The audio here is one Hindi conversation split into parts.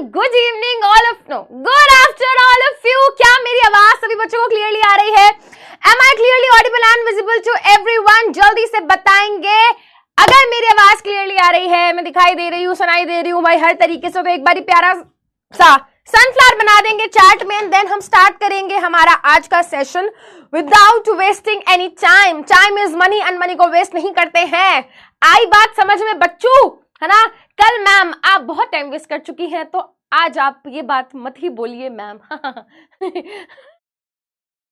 Good evening all of no good afternoon all of you. क्या मेरी आवाज सभी बच्चों को क्लियरली आ रही है? Am I clearly audible and visible to everyone? जल्दी से बताएंगे अगर मेरी आवाज क्लियरली आ रही है, मैं दिखाई दे रही हूँ, सुनाई दे रही हूँ भाई हर तरीके से, तो एक बारी प्यारा सा सनफ्लावर बना देंगे चैट में एंड देन हम स्टार्ट करेंगे हमारा आज का session without wasting any time. Time is money and money को वेस्ट नहीं करते हैं। आई बात समझ में बच्चों, है ना? कल मैम आप बहुत टाइम वेस्ट कर चुकी हैं, तो आज आप ये बात मत ही बोलिए मैम।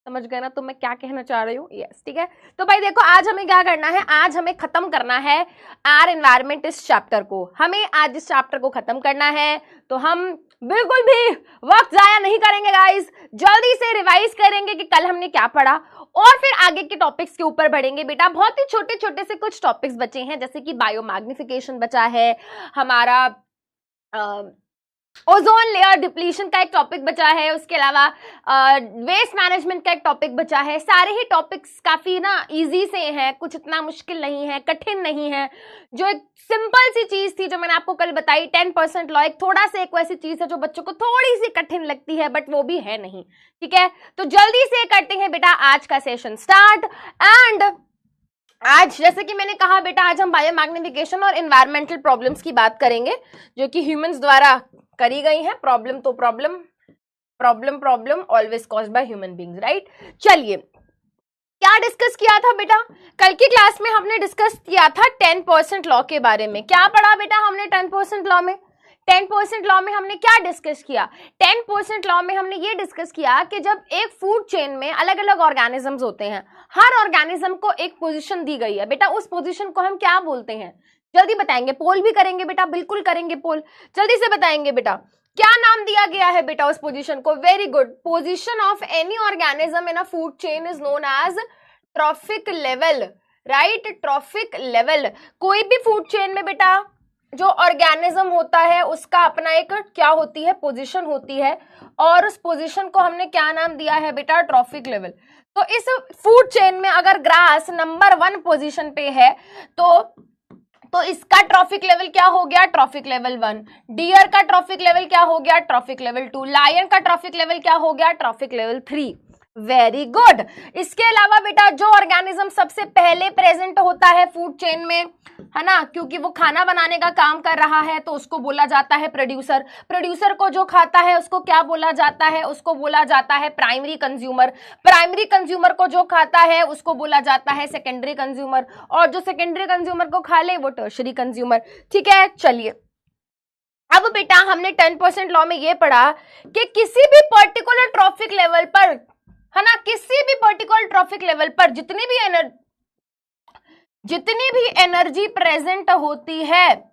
समझ गए ना तो मैं क्या कहना चाह रही हूँ? यस, ठीक है। तो भाई देखो, आज हमें क्या करना है, आज हमें खत्म करना है आर एनवायरमेंट इस चैप्टर को। हमें आज इस चैप्टर को खत्म करना है, तो हम बिल्कुल भी वक्त जाया नहीं करेंगे गाइस। जल्दी से रिवाइज करेंगे कि कल हमने क्या पढ़ा और फिर आगे के टॉपिक्स के ऊपर बढ़ेंगे। बेटा बहुत ही छोटे छोटे से कुछ टॉपिक्स बचे हैं, जैसे कि बायोमैग्निफिकेशन बचा है, हमारा ओजोन लेयर डिप्लीशन का एक टॉपिक बचा है, उसके अलावा वेस्ट मैनेजमेंट का एक टॉपिक बचा है। सारे ही टॉपिक्स काफी ना इजी से हैं, कुछ इतना मुश्किल नहीं है, कठिन नहीं है। जो एक सिंपल सी चीज थी जो मैंने आपको कल बताई 10% लॉ, एक थोड़ा सा एक वैसी चीज है जो बच्चों को थोड़ी सी कठिन लगती है, बट वो भी है नहीं, ठीक है। तो जल्दी से करते हैं बेटा आज का सेशन स्टार्ट। एंड आज जैसे कि मैंने कहा बेटा, आज हम बायोमैग्निफिकेशन और एनवायरमेंटल प्रॉब्लम्स की बात करेंगे जो कि ह्यूमंस द्वारा करी गई है। प्रॉब्लम तो problem always caused by human beings, right? चलिए, क्या डिस्कस किया था बेटा कल की क्लास में? हमने डिस्कस किया था 10% लॉ के बारे में। क्या पढ़ा बेटा हमने 10% लॉ में? 10% लॉ में हमने क्या डिस्कस किया? 10% लॉ में हमने ये डिस्कस किया कि जब एक फूड चेन में अलग अलग ऑर्गेनिजम्स होते हैं, हर ऑर्गेनिज्म को एक पोजीशन दी गई है बेटा, उस पोजीशन को हम क्या बोलते हैं? जल्दी बताएंगे। पोल भी करेंगे बेटा, बिल्कुल करेंगे पोल। जल्दी से बताएंगे बेटा, क्या नाम दिया गया है बेटा उस पोजीशन को? Very good. Position of any organism in a food chain is known as trophic level, right? Trophic level. कोई भी फूड चेन में बेटा जो ऑर्गेनिज्म होता है उसका अपना एक क्या होती है? पोजीशन होती है, और उस पोजीशन को हमने क्या नाम दिया है बेटा? Trophic level. तो इस फूड चेन में अगर ग्रास नंबर 1 पोजीशन पे है तो इसका ट्रॉफिक लेवल क्या हो गया? Trophic level 1। डियर का ट्रॉफिक लेवल क्या हो गया? Trophic level 2। लायन का ट्रॉफिक लेवल क्या हो गया? Trophic level 3। Very good. इसके अलावा बेटा जो ऑर्गेनिज्म सबसे पहले प्रेजेंट होता है फूड चेन में, है ना, क्योंकि वो खाना बनाने का काम कर रहा है, तो उसको बोला जाता है प्रोड्यूसर। प्रोड्यूसर को जो खाता है उसको क्या बोला जाता है? उसको बोला जाता है प्राइमरी कंज्यूमर। प्राइमरी कंज्यूमर को जो खाता है उसको बोला जाता है सेकेंडरी कंज्यूमर, और जो सेकेंडरी कंज्यूमर को खा ले वो टर्शरी कंज्यूमर, ठीक है। चलिए, अब बेटा हमने 10% लॉ में ये पढ़ा कि किसी भी पर्टिकुलर ट्रॉफिक लेवल पर, है ना, किसी भी पर्टिकुलर ट्रॉफिक लेवल पर जितनी भी एनर्जी प्रेजेंट होती है,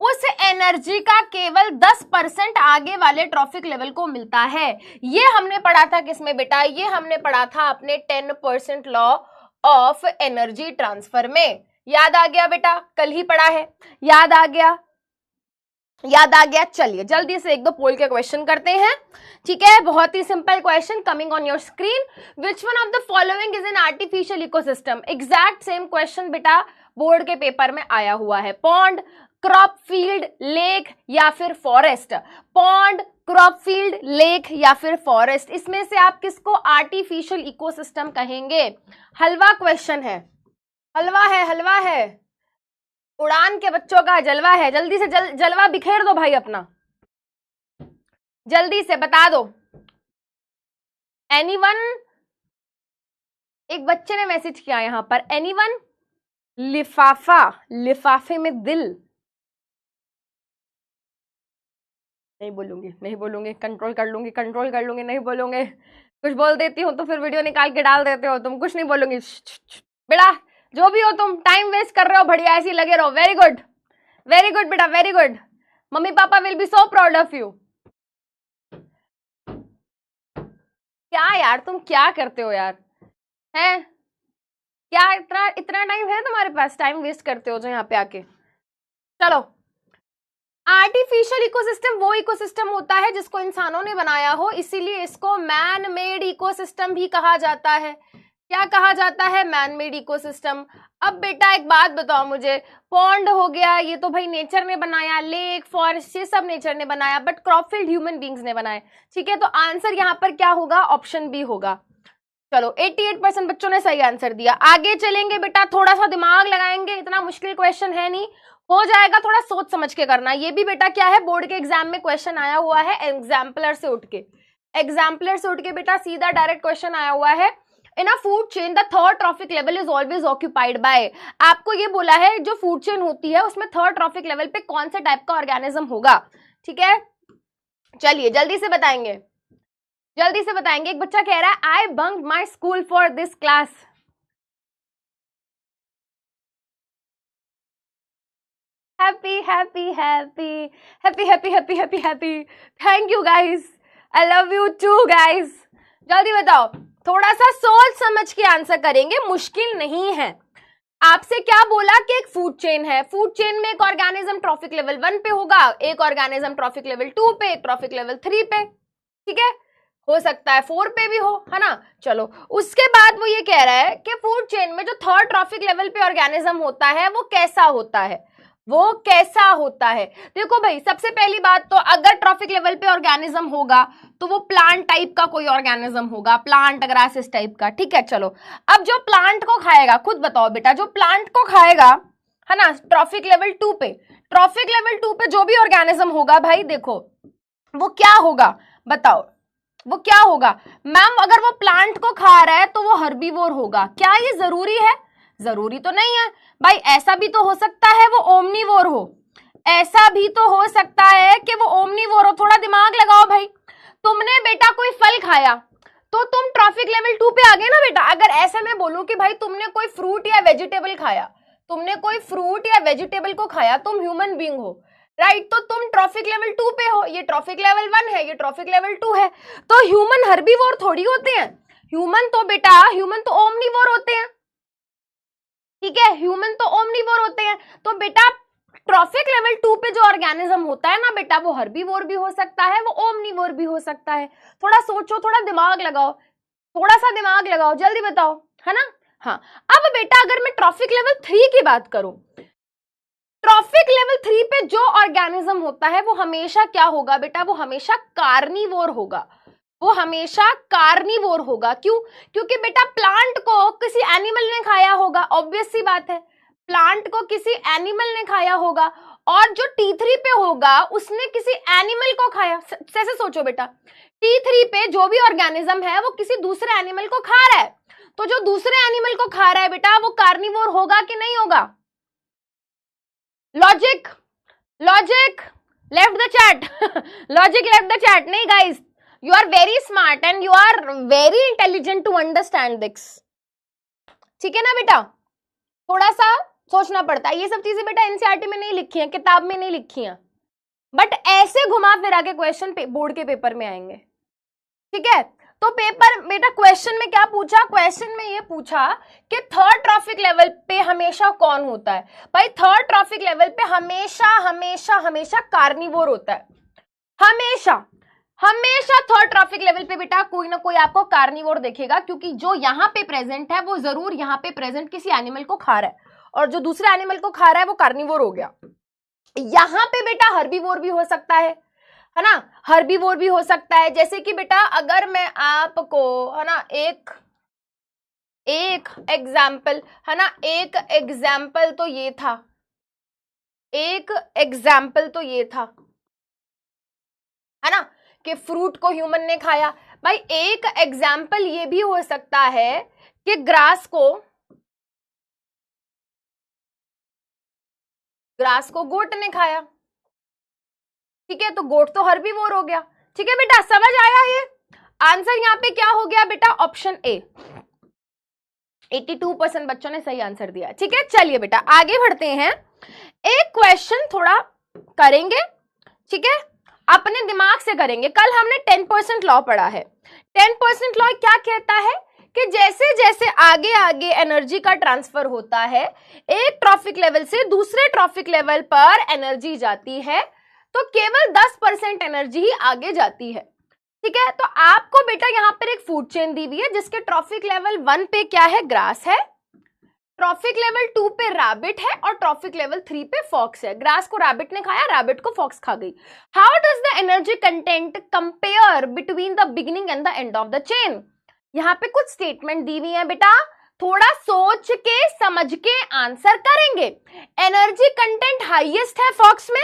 उस एनर्जी का केवल 10% आगे वाले ट्रॉफिक लेवल को मिलता है। ये हमने पढ़ा था किसमें बेटा? ये हमने पढ़ा था अपने 10% लॉ ऑफ एनर्जी ट्रांसफर में। याद आ गया बेटा? कल ही पढ़ा है, याद आ गया? याद आ गया। चलिए जल्दी से एक दो पोल के क्वेश्चन करते हैं, ठीक है। बहुत ही simple question coming on your screen. Which one of the following is an artificial ecosystem? Exact same question बेटा बोर्ड के पेपर में आया हुआ है। पॉन्ड, क्रॉप फील्ड, लेक या फिर forest? Pond, crop field, lake या फिर फॉरेस्ट, इसमें से आप किसको आर्टिफिशियल इकोसिस्टम कहेंगे? हलवा क्वेश्चन है, हलवा है, हलवा है, उड़ान के बच्चों का जलवा है। जल्दी से जलवा बिखेर दो भाई अपना, जल्दी से बता दो। एनीवन? एक बच्चे ने मैसेज किया यहां पर, एनीवन? लिफाफा, लिफाफे में दिल। नहीं बोलूंगी, नहीं बोलूंगी, कंट्रोल कर लूंगी, नहीं बोलूंगे। कुछ बोल देती हूँ तो फिर वीडियो निकाल के डाल देते हो तुम। कुछ नहीं बोलूंगी बेटा, जो भी हो तुम टाइम वेस्ट कर रहे हो, बढ़िया ऐसे लगे रहो। वेरी गुड, वेरी गुड बेटा, very good. Mummy papa will be so proud of you. क्या यार तुम क्या करते हो यार, हैं? क्या इतना टाइम है तुम्हारे पास? टाइम वेस्ट करते हो जो यहाँ पे आके। चलो, आर्टिफिशियल इकोसिस्टम वो इकोसिस्टम होता है जिसको इंसानों ने बनाया हो, इसीलिए इसको मैन मेड इकोसिस्टम भी कहा जाता है। क्या कहा जाता है? Man made ecosystem. अब बेटा एक बात बताओ मुझे, पॉन्ड हो गया ये तो भाई नेचर ने बनाया, लेक फॉरेस्ट ये सब नेचर ने बनाया, बट क्रॉपफील्ड ह्यूमन बींग्स ने बनाए, ठीक है? तो आंसर यहाँ पर क्या होगा? ऑप्शन बी होगा। चलो 88% बच्चों ने सही आंसर दिया। आगे चलेंगे बेटा, थोड़ा सा दिमाग लगाएंगे, इतना मुश्किल क्वेश्चन है नहीं, हो जाएगा, थोड़ा सोच समझ के करना। ये भी बेटा क्या है, बोर्ड के एग्जाम में क्वेश्चन आया हुआ है, एग्जाम्पलर से उठ के बेटा सीधा डायरेक्ट क्वेश्चन आया हुआ है। In a food chain the third trophic level is always occupied by, आपको ये बोला है जो फूड चेन होती है उसमें थर्ड ट्रॉफिक लेवल पे कौन से टाइप का ऑर्गेनिज्म होगा, ठीक है? चलिए जल्दी से बताएंगे। एक बच्चा कह रहा है I bunk my school for this class. Happy happy happy happy happy happy happy happy, thank you guys, I love you too guys. जल्दी बताओ, थोड़ा सा सोच समझ के आंसर करेंगे, मुश्किल नहीं है। आपसे क्या बोला कि एक फूड चेन है, फूड चेन में एक ऑर्गेनिज्म ट्रॉफिक लेवल 1 पे होगा, एक ऑर्गेनिज्म ट्रॉफिक लेवल 2 पे, एक ट्रॉफिक लेवल 3 पे, ठीक है? हो सकता है 4 पे भी हो, है ना? चलो उसके बाद वो ये कह रहा है कि फूड चेन में जो थर्ड ट्रॉफिक लेवल पे ऑर्गेनिज्म होता है वो कैसा होता है? देखो भाई, सबसे पहली बात तो अगर ट्रॉफिक लेवल पे ऑर्गेनिज्म होगा तो वो प्लांट टाइप का कोई ऑर्गेनिज्म होगा, प्लांट ग्रासेस टाइप का, ठीक है? चलो अब जो प्लांट को खाएगा, खुद बताओ बेटा, जो प्लांट को खाएगा, है ना, ट्रॉफिक लेवल 2 पे जो भी ऑर्गेनिज्म होगा भाई, देखो वो क्या होगा, बताओ वो क्या होगा? मैम अगर वो प्लांट को खा रहा है तो वो हर्बीवोर होगा, क्या ये जरूरी है? जरूरी तो नहीं है भाई, ऐसा भी तो हो सकता है वो ओमनीवोर हो, ऐसा भी तो हो सकता है कि वो ओमनीवोर हो। थोड़ा दिमाग लगाओ भाई, तुमने बेटा कोई फल खाया तो तुम ट्रॉफिक लेवल 2 पे आ गए ना बेटा। अगर ऐसे मैं बोलूं कि भाई तुमने कोई फ्रूट या वेजिटेबल को खाया, तुम ह्यूमन बीइंग हो, राइट? तो तुम ट्रॉफिक लेवल 2 पे हो, ये ट्रॉफिक लेवल 1 है, ये ट्रॉफिक लेवल 2 है, तो ह्यूमन हर्बीवोर थोड़ी होते हैं, ह्यूमन तो ओमनीवोर होते हैं, ठीक है? ह्यूमन तो ओमनीवोर होते हैं। तो बेटा ट्रॉफिक लेवल 2 पे जो ऑर्गेनिज्म होता है ना बेटा, वो हर्बीवोर भी हो सकता है, वो ओमनीवोर भी हो सकता है। थोड़ा सोचो, थोड़ा दिमाग लगाओ, जल्दी बताओ, है ना? हाँ, अब बेटा अगर मैं ट्रॉफिक लेवल 3 की बात करूं, ट्रॉफिक लेवल 3 पे जो ऑर्गेनिज्म होता है वो हमेशा क्या होगा बेटा? वो हमेशा कार्निवोर होगा। क्यों? क्योंकि बेटा प्लांट को किसी एनिमल ने खाया होगा, ऑब्वियस सी बात है, प्लांट को किसी एनिमल ने खाया होगा, और जो T3 पे होगा उसने किसी एनिमल को खाया। ऐसे सोचो बेटा, T3 पे जो भी ऑर्गेनिज्म है वो किसी दूसरे एनिमल को खा रहा है, तो जो दूसरे एनिमल को खा रहा है बेटा वो कार्निवोर होगा कि नहीं होगा? Logic left the chat. नहीं guys, you are very smart and you are very intelligent to understand this, ठीक है ना बेटा? थोड़ा सा सोचना पड़ता है, ये सब चीजें बेटा एनसीईआरटी में नहीं लिखी हैं, किताब में नहीं लिखी हैं, बट ऐसे घुमा फिरा के क्वेश्चन बोर्ड के पेपर में आएंगे, ठीक है? तो पेपर बेटा क्वेश्चन में क्या पूछा? क्वेश्चन में ये पूछा कि थर्ड ट्रॉफिक लेवल पे हमेशा कौन होता है? भाई थर्ड ट्रॉफिक लेवल पे हमेशा कार्निवोर होता है, हमेशा थर्ड ट्रॉफिक लेवल पे बेटा कोई ना कोई आपको कार्निवोर देखेगा, क्योंकि जो यहाँ पे प्रेजेंट है वो जरूर यहाँ पे प्रेजेंट किसी एनिमल को खा रहा है, और जो दूसरे एनिमल को खा रहा है वो कार्निवोर हो गया। यहाँ पे बेटा हर्बीवोर भी हो सकता है ना, हर्बीवोर भी हो सकता है। जैसे कि बेटा अगर मैं आपको, है ना, एक एग्जाम्पल, है ना, एक एग्जाम्पल तो ये था, है ना, कि फ्रूट को ह्यूमन ने खाया। भाई एक एग्जाम्पल ये भी हो सकता है कि ग्रास को गोट ने खाया, ठीक है? तो गोट तो हर्बीवोर हो गया, ठीक है बेटा? समझ आया? ये आंसर यहाँ पे क्या हो गया बेटा? Option A. 82% बच्चों ने सही आंसर दिया, ठीक है? चलिए बेटा आगे बढ़ते हैं, एक क्वेश्चन थोड़ा करेंगे, ठीक है? अपने दिमाग से करेंगे। कल हमने 10% लॉ पढ़ा है। 10% लॉ क्या कहता है कि जैसे जैसे आगे आगे एनर्जी का ट्रांसफर होता है, एक ट्रॉफिक लेवल से दूसरे ट्रॉफिक लेवल पर एनर्जी जाती है, तो केवल 10% एनर्जी ही आगे जाती है, ठीक है, तो आपको बेटा यहाँ पर एक फूड चेन दी हुई है जिसके ट्रॉफिक लेवल 1 पे क्या है, ग्रास है, ट्रॉफिक लेवल 2 पे रैबिट है और ट्रॉफिक लेवल 3 पे फॉक्स है। ग्रास को रैबिट ने खाया, रैबिट को फॉक्स खा गई। How does the energy content compare between the beginning and the end of the chain? यहाँ पे कुछ स्टेटमेंट दी हुई है बेटा, थोड़ा सोच के समझ के आंसर करेंगे। एनर्जी कंटेंट हाईएस्ट है फॉक्स में,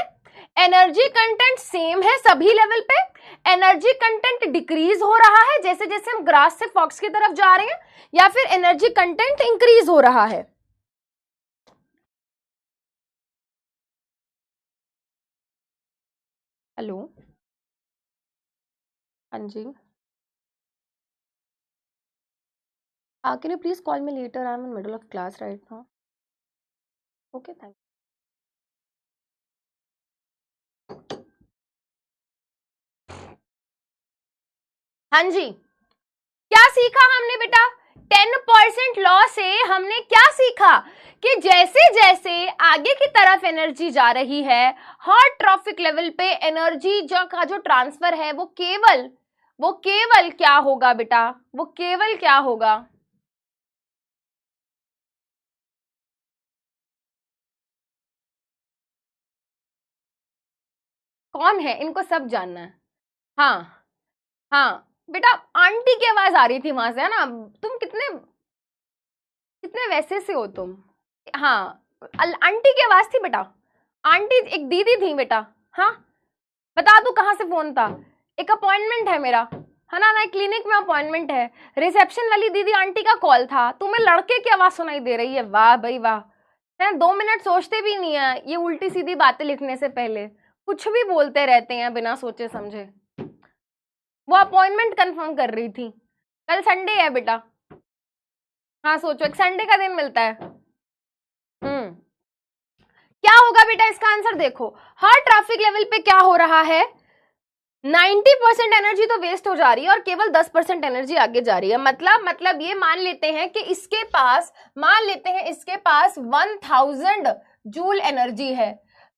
एनर्जी कंटेंट सेम है सभी लेवल पे, एनर्जी कंटेंट डिक्रीज हो रहा है जैसे जैसे हम ग्रास से फॉक्स की तरफ जा रहे हैं, या फिर एनर्जी कंटेंट इंक्रीज हो रहा है? हेलो, हाँ जी, can you please call me later? I'm in middle of class right now. Okay, thank you. हाँ जी, क्या सीखा हमने बेटा? 10% लॉ से हमने क्या सीखा कि जैसे जैसे आगे की तरफ एनर्जी जा रही है, हॉट ट्रॉफिक लेवल पे एनर्जी का जो ट्रांसफर है वो केवल क्या होगा बेटा, वो केवल क्या होगा? कौन है, इनको सब जानना है। हाँ हाँ बेटा, आंटी की आवाज आ रही थी वहां से, है ना? तुम कितने कितने वैसे से हो तुम। हाँ, आंटी की आवाज थी बेटा, आंटी एक दीदी थी बेटा। हाँ, बता दू कहाँ से फोन था? एक अपॉइंटमेंट है मेरा, है ना, क्लिनिक में अपॉइंटमेंट है, रिसेप्शन वाली दीदी आंटी का कॉल था, तुम्हें लड़के की आवाज सुनाई दे रही है? वाह भाई वाह, है 2 मिनट सोचते भी नहीं है ये उल्टी सीधी बातें लिखने से पहले, कुछ भी बोलते रहते हैं बिना सोचे समझे। वो अपॉइंटमेंट कंफर्म कर रही थी, कल संडे है बेटा। हाँ सोचो, एक संडे का दिन मिलता है। क्या होगा बेटा इसका आंसर? देखो, हर ट्रैफिक लेवल पे क्या हो रहा है, 90% एनर्जी तो वेस्ट हो जा रही है और केवल 10% एनर्जी आगे जा रही है। मतलब ये मान लेते हैं कि इसके पास 1000 जूल एनर्जी है,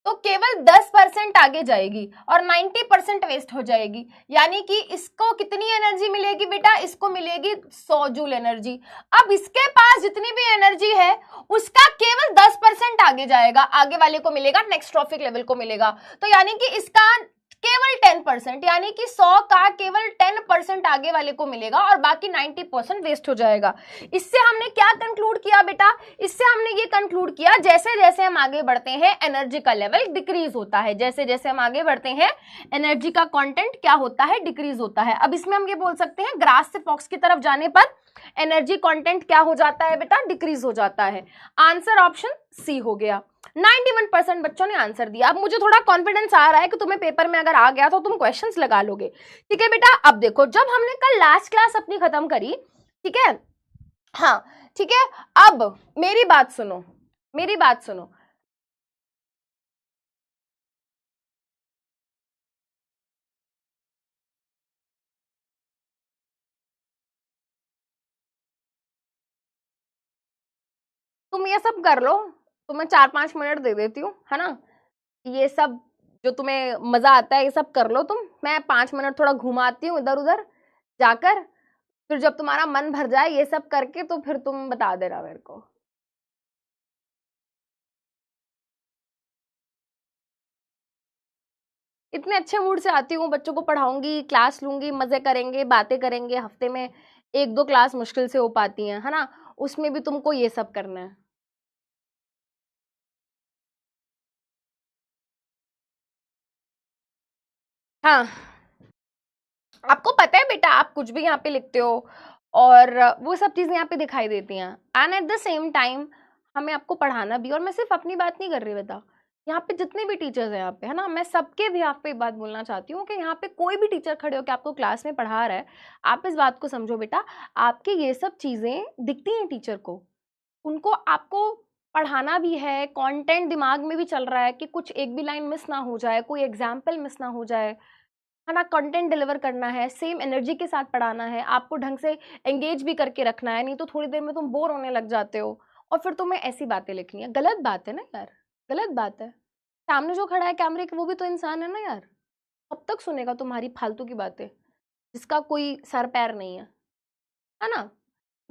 तो केवल 10% आगे जाएगी और 90% वेस्ट हो जाएगी। यानी कि इसको कितनी एनर्जी मिलेगी बेटा? इसको मिलेगी 100 जूल एनर्जी। अब इसके पास जितनी भी एनर्जी है उसका केवल 10% आगे जाएगा, आगे वाले को मिलेगा, नेक्स्ट ट्रॉफिक लेवल को मिलेगा। तो यानी कि इसका केवल 10%, यानी कि 100 का केवल 10% आगे वाले को मिलेगा और बाकी 90% वेस्ट हो जाएगा। इससे हमने क्या कंक्लूड किया बेटा? इससे हमने ये कंक्लूड किया जैसे जैसे हम आगे बढ़ते हैं एनर्जी का लेवल डिक्रीज होता है, जैसे जैसे हम आगे बढ़ते हैं एनर्जी का कंटेंट क्या होता है, डिक्रीज होता है। अब इसमें हम ये बोल सकते हैं ग्रास से फॉक्स की तरफ जाने पर एनर्जी कंटेंट क्या हो जाता है बेटा? डिक्रीज हो जाता है। आंसर ऑप्शन सी हो गया। 91% बच्चों ने आंसर दिया। अब मुझे थोड़ा कॉन्फिडेंस आ रहा है कि तुम्हें पेपर में अगर आ गया तो तुम क्वेश्चंस लगा लोगे। ठीक है बेटा, अब देखो, जब हमने कल लास्ट क्लास अपनी खत्म करी, ठीक है, हाँ ठीक है, अब मेरी बात सुनो, मेरी बात सुनो। तुम ये सब कर लो, तुम्हें 4-5 मिनट दे देती हूँ, है ना? ये सब जो तुम्हें मजा आता है ये सब कर लो तुम, मैं 5 मिनट थोड़ा घुमाती हूँ इधर उधर जाकर, फिर जब तुम्हारा मन भर जाए ये सब करके तो फिर तुम बता देना मेरे को। इतने अच्छे मूड से आती हूँ, बच्चों को पढ़ाऊंगी, क्लास लूंगी, मजे करेंगे, बातें करेंगे, हफ्ते में 1-2 क्लास मुश्किल से हो पाती हैं, है ना? उसमें भी तुमको ये सब करना है। हाँ, आपको पता है बेटा, आप कुछ भी यहाँ पे लिखते हो और वो सब चीजें यहाँ पे दिखाई देती हैं, and at the same time हमें आपको पढ़ाना भी। और मैं सिर्फ अपनी बात नहीं कर रही बेटा, यहाँ पे जितने भी टीचर्स हैं यहाँ पे, है ना, मैं सबके भी यहाँ पे एक बात बोलना चाहती हूँ कि यहाँ पे कोई भी टीचर खड़े होकर आपको क्लास में पढ़ा रहा है, आप इस बात को समझो बेटा, आपके ये सब चीजें दिखती हैं टीचर को, उनको आपको पढ़ाना भी है, कंटेंट दिमाग में भी चल रहा है कि कुछ एक भी लाइन मिस ना हो जाए, कोई एग्जाम्पल मिस ना हो जाए, है ना, कंटेंट डिलीवर करना है, सेम एनर्जी के साथ पढ़ाना है, आपको ढंग से एंगेज भी करके रखना है, नहीं तो थोड़ी देर में तुम बोर होने लग जाते हो और फिर तुम्हें ऐसी बातें लिखनी है। गलत बात है ना यार, गलत बात है। सामने जो खड़ा है कैमरे के वो भी तो इंसान है ना यार, कब तक सुनेगा तुम्हारी फालतू की बातें? जिसका कोई सर पैर नहीं है ना।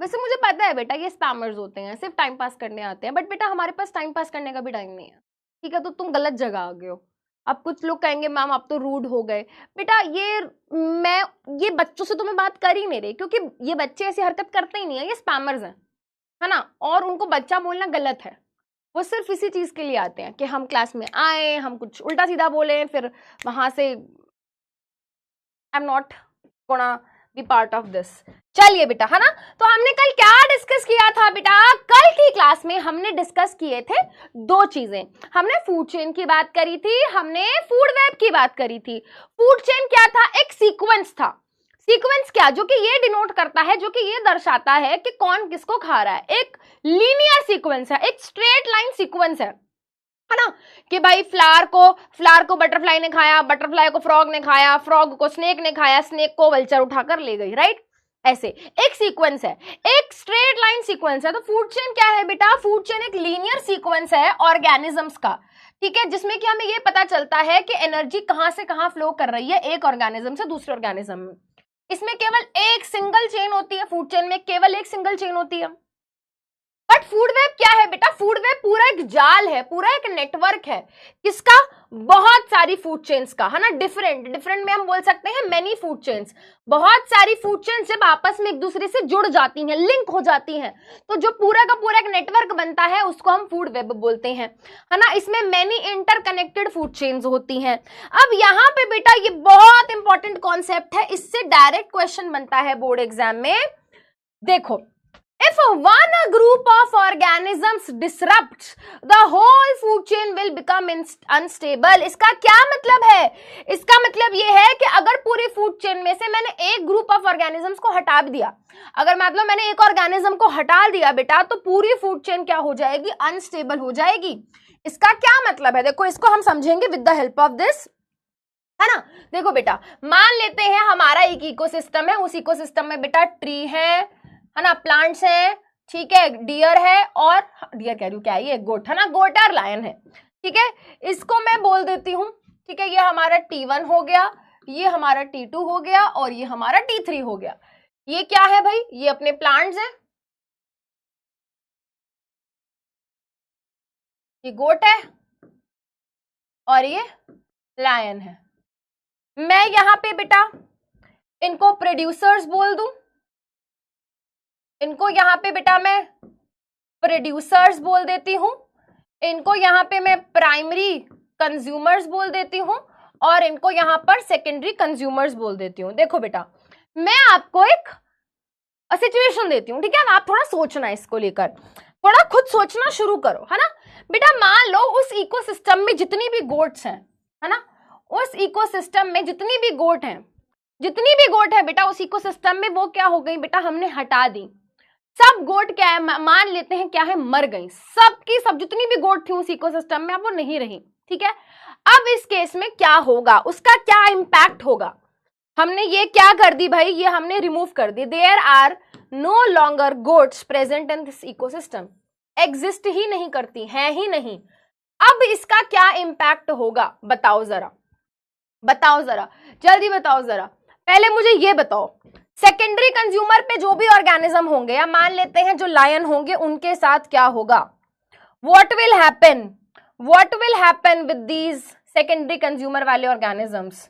वैसे मुझे पता है बेटा ये स्पैमर्स होते हैं, सिर्फ टाइम पास करने आते हैं, बट बेटा हमारे पास टाइम पास करने का भी टाइम नहीं है, ठीक है। तो तुम गलत जगह आ गए हो। अब कुछ लोग कहेंगे मैम आप तो रूड हो गए। बेटा मैं ये बच्चों से तो मैं बात कर ही नहीं रही, क्योंकि ये बच्चे ऐसी हरकत करते ही नहीं है, ये स्पैमर्स हैं, है ना। और उनको बच्चा बोलना गलत है। वो सिर्फ इसी चीज के लिए आते हैं कि हम क्लास में आए, हम कुछ उल्टा सीधा बोले, फिर वहां से I am not gonna be part of this. चलिए बेटा, है ना। तो हमने कल क्या डिस्कस किया था बेटा? कल की क्लास में हमने डिस्कस किए थे दो चीजें। हमने फूड चेन की बात करी थी, हमने फूड वेब की बात करी थी। फूड चेन क्या था? एक सीक्वेंस था। सीक्वेंस क्या? जो कि ये डिनोट करता है, जो कि ये दर्शाता है कि कौन किसको खा रहा है। एक लीनियर सीक्वेंस है, एक स्ट्रेट लाइन सीक्वेंस है ना। कि भाई फ्लावर को बटरफ्लाई ने खाया, बटरफ्लाई को फ्रॉग ने खाया, फ्रॉग को स्नेक ने खाया, स्नेक को वल्चर उठाकर ले गई, राइट। ऐसे एक सीक्वेंस है, एक स्ट्रेट लाइन सीक्वेंस है। तो फूड चेन क्या है बेटा? फूड चेन एक लीनियर सीक्वेंस है ऑर्गेनिजम्स का, ठीक है, जिसमें कि हमें ये पता चलता है कि एनर्जी कहां से कहां फ्लो कर रही है एक ऑर्गेनिज्म से दूसरे ऑर्गेनिज्म में। इसमें केवल एक सिंगल चेन होती है, फूड चेन में केवल एक सिंगल चेन होती है। बट फूड वेब क्या है बेटा? फूड वेब पूरा एक जाल है, पूरा एक नेटवर्क है। किसका? बहुत सारी फूड चेन्स का, है ना। डिफरेंट में हम बोल सकते हैं मेनी फूड चेन्स। बहुत सारी फूड चेन्स जब आपस में एक दूसरे से जुड़ जाती हैं, लिंक हो जाती हैं, तो जो पूरा का पूरा एक नेटवर्क बनता है उसको हम फूड वेब बोलते हैं, है ना। इसमें मेनी इंटरकनेक्टेड फूड चेन्स होती हैं। अब यहाँ पे बेटा ये बहुत इंपॉर्टेंट कॉन्सेप्ट है, इससे डायरेक्ट क्वेश्चन बनता है बोर्ड एग्जाम में। देखो, if one group of organisms disrupts, the whole food chain will become unstable। इसका क्या मतलब है? इसका मतलब ये है कि अगर पूरी फूड चेन में से मैंने एक ग्रुप ऑफ ऑर्गेनिजम्स को हटा दिया, अगर मतलब मैंने एक ऑर्गेनिज्म को हटा दिया बेटा, तो पूरी फूड चेन क्या हो जाएगी? अनस्टेबल हो जाएगी। इसका क्या मतलब है? देखो, इसको हम समझेंगे with the help of this, है ना। देखो बेटा, मान लेते हैं हमारा एक इकोसिस्टम है, उस इकोसिस्टम में बेटा ट्री है ना, प्लांट्स हैं, ठीक है, डियर है, और डियर कह रही हूँ, क्या है ये? गोट, है ना, गोट और लायन है, ठीक है। इसको मैं बोल देती हूँ, ठीक है, ये हमारा T1 हो गया, ये हमारा T2 हो गया, और ये हमारा T3 हो गया। ये क्या है भाई? ये अपने प्लांट्स हैं, ये गोट है और ये लायन है। मैं यहां पे बेटा इनको प्रोड्यूसर्स बोल दूं, इनको यहां पे बेटा मैं प्रोड्यूसर्स बोल देती हूं, इनको यहां पे मैं प्राइमरी कंज्यूमर्स बोल देती हूं, और इनको यहां पर सेकेंडरी कंज्यूमर्स बोल देती हूं। देखो बेटा, मैं आपको एक सिचुएशन देती हूं, ठीक है। आप थोड़ा सोचना इसको लेकर, थोड़ा खुद सोचना शुरू करो, है ना बेटा। मान लो उस इकोसिस्टम में जितनी भी गोट्स हैं, है ना, उस इकोसिस्टम में जितनी भी गोट है बेटा, उस इकोसिस्टम में वो क्या हो गई बेटा? हमने हटा दी। सब गोट क्या है, मान लेते हैं क्या है, मर गई। सबकी सब जितनी भी गोट थी उस इकोसिस्टम में, अब वो नहीं रही, ठीक है। अब इस केस में क्या होगा, उसका क्या इंपैक्ट होगा? हमने ये क्या कर दी भाई? ये हमने रिमूव कर दी। There are no longer goats present in this ecosystem, exist ही नहीं करती, है ही नहीं। अब इसका क्या इंपैक्ट होगा? बताओ जरा, जल्दी बताओ जरा। पहले मुझे ये बताओ, सेकेंडरी कंज्यूमर पे जो भी ऑर्गेनिज्म होंगे, या मान लेते हैं जो लायन होंगे, उनके साथ क्या होगा? What will happen with these secondary consumer वाले ऑर्गेनिजम्स?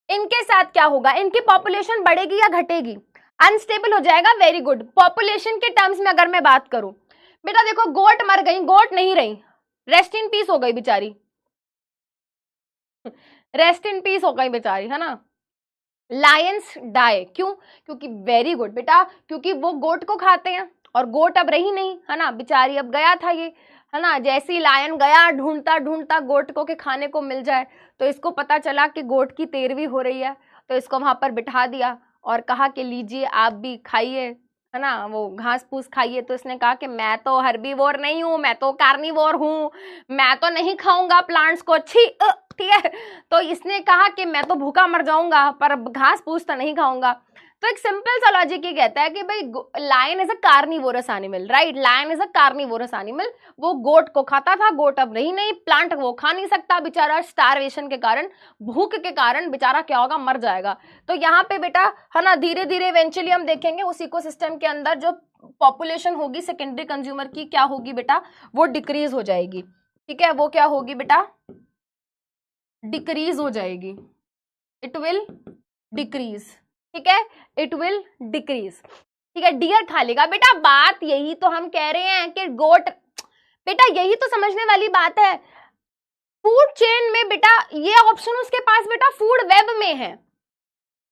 इनके साथ क्या होगा? इनकी पॉपुलेशन बढ़ेगी या घटेगी? अनस्टेबल हो जाएगा। Very good. पॉपुलेशन के टर्म्स में अगर मैं बात करूं बेटा, देखो गोट मर गई, गोट नहीं रही, रेस्ट इन पीस हो गई बेचारी, रेस्ट इन पीस हो गई बेचारी, है ना। लायंस डाई, क्यों? क्योंकि वेरी गुड बेटा, क्योंकि वो गोट को खाते हैं और गोट अब रही नहीं, है ना, बेचारी अब गया था ये, है ना। जैसे ही लायन गया ढूंढता ढूंढता गोट को के खाने को मिल जाए, तो इसको पता चला कि गोट की तेरहवीं हो रही है, तो इसको वहां पर बिठा दिया और कहा कि लीजिए आप भी खाइए, है ना, वो घास फूस खाइए। तो इसने कहा कि मैं तो हर्बीवोर नहीं हूं, मैं तो कार्निवोर हूं, मैं तो नहीं खाऊंगा प्लांट्स को, छी, ठीक है। तो इसने कहा कि मैं तो भूखा मर जाऊंगा पर घास फूस तो नहीं खाऊंगा। तो एक सिंपल सा लॉजिक ये कहता है कि भाई lion is a carnivorous animal, right, lion is a carnivorous animal. वो गोट को खाता था, गोट अब नहीं, प्लांट वो खा नहीं सकता बेचारा, स्टारवेशन के कारण, भूख के कारण बेचारा क्या होगा, मर जाएगा। तो यहाँ पे बेटा है ना धीरे धीरे इवेंचुअली हम देखेंगे उस इकोसिस्टम के अंदर जो पॉपुलेशन होगी सेकेंडरी कंज्यूमर की क्या होगी बेटा, वो डिक्रीज हो जाएगी। ठीक है, वो क्या होगी बेटा, डिक्रीज हो जाएगी, इट विल डिक्रीज। ठीक है, इट विल डिक्रीज। ठीक है, डियर खा लेगा बेटा, बात यही तो हम कह रहे हैं कि गोट, बेटा यही तो समझने वाली बात है। फूड चेन में बेटा ये ऑप्शन उसके पास बेटा फूड वेब में है,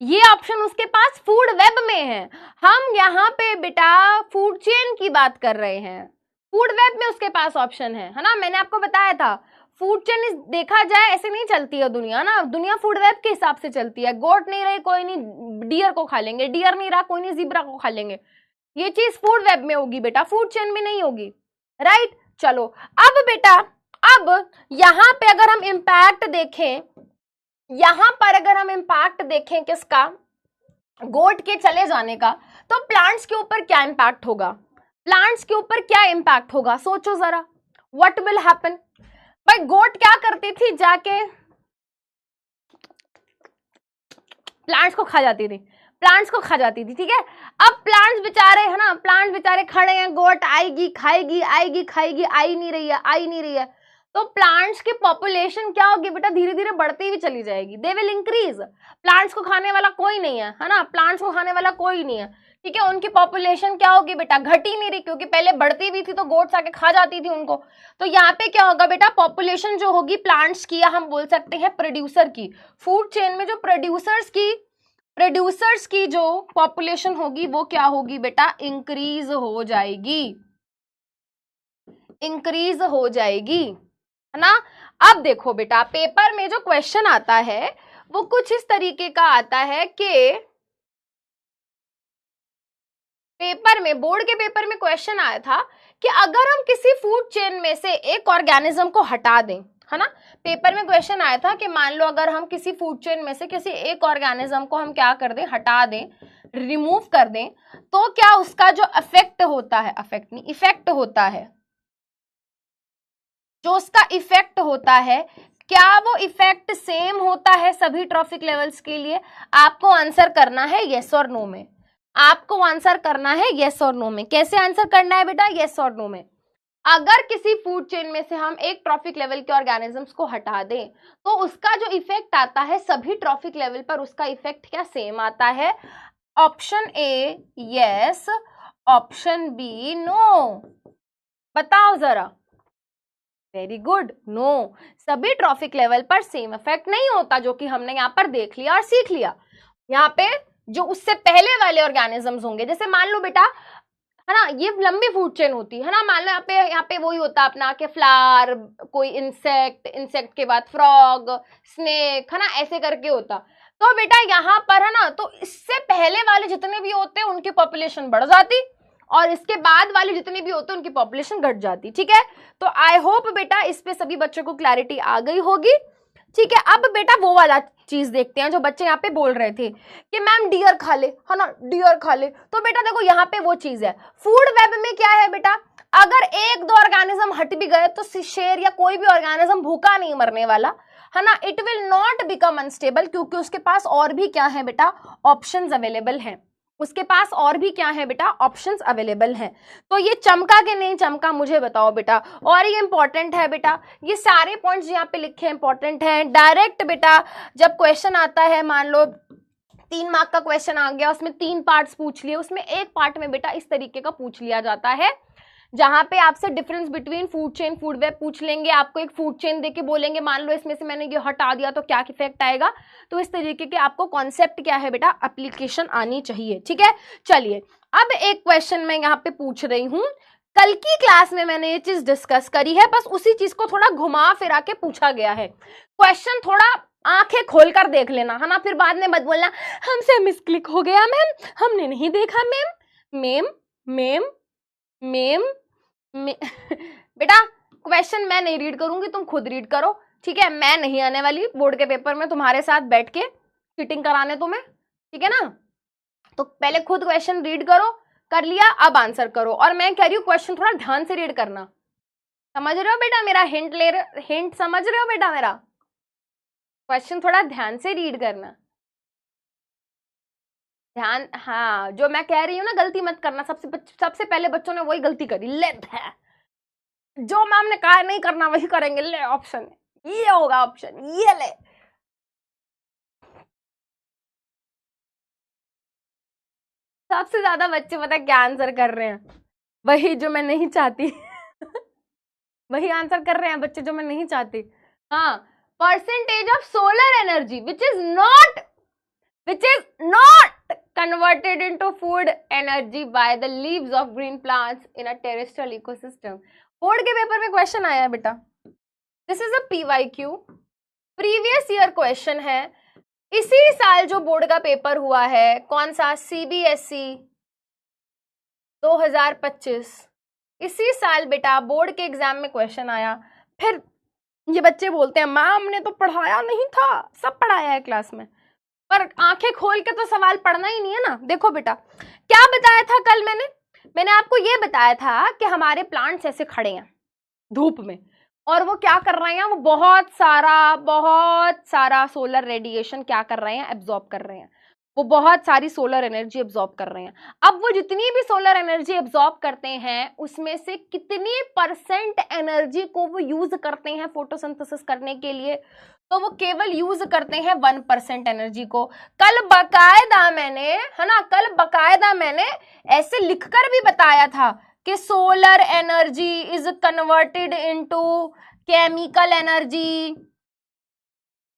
ये ऑप्शन उसके पास फूड वेब में है। हम यहाँ पे बेटा फूड चेन की बात कर रहे हैं, फूड वेब में उसके पास ऑप्शन है ना। मैंने आपको बताया था फूड चेन देखा जाए ऐसे नहीं चलती है दुनिया ना, दुनिया फूड वेब के हिसाब से चलती है। गोट नहीं रहे कोई नहीं डियर को खा लेंगे, डियर नहीं रहा कोई नहीं ज़ीब्रा को खा लेंगे। ये चीज फूड वेब में होगी बेटा, फूड चेन में नहीं होगी, राइट। चलो अब बेटा, अब यहां पे अगर हम इंपैक्ट देखें, यहां पर अगर हम इंपैक्ट देखें किसका, गोट के चले जाने का, तो प्लांट्स के ऊपर क्या इंपैक्ट होगा, प्लांट्स के ऊपर क्या इंपैक्ट होगा, सोचो जरा, व्हाट विल हैपन। भाई गोट क्या करती थी, जाके प्लांट्स को खा जाती थी, प्लांट्स को खा जाती थी। ठीक है, अब प्लांट्स बेचारे है ना, प्लांट्स बेचारे खड़े हैं, गोट आएगी खाएगी, आएगी खाएगी, आई नहीं रही है, आई नहीं रही है, तो प्लांट्स की पॉपुलेशन क्या होगी बेटा, धीरे धीरे बढ़ती हुई चली जाएगी, दे विल इंक्रीज। प्लांट्स को खाने वाला कोई नहीं है ना, प्लांट्स को खाने वाला कोई नहीं है। ठीक है, उनकी पॉपुलेशन क्या होगी बेटा, घट ही नहीं रही, क्योंकि पहले बढ़ती भी थी तो गोट्स आके खा जाती थी उनको। तो यहाँ पे क्या होगा बेटा, पॉपुलेशन जो होगी प्लांट्स की, या हम बोल सकते हैं प्रोड्यूसर की, फूड चेन में जो प्रोड्यूसर्स की जो पॉपुलेशन होगी वो क्या होगी बेटा, इंक्रीज हो जाएगी, इंक्रीज हो जाएगी, है ना। अब देखो बेटा, पेपर में जो क्वेश्चन आता है वो कुछ इस तरीके का आता है कि पेपर में, बोर्ड के पेपर में क्वेश्चन आया था कि अगर हम किसी फूड चेन में से एक ऑर्गेनिज्म को हटा दें, है ना, पेपर में क्वेश्चन आया था कि मान लो अगर हम किसी फूड चेन में से किसी एक ऑर्गेनिज्म को हम क्या कर दें, हटा दें, रिमूव कर दें, तो क्या उसका जो इफेक्ट होता है, इफेक्ट नहीं, इफेक्ट होता है, जो उसका इफेक्ट होता है, क्या वो इफेक्ट सेम होता है सभी ट्रॉफिक लेवल्स के लिए। आपको आंसर करना है यस और नो में, आपको आंसर करना है यस और नो में। कैसे आंसर करना है बेटा, यस और नो में। अगर किसी फूड चेन में से हम एक ट्रॉफिक लेवल के ऑर्गेनिजम्स को हटा दें तो उसका जो इफेक्ट आता है सभी ट्रॉफिक लेवल पर, उसका इफेक्ट क्या सेम आता है। Option A yes, option B no, बताओ जरा। वेरी गुड, नो, सभी ट्रॉफिक लेवल पर सेम इफेक्ट नहीं होता, जो कि हमने यहाँ पर देख लिया और सीख लिया। यहाँ पे जो उससे पहले वाले ऑर्गेनिजम्स होंगे, जैसे मान लो बेटा, है ना, ये लंबी फूड चेन होती है ना, मान लो यहाँ पे वही होता अपना कि फ्लावर, कोई इंसेक्ट, इंसेक्ट के बाद फ्रॉग, स्नेक, है ना, ऐसे करके होता। तो बेटा यहाँ पर है ना, तो इससे पहले वाले जितने भी होते हैं उनकी पॉपुलेशन बढ़ जाती और इसके बाद वाले जितने भी होते हैं उनकी पॉपुलेशन घट जाती। ठीक है, तो आई होप बेटा इस पे सभी बच्चों को क्लैरिटी आ गई होगी। ठीक है, अब बेटा वो वाला चीज देखते हैं जो बच्चे यहाँ पे बोल रहे थे कि मैम डियर खा ले, है ना, डियर खा ले। तो बेटा देखो यहाँ पे वो चीज है, फूड वेब में क्या है बेटा, अगर एक दो ऑर्गेनिज्म हट भी गए तो शेर या कोई भी ऑर्गेनिज्म भूखा नहीं मरने वाला, है ना, it will not become unstable, क्योंकि उसके पास और भी क्या है बेटा, ऑप्शंस अवेलेबल हैं, उसके पास और भी क्या है बेटा, ऑप्शंस अवेलेबल हैं। तो ये चमका कि नहीं चमका, मुझे बताओ बेटा। और ये इंपॉर्टेंट है बेटा, ये सारे पॉइंट्स यहाँ पे लिखे इंपॉर्टेंट हैं। डायरेक्ट बेटा जब क्वेश्चन आता है, मान लो 3 मार्क का क्वेश्चन आ गया, उसमें 3 पार्ट्स पूछ लिए, उसमें एक पार्ट में बेटा इस तरीके का पूछ लिया जाता है, जहां पे आपसे difference between food chain food web पूछ लेंगे। आपको एक फूड चेन देके बोलेंगे मान लो इसमें से मैंने ये हटा दिया तो क्या इफेक्ट आएगा। तो इस तरीके के आपको कॉन्सेप्ट क्या है बेटा, एप्लीकेशन आनी चाहिए। ठीक है, चलिए अब एक क्वेश्चन मैं यहाँ पे पूछ रही हूँ, कल की क्लास में मैंने ये चीज डिस्कस करी है, बस उसी चीज को थोड़ा घुमा फिरा के पूछा गया है। क्वेश्चन थोड़ा आंखें खोलकर देख लेना, है ना, फिर बाद में मत बोलना हमसे मिसक्लिक हो गया मैम, हमने नहीं देखा मैम। मैम मैम मैम बेटा क्वेश्चन मैं नहीं रीड करूंगी, तुम खुद रीड करो। ठीक है, मैं नहीं आने वाली बोर्ड के पेपर में तुम्हारे साथ बैठ के चीटिंग कराने तुम्हें, ठीक है ना। तो पहले खुद क्वेश्चन रीड करो, कर लिया, अब आंसर करो। और मैं कह रही हूँ क्वेश्चन थोड़ा ध्यान से रीड करना, समझ रहे हो बेटा मेरा हिंट समझ रहे हो बेटा मेरा? क्वेश्चन थोड़ा ध्यान से रीड करना, ध्यान। हाँ, जो मैं कह रही हूँ ना गलती मत करना। सबसे पहले बच्चों ने वही गलती करी, ले है जो मैम ने कहा नहीं करना वही करेंगे, ले ऑप्शन ये होगा, ऑप्शन ये ले। सबसे ज्यादा बच्चे पता क्या आंसर कर रहे हैं? वही जो मैं नहीं चाहती वही आंसर कर रहे हैं बच्चे जो मैं नहीं चाहती। हाँ, percentage of solar energy which is not converted into food energy by the leaves of green plants in a terrestrial ecosystem। Board के पेपर में क्वेश्चन आया है बेटा, this is a PYQ, previous year question है। इसी साल जो बोर्ड का पेपर हुआ है, कौन सा? CBSE 2025, इसी साल बेटा बोर्ड के एग्जाम में क्वेश्चन आया। फिर ये बच्चे बोलते हैं मैम ने तो पढ़ाया नहीं था, सब पढ़ाया है क्लास में, पर आंखें खोल के तो सवाल पढ़ना ही नहीं है ना। देखो बेटा क्या बताया था कल मैंने आपको ये बताया था कि हमारे प्लांट्स ऐसे खड़े हैं धूप में, और वो क्या कर रहे हैं? वो बहुत सारा सोलर रेडिएशन क्या कर रहे हैं? एब्जॉर्ब कर रहे हैं। वो बहुत सारी सोलर एनर्जी एब्जॉर्ब कर रहे हैं। अब वो जितनी भी सोलर एनर्जी एब्जॉर्ब करते हैं उसमें से कितनी परसेंट एनर्जी को वो यूज करते हैं फोटोसिंथेसिस करने के लिए? तो वो केवल यूज करते हैं 1% एनर्जी को। कल बकायदा मैंने, है ना, कल बकायदा मैंने ऐसे लिखकर भी बताया था कि solar energy is converted into chemical energy,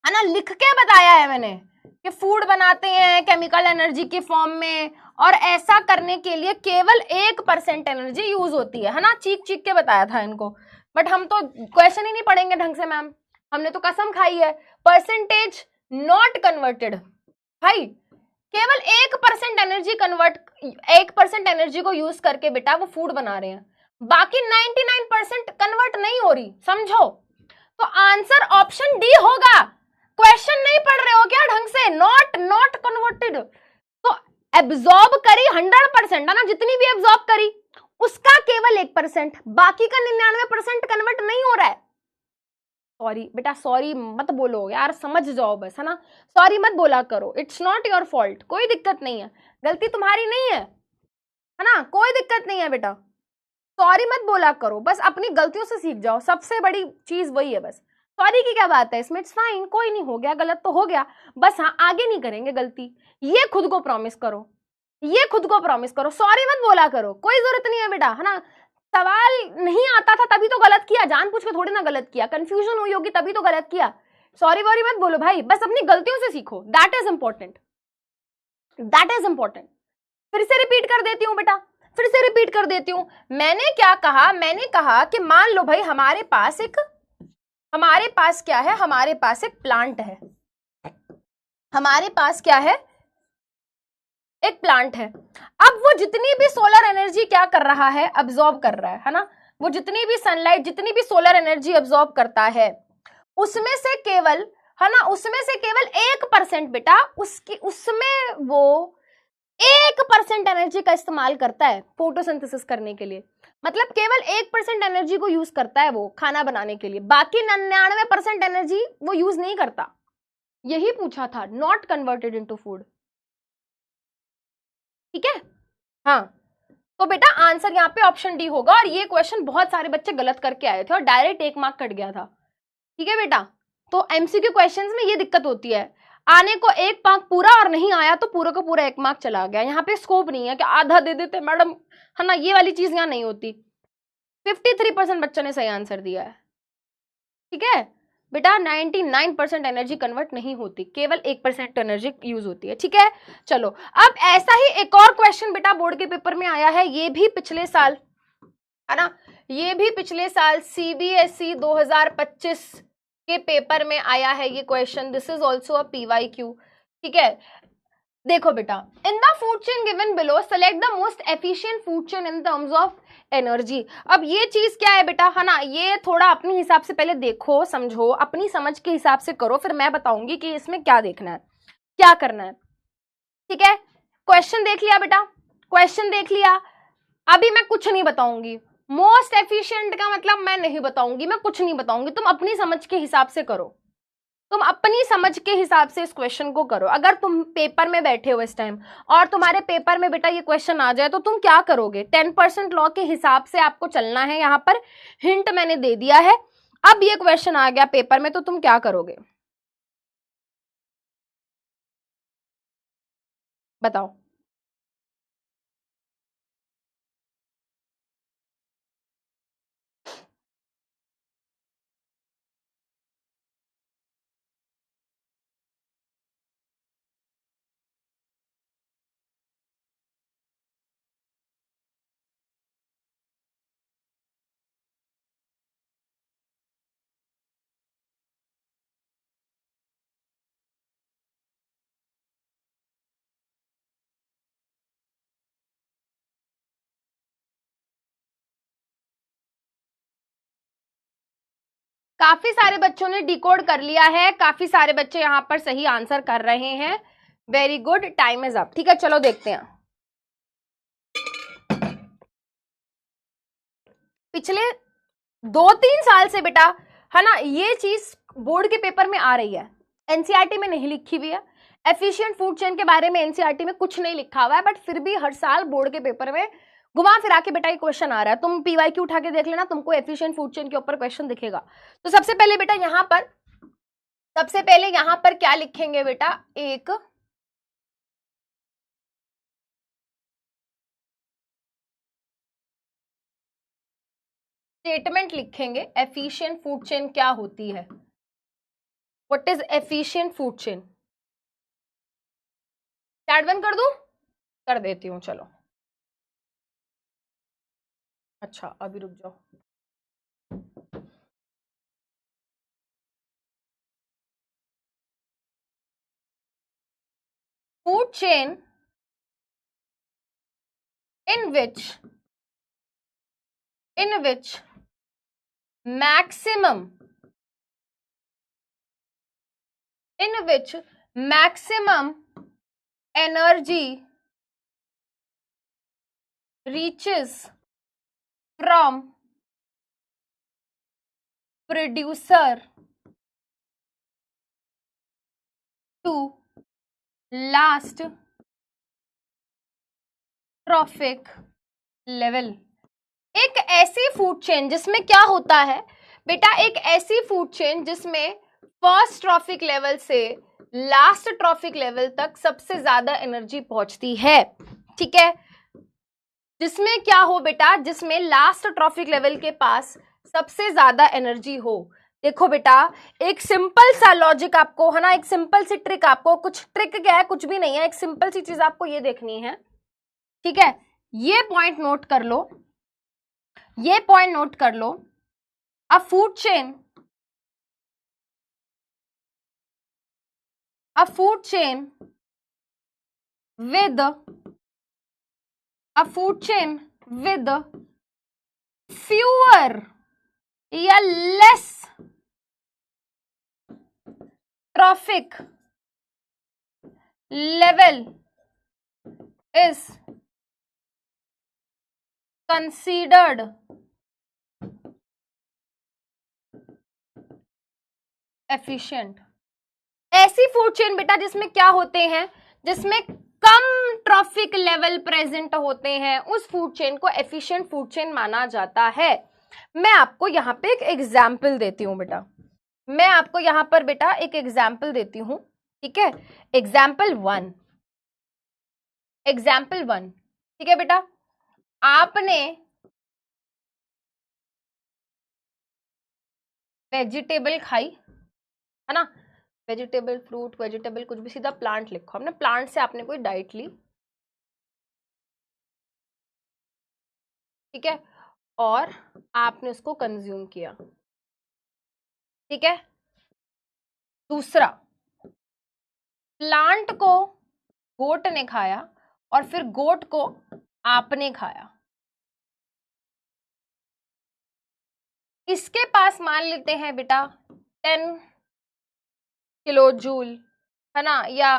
है ना, लिख के बताया है मैंने कि फूड बनाते हैं केमिकल एनर्जी के फॉर्म में, और ऐसा करने के लिए केवल 1% एनर्जी यूज होती है ना। चीख के बताया था इनको, बट हम तो क्वेश्चन ही नहीं पढ़ेंगे ढंग से मैम, हमने तो कसम खाई है। परसेंटेज नॉट कन्वर्टेड भाई, केवल 1% एनर्जी 1% एनर्जी को यूज करके बेटा वो फूड बना रहे हैं, बाकी 99% कन्वर्ट नहीं हो रही, समझो। तो आंसर ऑप्शन डी होगा। क्वेश्चन नहीं पढ़ रहे हो क्या ढंग से? नॉट कन्वर्टेड, तो एब्जॉर्ब करी 100%, है ना, जितनी भी एब्जॉर्ब करी उसका केवल 1%, बाकी का 99% कन्वर्ट नहीं हो रहा है। सॉरी बेटा, सॉरी मत बोलो यार, समझ जाओ बस, है ना, सॉरी मत बोला करो, इट्स नॉट योर फॉल्ट, कोई दिक्कत नहीं है, गलती तुम्हारी नहीं है ना, कोई दिक्कत नहीं है बेटा, सॉरी मत बोला करो, बस अपनी गलतियों से सीख जाओ, सबसे बड़ी चीज वही है। बस सॉरी की क्या बात है इसमें, इट्स फाइन, कोई नहीं, हो गया गलत तो हो गया, बस हाँ आगे नहीं करेंगे गलती, ये खुद को प्रॉमिस करो, ये खुद को प्रॉमिस करो, सॉरी मत बोला करो, कोई जरूरत नहीं है बेटा, है ना। सवाल नहीं आता था तभी तो गलत किया, जानबूझ के थोड़ी ना गलत किया, कंफ्यूजन हुई होगी तभी तो गलत किया, सॉरी वॉरी मत बोलो भाई, बस अपनी गलतियों से सीखो, that is important, that is important. फिर से रिपीट कर देती हूँ बेटा, फिर से रिपीट कर देती हूँ, मैंने क्या कहा? मैंने कहा कि मान लो भाई हमारे पास क्या है, हमारे पास एक प्लांट है, हमारे पास क्या है? एक प्लांट है। अब वो जितनी भी सोलर एनर्जी क्या कर रहा है? अब्सॉर्ब कर रहा है ना, वो जितनी भी सनलाइट, जितनी भी सोलर एनर्जी अब्सॉर्ब करता है उसमें से केवल, है ना, उसमें से केवल 1% बेटा उसमें वो 1% एनर्जी का इस्तेमाल करता है फोटोसिंथेसिस करने के लिए, मतलब केवल 1% एनर्जी को यूज करता है वो खाना बनाने के लिए, बाकी 99% एनर्जी वो यूज नहीं करता। यही पूछा था, नॉट कन्वर्टेड इनटू फूड, ठीक है। हाँ, तो बेटा आंसर यहाँ पे ऑप्शन डी होगा, और ये क्वेश्चन बहुत सारे बच्चे गलत करके आए थे और डायरेक्ट 1 मार्क कट गया था, ठीक है बेटा। तो एमसीक्यू क्वेश्चंस में ये दिक्कत होती है, आने को 1 मार्क पूरा और नहीं आया तो पूरा का पूरा 1 मार्क चला गया, यहाँ पे स्कोप नहीं है कि आधा दे देते मैडम, है ना, ये वाली चीज यहाँ नहीं होती। 53% बच्चों ने सही आंसर दिया है, ठीक है बेटा। 99% एनर्जी कन्वर्ट नहीं होती, केवल 1% एनर्जी यूज होती है, ठीक है। चलो अब ऐसा ही एक और क्वेश्चन बेटा बोर्ड के पेपर में आया है, ये भी पिछले साल, है ना, ये भी पिछले साल CBSE 2025 के पेपर में आया है ये question, this is also a PYQ, ठीक है। देखो बेटा, in the food chain given below select the most efficient food chain in terms of energy. अब ये चीज क्या है बेटा, है ना, ये थोड़ा अपने हिसाब से पहले देखो, समझो, अपनी समझ के हिसाब से करो, फिर मैं बताऊंगी कि इसमें क्या देखना है, क्या करना है, ठीक है। क्वेश्चन देख लिया बेटा, क्वेश्चन देख लिया। अभी मैं कुछ नहीं बताऊंगी, मोस्ट एफिशिएंट का मतलब मैं नहीं बताऊंगी, मैं कुछ नहीं बताऊंगी, तुम अपनी समझ के हिसाब से करो, तुम अपनी समझ के हिसाब से इस क्वेश्चन को करो। अगर तुम पेपर में बैठे हो इस टाइम और तुम्हारे पेपर में बेटा ये क्वेश्चन आ जाए तो तुम क्या करोगे? 10% लॉ के हिसाब से आपको चलना है, यहाँ पर हिंट मैंने दे दिया है। अब ये क्वेश्चन आ गया पेपर में तो तुम क्या करोगे बताओ? काफी सारे बच्चों ने डिकोड कर लिया है, काफी सारे बच्चे यहाँ पर सही आंसर कर रहे हैं। Very good, time is up. ठीक है, चलो देखते हैं। पिछले 2-3 साल से बेटा है ना ये चीज बोर्ड के पेपर में आ रही है, एनसीईआरटी में नहीं लिखी हुई है। एफिशिएंट फूड चेन के बारे में एनसीईआरटी में कुछ नहीं लिखा हुआ है, बट फिर भी हर साल बोर्ड के पेपर में घुमा फिरा के बेटा ये क्वेश्चन आ रहा है। तुम पीवाईक्यू उठा के देख लेना, तुमको एफिशिएंट फूड चेन के ऊपर क्वेश्चन दिखेगा। तो सबसे पहले बेटा यहाँ पर क्या लिखेंगे बेटा? एक स्टेटमेंट लिखेंगे, एफिशिएंट फूड चेन क्या होती है, what is efficient food chain. Chat बंद कर दूं? कर देती हूँ, चलो। अच्छा अभी रुक जाओ। Food chain in which maximum energy reaches from producer to last trophic level. एक ऐसी फूड चेन जिसमें क्या होता है बेटा, एक ऐसी फूड चेन जिसमें फर्स्ट ट्रॉफिक लेवल से लास्ट ट्रॉफिक लेवल तक सबसे ज्यादा एनर्जी पहुंचती है। ठीक है, जिसमें क्या हो बेटा, जिसमें लास्ट ट्रॉफिक लेवल के पास सबसे ज्यादा एनर्जी हो। देखो बेटा, एक सिंपल सा लॉजिक आपको है ना, एक सिंपल सी ट्रिक आपको, कुछ ट्रिक क्या है, कुछ भी नहीं है, एक सिंपल सी चीज आपको ये देखनी है। ठीक है, ये पॉइंट नोट कर लो, ये पॉइंट नोट कर लो। A food chain with fewer या less trophic level is considered efficient। ऐसी फूड चेन बेटा जिसमें क्या होते हैं, जिसमें कम ट्रॉफिक लेवल प्रेजेंट होते हैं, उस फूड चेन को एफिशिएंट फूड चेन माना जाता है। मैं आपको यहाँ पे एक एग्जाम्पल देती हूँ बेटा, मैं आपको यहाँ पर बेटा एक एग्जाम्पल देती हूँ। ठीक है, एग्जाम्पल वन, ठीक है बेटा, आपने वेजिटेबल खाई है ना, वेजिटेबल, फ्रूट, वेजिटेबल, कुछ भी, सीधा प्लांट लिखो, हमने प्लांट से आपने कोई डाइट ली। ठीक है, और आपने उसको कंज्यूम किया। ठीक है, दूसरा, प्लांट को गोट ने खाया और फिर गोट को आपने खाया। इसके पास मान लेते हैं बेटा 10 किलो जूल है ना, या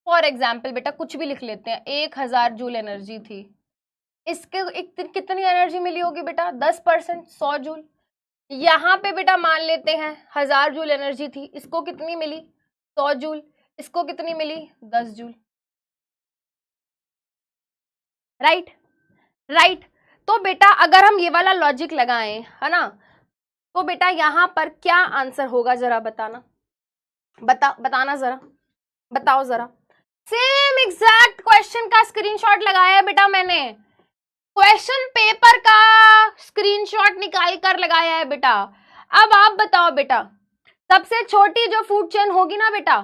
फॉर एग्जाम्पल बेटा कुछ भी लिख लेते हैं, 1000 जूल एनर्जी थी, इसके कितनी एनर्जी मिली होगी बेटा 10%, 100 जूल। यहाँ पे बेटा मान लेते हैं 1000 जूल एनर्जी थी, इसको कितनी मिली 100 जूल, इसको कितनी मिली 10 जूल। Right right. तो बेटा अगर हम ये वाला लॉजिक लगाएं, है ना, तो बेटा यहां पर क्या आंसर होगा जरा बताना, बताना जरा, बताओ जरा। सेम एग्जैक्ट क्वेश्चन का स्क्रीनशॉट लगाया है बेटा मैंने, क्वेश्चन पेपर का स्क्रीनशॉट निकाल कर लगाया है बेटा। अब आप बताओ बेटा, सबसे छोटी जो फूड चेन होगी ना बेटा,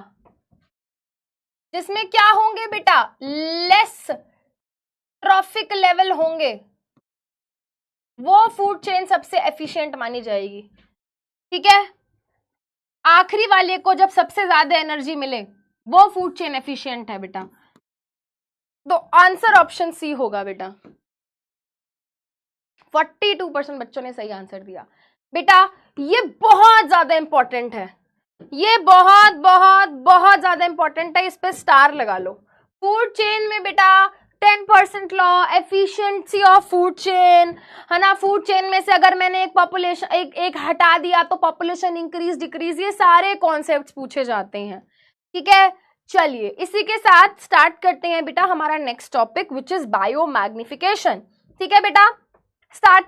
जिसमें क्या होंगे बेटा, लेस ट्रॉफिक लेवल होंगे, वो फूड चेन सबसे एफिशिएंट मानी जाएगी। ठीक है, आखिरी वाले को जब सबसे ज्यादा एनर्जी मिले वो फूड चेन एफिशिएंट है बेटा। तो आंसर ऑप्शन सी होगा बेटा। 42% बच्चों ने सही आंसर दिया बेटा। ये बहुत ज्यादा इंपॉर्टेंट है, ये बहुत बहुत बहुत ज्यादा इंपॉर्टेंट है, इस पे स्टार लगा लो। फूड चेन में बेटा 10% law, efficiency of food chain, है ना। फूड चेन में से अगर मैंने एक पॉपुलेशन एक हटा दिया तो पॉपुलेशन इंक्रीज डिक्रीज, ये सारे कॉन्सेप्ट्स पूछे जाते हैं। ठीक है, चलिए इसी के साथ स्टार्ट करते हैं बेटा हमारा next topic which is biomagnification. ठीक है बेटा, स्टार्ट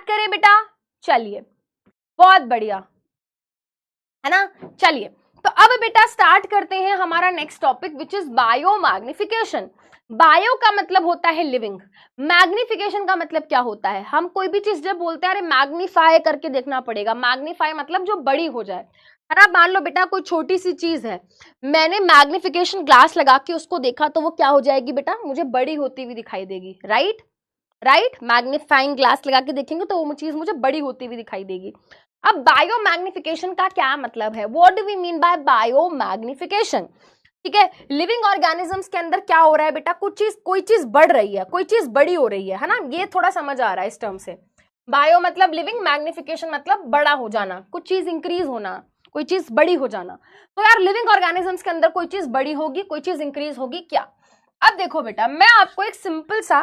करें बेटा। चलिए, बहुत बढ़िया, है ना। चलिए तो अब बेटा स्टार्ट करते हैं हमारा next topic which is biomagnification. Bio का मतलब होता है लिविंग, मैग्निफिकेशन का मतलब क्या होता है, हम कोई भी चीज जब बोलते हैं अरे मैग्नीफाई करके देखना पड़ेगा, मैग्नीफाई मतलब जो बड़ी हो जाए, है ना। मान लो बेटा कोई छोटी सी चीज है, मैंने मैग्निफिकेशन ग्लास लगा के उसको देखा तो वो क्या हो जाएगी बेटा, मुझे बड़ी होती हुई दिखाई देगी। राइट राइट, मैग्नीफाइंग ग्लास लगा के देखेंगे तो वो चीज मुझे बड़ी होती हुई दिखाई देगी। अब बायो मैग्निफिकेशन का क्या मतलब है, what do we mean by biomagnification. ठीक है, लिविंग ऑर्गेनिजम्स के अंदर क्या हो रहा है बेटा, कोई चीज बढ़ रही है, कोई चीज बड़ी हो रही है ना, ये थोड़ा समझ आ रहा है इस टर्म से। बायो मतलब लिविंग, मैग्निफिकेशन मतलब बड़ा हो जाना, कुछ चीज इंक्रीज होना, कोई चीज बड़ी हो जाना। तो यार लिविंग ऑर्गेनिजम्स के अंदर कोई चीज बड़ी होगी, कोई चीज इंक्रीज होगी क्या। अब देखो बेटा, मैं आपको एक सिंपल सा,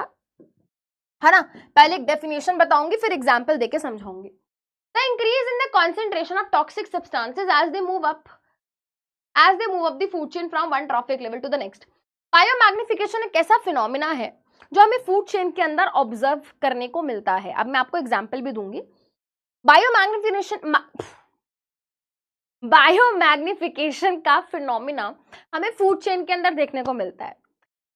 है ना, पहले एक डेफिनेशन बताऊंगी फिर एग्जाम्पल देके समझाऊंगी। The increase in the concentration of toxic substances as they move up the food chain from one trophic level to the next. Biomagnification एक ऐसा फिनोमिना है जो हमें फूड चेन के अंदर ऑब्जर्व करने को मिलता है। अब मैं आपको एग्जांपल भी दूंगी। बायोमैग्निफिकेशन का फिनोमिना हमें फूड चेन के अंदर देखने को मिलता है।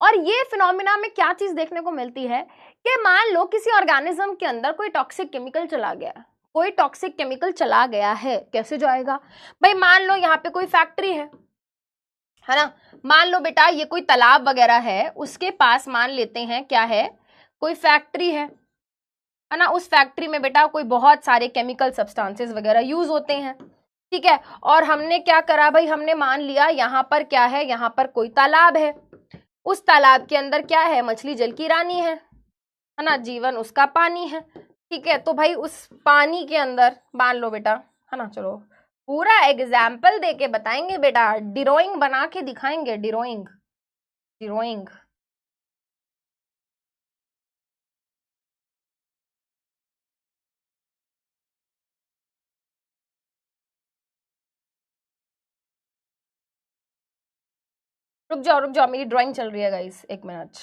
और ये फिनोमिना में क्या चीज देखने को मिलती है कि मान लो किसी ऑर्गेनिज्म के अंदर कोई टॉक्सिक केमिकल चला गया, कोई टॉक्सिक केमिकल चला गया है, कैसे जाएगा भाई, मान लो यहाँ पे कोई फैक्ट्री है ना, मान लो बेटा ये कोई तालाब वगैरह है, उसके पास मान लेते हैं क्या है, कोई फैक्ट्री है ना। उस फैक्ट्री में बेटा कोई बहुत सारे केमिकल सब्सटेंसेस वगैरह यूज होते हैं। ठीक है, और हमने क्या करा भाई, हमने मान लिया यहाँ पर क्या है, यहाँ पर कोई तालाब है, उस तालाब के अंदर क्या है, मछली जल की रानी है ना, जीवन उसका पानी है। ठीक है, तो भाई उस पानी के अंदर मान लो बेटा, है ना, चलो पूरा एग्जाम्पल देके बताएंगे बेटा, ड्राइंग बना के दिखाएंगे, ड्राइंग। रुक जाओ मेरी ड्राइंग चल रही है गाइस, एक मिनट।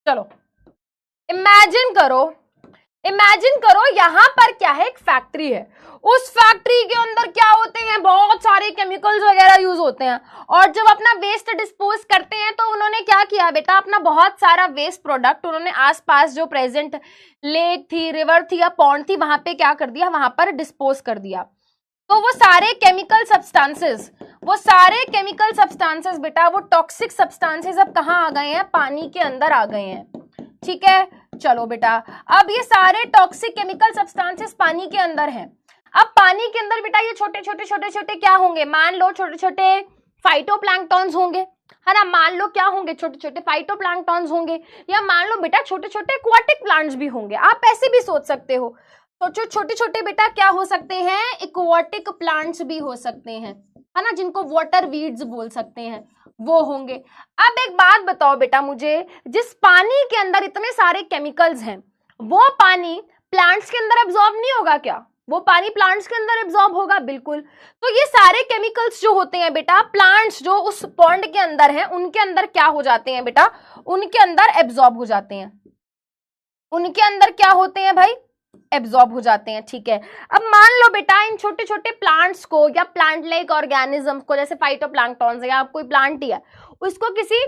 चलो इमेजिन करो यहाँ पर क्या है, एक फैक्ट्री है, उस फैक्ट्री के अंदर क्या होते हैं, बहुत सारे केमिकल्स वगैरह यूज होते हैं। और जब अपना वेस्ट डिस्पोज करते हैं तो उन्होंने क्या किया बेटा, अपना बहुत सारा वेस्ट प्रोडक्ट उन्होंने आसपास जो प्रेजेंट लेक थी, रिवर थी या पॉन्ड थी, वहां पे क्या कर दिया, वहां पर डिस्पोज कर दिया। तो वो सारे केमिकल सब्सटेंसेस बेटा, वो टॉक्सिक सब्सटेंसेस अब कहाँ आ गए हैं, पानी के अंदर आ गए हैं। ठीक है, चलो बेटा, अब ये सारे टॉक्सिक केमिकल सब्सटेंसेस पानी के अंदर हैं। अब पानी के अंदर बेटा ये छोटे छोटे क्या होंगे, मान लो छोटे छोटे फाइटोप्लैंक्टन्स होंगे, है ना, मान लो क्या होंगे, छोटे छोटे फाइटोप्लैंक्टन्स होंगे, या मान लो बेटा छोटे छोटे एक्वाटिक प्लांट्स भी होंगे। आप ऐसे भी सोच सकते हो सोचो छोटे छोटे बेटा क्या हो सकते हैं, एक्वाटिक प्लांट्स भी हो सकते हैं, है ना, जिनको वाटर वीड्स बोल सकते हैं, वो होंगे। अब एक बात बताओ बेटा मुझे, जिस पानी के अंदर इतने सारे केमिकल्स हैं, वो पानी प्लांट्स के अंदर एब्जॉर्ब नहीं होगा क्या? वो पानी प्लांट्स के अंदर एब्जॉर्ब होगा, बिल्कुल। तो ये सारे केमिकल्स जो होते हैं बेटा, प्लांट्स जो उस पॉन्ड के अंदर हैं, उनके अंदर क्या हो जाते हैं बेटा, उनके अंदर एब्जॉर्ब हो जाते हैं, उनके अंदर क्या होते हैं भाई, एब्जॉर्ब हो जाते हैं, ठीक है। अब मान लो बेटा इन छोटे छोटे प्लांट्स को या प्लांट लाइक ऑर्गेनिजम्स को, जैसे फाइटोप्लैंक्टॉन्स या कोई प्लांट ही है, उसको किसी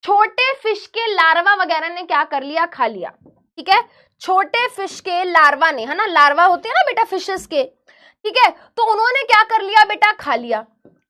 छोटे फिश के लार्वा वगैरह ने क्या कर लिया, खा लिया, ठीक है। छोटे फिश के लार्वा ने, है ना, लार्वा होते हैं ना बेटा फिशेस के, ठीक है, तो उन्होंने क्या कर लिया बेटा, खा लिया।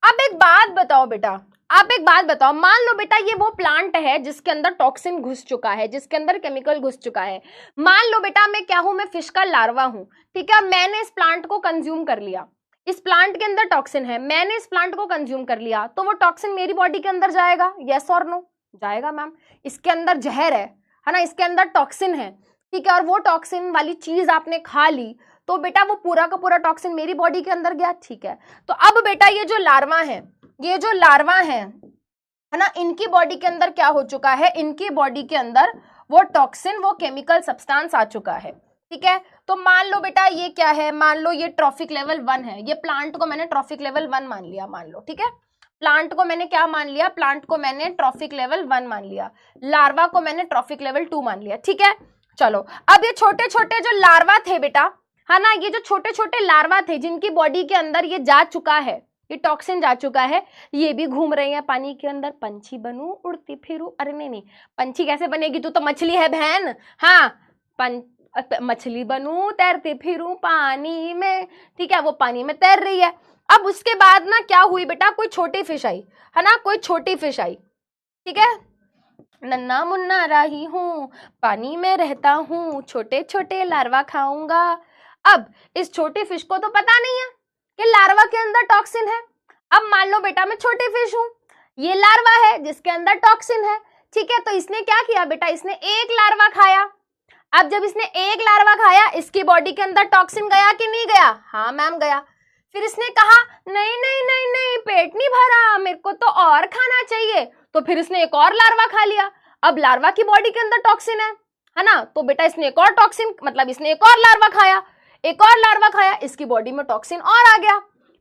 अब एक बात बताओ बेटा, आप एक बात बताओ, मान लो बेटा ये वो प्लांट है जिसके अंदर टॉक्सिन घुस चुका है, जिसके अंदर केमिकल घुस चुका है। मान लो बेटा मैं क्या हूं, मैं फिश का लार्वा हूं, ठीक है, मैंने इस प्लांट को कंज्यूम कर लिया, इस प्लांट के अंदर टॉक्सिन है, मैंने इस प्लांट को कंज्यूम कर लिया, तो वो टॉक्सिन मेरी बॉडी के अंदर जाएगा, यस और नो? जाएगा मैम, इसके अंदर जहर है ना, इसके अंदर टॉक्सिन है, ठीक है, और वो टॉक्सिन वाली चीज आपने खा ली, तो बेटा वो पूरा का पूरा टॉक्सिन मेरी बॉडी के अंदर गया, ठीक है। तो अब बेटा ये जो लार्वा है, ये जो लार्वा है ना, इनकी बॉडी के अंदर क्या हो चुका है, इनकी बॉडी के अंदर वो टॉक्सिन, वो केमिकल सब्सटेंस आ चुका है, ठीक है। तो मान लो बेटा ये क्या है, मान लो ये ट्रॉफिक लेवल 1 है, ये प्लांट को मैंने ट्रॉफिक लेवल 1 मान लिया, मान लो, ठीक है, प्लांट को मैंने क्या मान लिया, प्लांट को मैंने ट्रॉफिक लेवल 1 मान लिया, लार्वा को मैंने ट्रॉफिक लेवल 2 मान लिया, ठीक है। चलो अब ये छोटे छोटे जो लार्वा थे बेटा, है ना, ये जो छोटे छोटे लार्वा थे जिनकी बॉडी के अंदर ये जा चुका है, ये टॉक्सिन जा चुका है, ये भी घूम रहे हैं पानी के अंदर, पंछी बनूं उड़ती फिरूं, अरे नहीं, पंछी कैसे बनेगी, तू तो मछली है बहन, हाँ, मछली बनूं तैरती फिरूं पानी में, ठीक है, वो पानी में तैर रही है। अब उसके बाद ना क्या हुई बेटा, कोई छोटी फिश आई, है ना, कोई छोटी फिश आई, ठीक है, नन्ना मुन्ना राही हूँ, पानी में रहता हूँ, छोटे छोटे लार्वा खाऊंगा। अब इस छोटी फिश को तो पता नहीं है कि लार्वा के अंदर टॉक्सिन है। अब मान लो बेटा मैं छोटी फिश हूँ, ये लार्वा है जिसके अंदर टॉक्सिन है, ठीक है, तो इसने क्या किया बेटा, इसने एक लार्वा खाया। अब जब इसने एक लार्वा खाया, इसकी बॉडी के अंदर टॉक्सिन गया कि नहीं गया? हाँ मैम गया। फिर इसने कहा नहीं नहीं नहीं नहीं, पेट नहीं भरा, मेरे को तो और खाना चाहिए, तो फिर इसने एक और लार्वा खा लिया। अब लार्वा की बॉडी के अंदर टॉक्सिन है ना, तो बेटा इसने एक और टॉक्सिन, मतलब इसने एक और लार्वा खाया, एक और लार्वा खाया, इसकी बॉडी में टॉक्सिन और आ गया।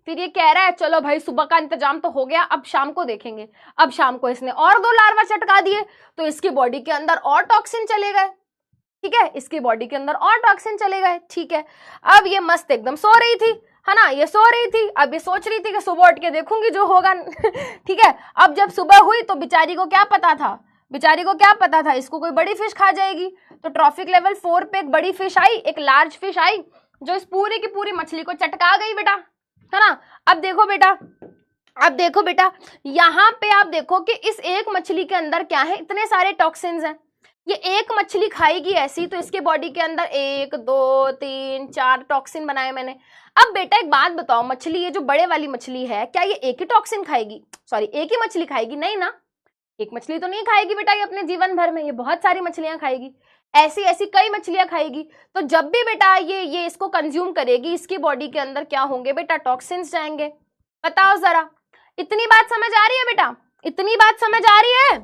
फिर ये कह रहा है चलो भाई सुबह का इंतजाम तो हो गया, अब शाम को देखेंगे। अब शाम को इसने और 2 लार्वा चटका दिए, तो इसकी बॉडी के अंदर और टॉक्सिन चले गए, ठीक है, इसकी बॉडी के अंदर और टॉक्सिन चले गए, ठीक है। अब ये मस्त एकदम सो रही थी, है ना, ये सो रही थी, अब ये सोच रही थी कि सुबह उठ के देखूंगी जो होगा ठीक है। अब जब सुबह हुई तो बेचारी को क्या पता था, बेचारी को क्या पता था इसको कोई बड़ी फिश खा जाएगी। तो ट्रॉफिक लेवल 4 पे एक बड़ी फिश आई, एक लार्ज फिश आई, जो इस पूरी की पूरी मछली को चटका गई बेटा, है ना। अब देखो बेटा, अब देखो बेटा, यहाँ पे आप देखो कि इस एक मछली के अंदर क्या है, इतने सारे टॉक्सिन्स हैं। ये एक मछली खाएगी ऐसी, तो इसके बॉडी के अंदर 1 2 3 4 टॉक्सिन बनाए मैंने। अब बेटा एक बात बताओ, मछली ये जो बड़े वाली मछली है, क्या ये एक ही टॉक्सिन खाएगी, सॉरी एक ही मछली खाएगी? नहीं ना, एक मछली तो नहीं खाएगी बेटा ये अपने जीवन भर में, ये बहुत सारी मछलियां खाएगी, ऐसी ऐसी कई मछलियां खाएगी। तो जब भी बेटा ये इसको कंज्यूम करेगी, इसकी बॉडी के अंदर क्या होंगे बेटा, टॉक्सिन्स जाएंगे। बताओ जरा, इतनी बात समझ आ रही है बेटा, इतनी बात समझ आ रही है?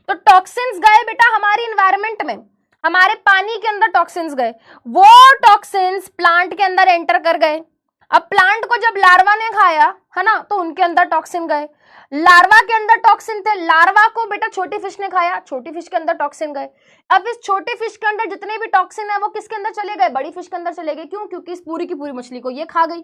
तो टॉक्सिन्स गए बेटा हमारी एनवायरनमेंट में, हमारे पानी के अंदर टॉक्सिन्स गए, वो टॉक्सिन्स प्लांट के अंदर एंटर कर गए। अब प्लांट को जब लार्वा ने खाया, है ना, तो उनके अंदर टॉक्सिन गए, लार्वा के अंदर टॉक्सिन थे, लार्वा को बेटा छोटी फिश ने खाया, छोटी फिश के अंदर टॉक्सिन गए। अब इस छोटी फिश के अंदर जितने भी टॉक्सिन है वो किसके अंदर चले गए, बड़ी फिश के अंदर चले गए। क्यों? क्योंकि इस पूरी की पूरी मछली को ये खा गई।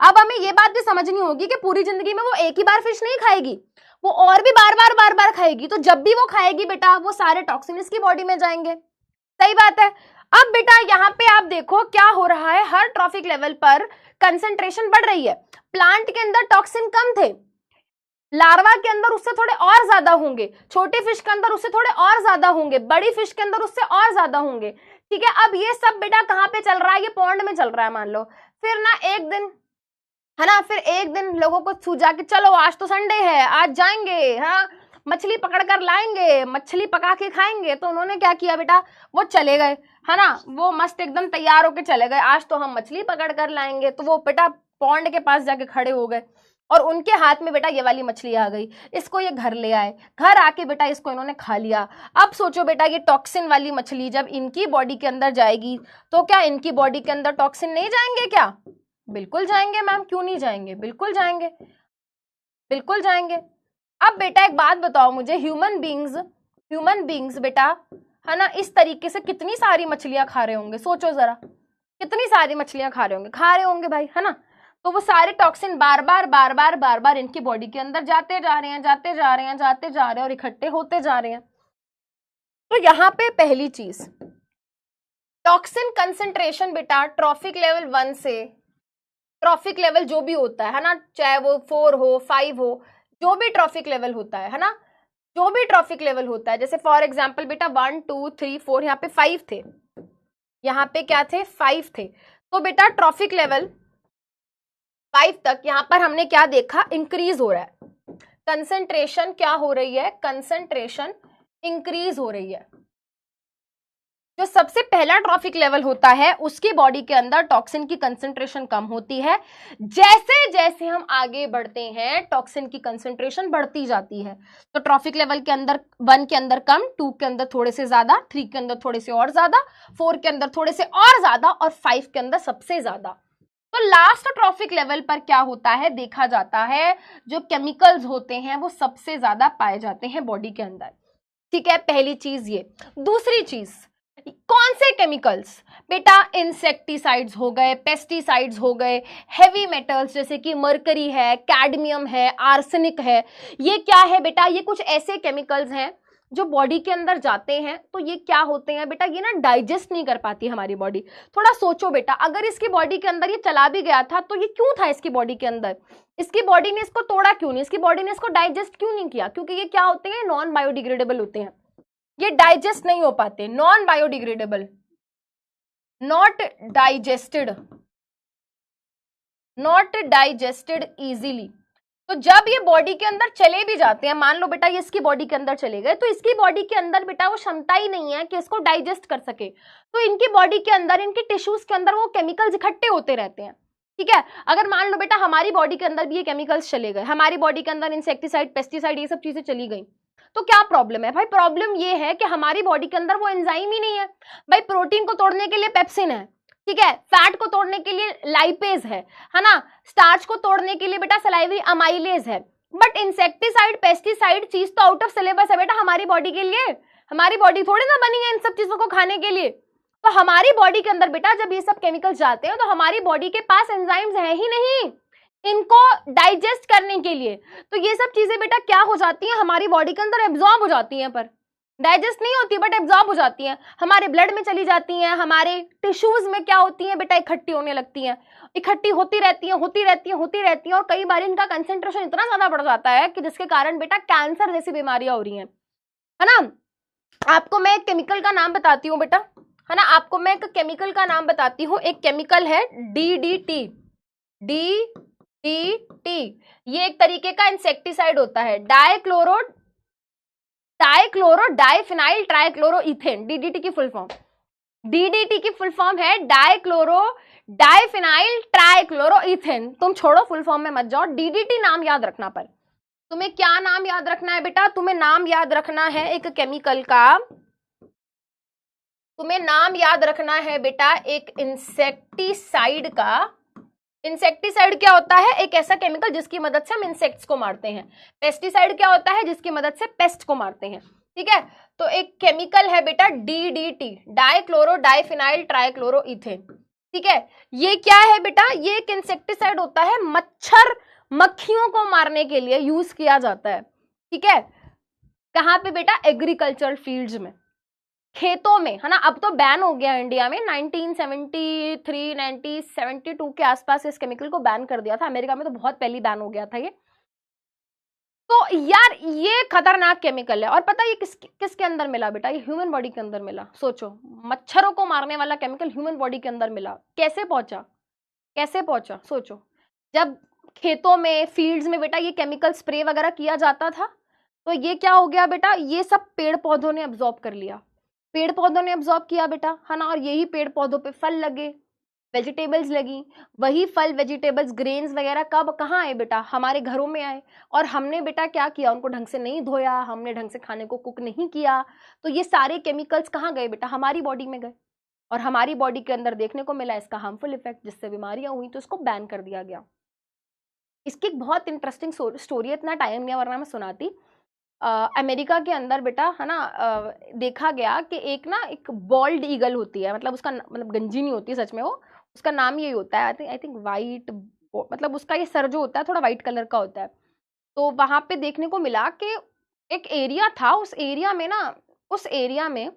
अब हमें ये बात भी समझनी होगी कि पूरी जिंदगी में वो एक ही बार फिश नहीं खाएगी, वो और भी बार बार खाएगी। तो जब भी वो खाएगी बेटा, वो सारे टॉक्सिन इसकी बॉडी में जाएंगे। सही बात है। अब बेटा यहाँ पे आप देखो क्या हो रहा है, हर ट्रॉफिक लेवल पर कंसंट्रेशन बढ़ रही है। प्लांट के अंदर टॉक्सिन कम थे, लार्वा के अंदर उससे थोड़े और ज्यादा होंगे, छोटी फिश के अंदर उससे थोड़े और ज्यादा होंगे, बड़ी फिश के अंदर उससे और ज्यादा होंगे। ठीक है, अब ये सब बेटा कहाँ पे चल रहा है, ये पॉन्ड में चल रहा है मान लो। फिर ना एक दिन, है ना, फिर एक दिन लोगों को सूझा कि चलो आज तो संडे है, आज जाएंगे, हाँ मछली पकड़ कर लाएंगे, मछली पका के खाएंगे। तो उन्होंने क्या किया बेटा, वो चले गए, है ना, वो मस्त एकदम तैयार होके चले गए, आज तो हम मछली पकड़ कर लाएंगे। तो वो बेटा पॉन्ड के पास जाके खड़े हो गए और उनके हाथ में बेटा ये वाली मछली आ गई। इसको ये घर ले आए, घर आके बेटा इसको इन्होंने खा लिया। अब सोचो बेटा ये टॉक्सिन वाली मछली जब इनकी बॉडी के अंदर जाएगी तो क्या इनकी बॉडी के अंदर टॉक्सिन नहीं जाएंगे क्या? बिल्कुल जाएंगे मैम, क्यों नहीं जाएंगे, बिल्कुल जाएंगे, बिल्कुल जाएंगे। अब बेटा एक बात बताओ मुझे, ह्यूमन बींग्स बेटा है ना इस तरीके से कितनी सारी मछलियां खा रहे होंगे, सोचो जरा, कितनी सारी मछलियां खा रहे होंगे भाई, है ना। तो वो सारे टॉक्सिन बार बार इनकी बॉडी के अंदर जाते जा रहे हैं और इकट्ठे होते जा रहे हैं। तो यहाँ पे पहली चीज, टॉक्सिन कंसंट्रेशन बेटा ट्रॉफिक लेवल 1 से ट्रॉफिक लेवल जो भी होता है ना, चाहे वो 4 हो 5 हो, जो भी ट्रॉफिक लेवल होता है ना, जो भी ट्रॉफिक लेवल होता है, जैसे फॉर एग्जांपल बेटा 1 2 3 4, यहाँ पे 5 थे, यहाँ पे क्या थे 5 थे। तो बेटा ट्रॉफिक लेवल 5 तक यहाँ पर हमने क्या देखा, इंक्रीज हो रहा है, कंसंट्रेशन क्या हो रही है, कंसंट्रेशन इंक्रीज हो रही है। जो सबसे पहला ट्रॉफिक लेवल होता है उसकी बॉडी के अंदर टॉक्सिन की कंसंट्रेशन कम होती है, जैसे जैसे हम आगे बढ़ते हैं टॉक्सिन की कंसंट्रेशन बढ़ती जाती है। तो ट्रॉफिक लेवल के अंदर 1 के अंदर कम, 2 के अंदर थोड़े से ज्यादा, 3 के अंदर थोड़े से और ज्यादा, 4 के अंदर थोड़े से और ज्यादा और 5 के अंदर सबसे ज्यादा। तो लास्ट ट्रॉफिक लेवल पर क्या होता है, देखा जाता है जो केमिकल्स होते हैं वो सबसे ज्यादा पाए जाते हैं बॉडी के अंदर। ठीक है, पहली चीज ये। दूसरी चीज, कौन से केमिकल्स बेटा, इंसेक्टिसाइड्स हो गए, पेस्टिसाइड्स हो गए, हेवी मेटल्स जैसे कि मरकरी है, कैडमियम है, आर्सेनिक है, ये क्या है बेटा, ये कुछ ऐसे केमिकल्स हैं जो बॉडी के अंदर जाते हैं तो ये क्या होते हैं बेटा, ये ना डाइजेस्ट नहीं कर पाती हमारी बॉडी। थोड़ा सोचो बेटा, अगर इसकी बॉडी के अंदर ये चला भी गया था तो ये क्यों था इसकी बॉडी के अंदर, इसकी बॉडी ने इसको तोड़ा क्यों नहीं, इसकी बॉडी ने इसको डाइजेस्ट क्यों नहीं किया, क्योंकि ये क्या होते हैं, नॉन बायोडिग्रेडेबल होते हैं, ये डाइजेस्ट नहीं हो पाते, non biodegradable, not digested easily. तो जब ये बॉडी के अंदर चले भी जाते हैं, मान लो बेटा ये इसकी बॉडी के अंदर चले गए, तो इसकी बॉडी के अंदर बेटा वो क्षमता ही नहीं है कि इसको डाइजेस्ट कर सके, तो इनकी बॉडी के अंदर, इनकी टिश्यूज के अंदर वो केमिकल्स इकट्ठे होते रहते हैं। ठीक है, अगर मान लो बेटा हमारी बॉडी के अंदर भी ये केमिकल्स चले गए, हमारी बॉडी के अंदर इंसेक्टिसाइड, पेस्टिसाइड, ये सब चीजें चली गई, तो क्या प्रॉब्लम है भाई, प्रॉब्लम ये है कि हमारी बॉडी के अंदर वो एंजाइम ही नहीं है। भाई प्रोटीन को तोड़ने के लिए पेप्सिन है, ठीक है, फैट को तोड़ने के लिए लाइपेज है ना, स्टार्च को तोड़ने के लिए बेटा सलाइवरी अमाइलेज है, बट इंसेक्टिसाइड, पेस्टिसाइड चीज तो आउट ऑफ सिलेबस है बेटा हमारी बॉडी के लिए, हमारी बॉडी थोड़ी ना बनी है इन सब चीजों को खाने के लिए। तो हमारी बॉडी के अंदर बेटा जब ये सब केमिकल्स जाते हैं तो हमारी बॉडी के पास एंजाइम्स है ही नहीं इनको डाइजेस्ट करने के लिए, तो ये सब चीजें बेटा क्या हो जाती हैं, हमारी बॉडी के अंदर एब्जॉर्ब हो जाती हैं, पर डाइजेस्ट नहीं होती बट एब्जॉर्ब हो जाती हैं, हमारे ब्लड में चली जाती हैं, हमारे टिश्यूज में क्या होती हैं बेटा, इकट्ठी होने लगती हैं, इकट्ठी होती रहती हैं और कई बार इनका कंसेंट्रेशन इतना ज्यादा बढ़ जाता है कि जिसके कारण बेटा कैंसर जैसी बीमारियां हो रही हैं, है ना। आपको मैं एक केमिकल का नाम बताती हूँ बेटा, है ना, आपको मैं एक केमिकल का नाम बताती हूँ, एक केमिकल है DDT, ये एक तरीके का इंसेक्टिसाइड होता है, डाइफिनाइल ट्राइक्लोरोइथेन, DDT की फुल फॉर्म है डाइफिनाइल ट्राइक्लोरोइथेन। तुम छोड़ो फुल फॉर्म में मत जाओ, DDT नाम याद रखना, पर तुम्हें क्या नाम याद रखना है बेटा, तुम्हें नाम याद रखना है एक केमिकल का, तुम्हें नाम याद रखना है बेटा एक इंसेक्टिसाइड का। इंसेक्टिसाइड क्या होता है, एक ऐसा केमिकल जिसकी मदद से हम इंसेक्ट्स को मारते हैं। पेस्टिसाइड क्या होता है, जिसकी मदद से पेस्ट को मारते हैं। ठीक है, तो एक केमिकल है बेटा DDT, डाइफिनाइल ट्राइक्लोरोइथेन। ठीक है, ये क्या है बेटा, ये एक इंसेक्टिसाइड होता है, मच्छर मक्खियों को मारने के लिए यूज किया जाता है। ठीक है, कहाँ पे बेटा, एग्रीकल्चर फील्ड्स में, खेतों में, है ना। अब तो बैन हो गया इंडिया में, 1973 1972 के आसपास इस केमिकल को बैन कर दिया था, अमेरिका में तो बहुत पहले बैन हो गया था ये। तो यार ये खतरनाक केमिकल है, और पता ये किसके अंदर मिला बेटा, ये ह्यूमन बॉडी के अंदर मिला। सोचो, मच्छरों को मारने वाला केमिकल ह्यूमन बॉडी के अंदर मिला, कैसे पहुंचा सोचो। जब खेतों में, फील्ड्स में बेटा ये केमिकल स्प्रे वगैरह किया जाता था, तो ये क्या हो गया बेटा, ये सब पेड़ पौधों ने अब्सॉर्ब कर लिया, पेड़ पौधों ने एब्जॉर्ब किया बेटा, है ना, और यही पेड़ पौधों पे फल लगे, वेजिटेबल्स लगी, वही फल वेजिटेबल्स ग्रेन्स वगैरह कब कहाँ आए बेटा, हमारे घरों में आए, और हमने बेटा क्या किया, उनको ढंग से नहीं धोया, हमने ढंग से खाने को कुक नहीं किया, तो ये सारे केमिकल्स कहाँ गए बेटा, हमारी बॉडी में गए, और हमारी बॉडी के अंदर देखने को मिला इसका हार्मफुल इफेक्ट, जिससे बीमारियां हुई, तो इसको बैन कर दिया गया। इसकी एक बहुत इंटरेस्टिंग स्टोरी है, इतना टाइम नहीं है वरना मैं सुनाती। अमेरिका के अंदर बेटा, है ना, देखा गया कि एक बॉल्ड ईगल होती है, मतलब उसका मतलब गंजी नहीं होती सच में, वो उसका नाम यही होता है, आई थिंक वाइट, मतलब उसका ये सर जो होता है थोड़ा वाइट कलर का होता है। तो वहां पे देखने को मिला कि एक एरिया था, उस एरिया में ना, उस एरिया में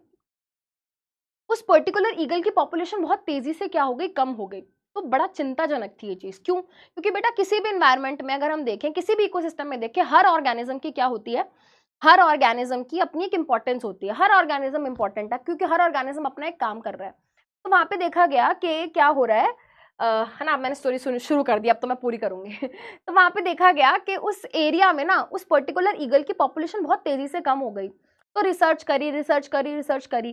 उस पर्टिकुलर ईगल की पॉपुलेशन बहुत तेजी से क्या हो गई, कम हो गई। तो बड़ा चिंताजनक थी ये चीज। क्यों? क्योंकि बेटा किसी भी एनवायरनमेंट में अगर हम देखें, किसी भी इकोसिस्टम में देखें, हर ऑर्गेनिज्म की क्या होती है, हर ऑर्गेनिज्म की अपनी एक इंपॉर्टेंस होती है, हर ऑर्गेनिज्म इंपॉर्टेंट है क्योंकि हर ऑर्गेनिज्म अपना एक काम कर रहा है। तो वहां पे देखा गया कि क्या हो रहा है, है ना, मैंने स्टोरी शुरू कर दी, अब तो मैं पूरी करूंगी तो वहां पे देखा गया कि उस एरिया में ना, उस पर्टिकुलर ईगल की पॉपुलेशन बहुत तेजी से कम हो गई। तो रिसर्च करी, रिसर्च करी, रिसर्च करी,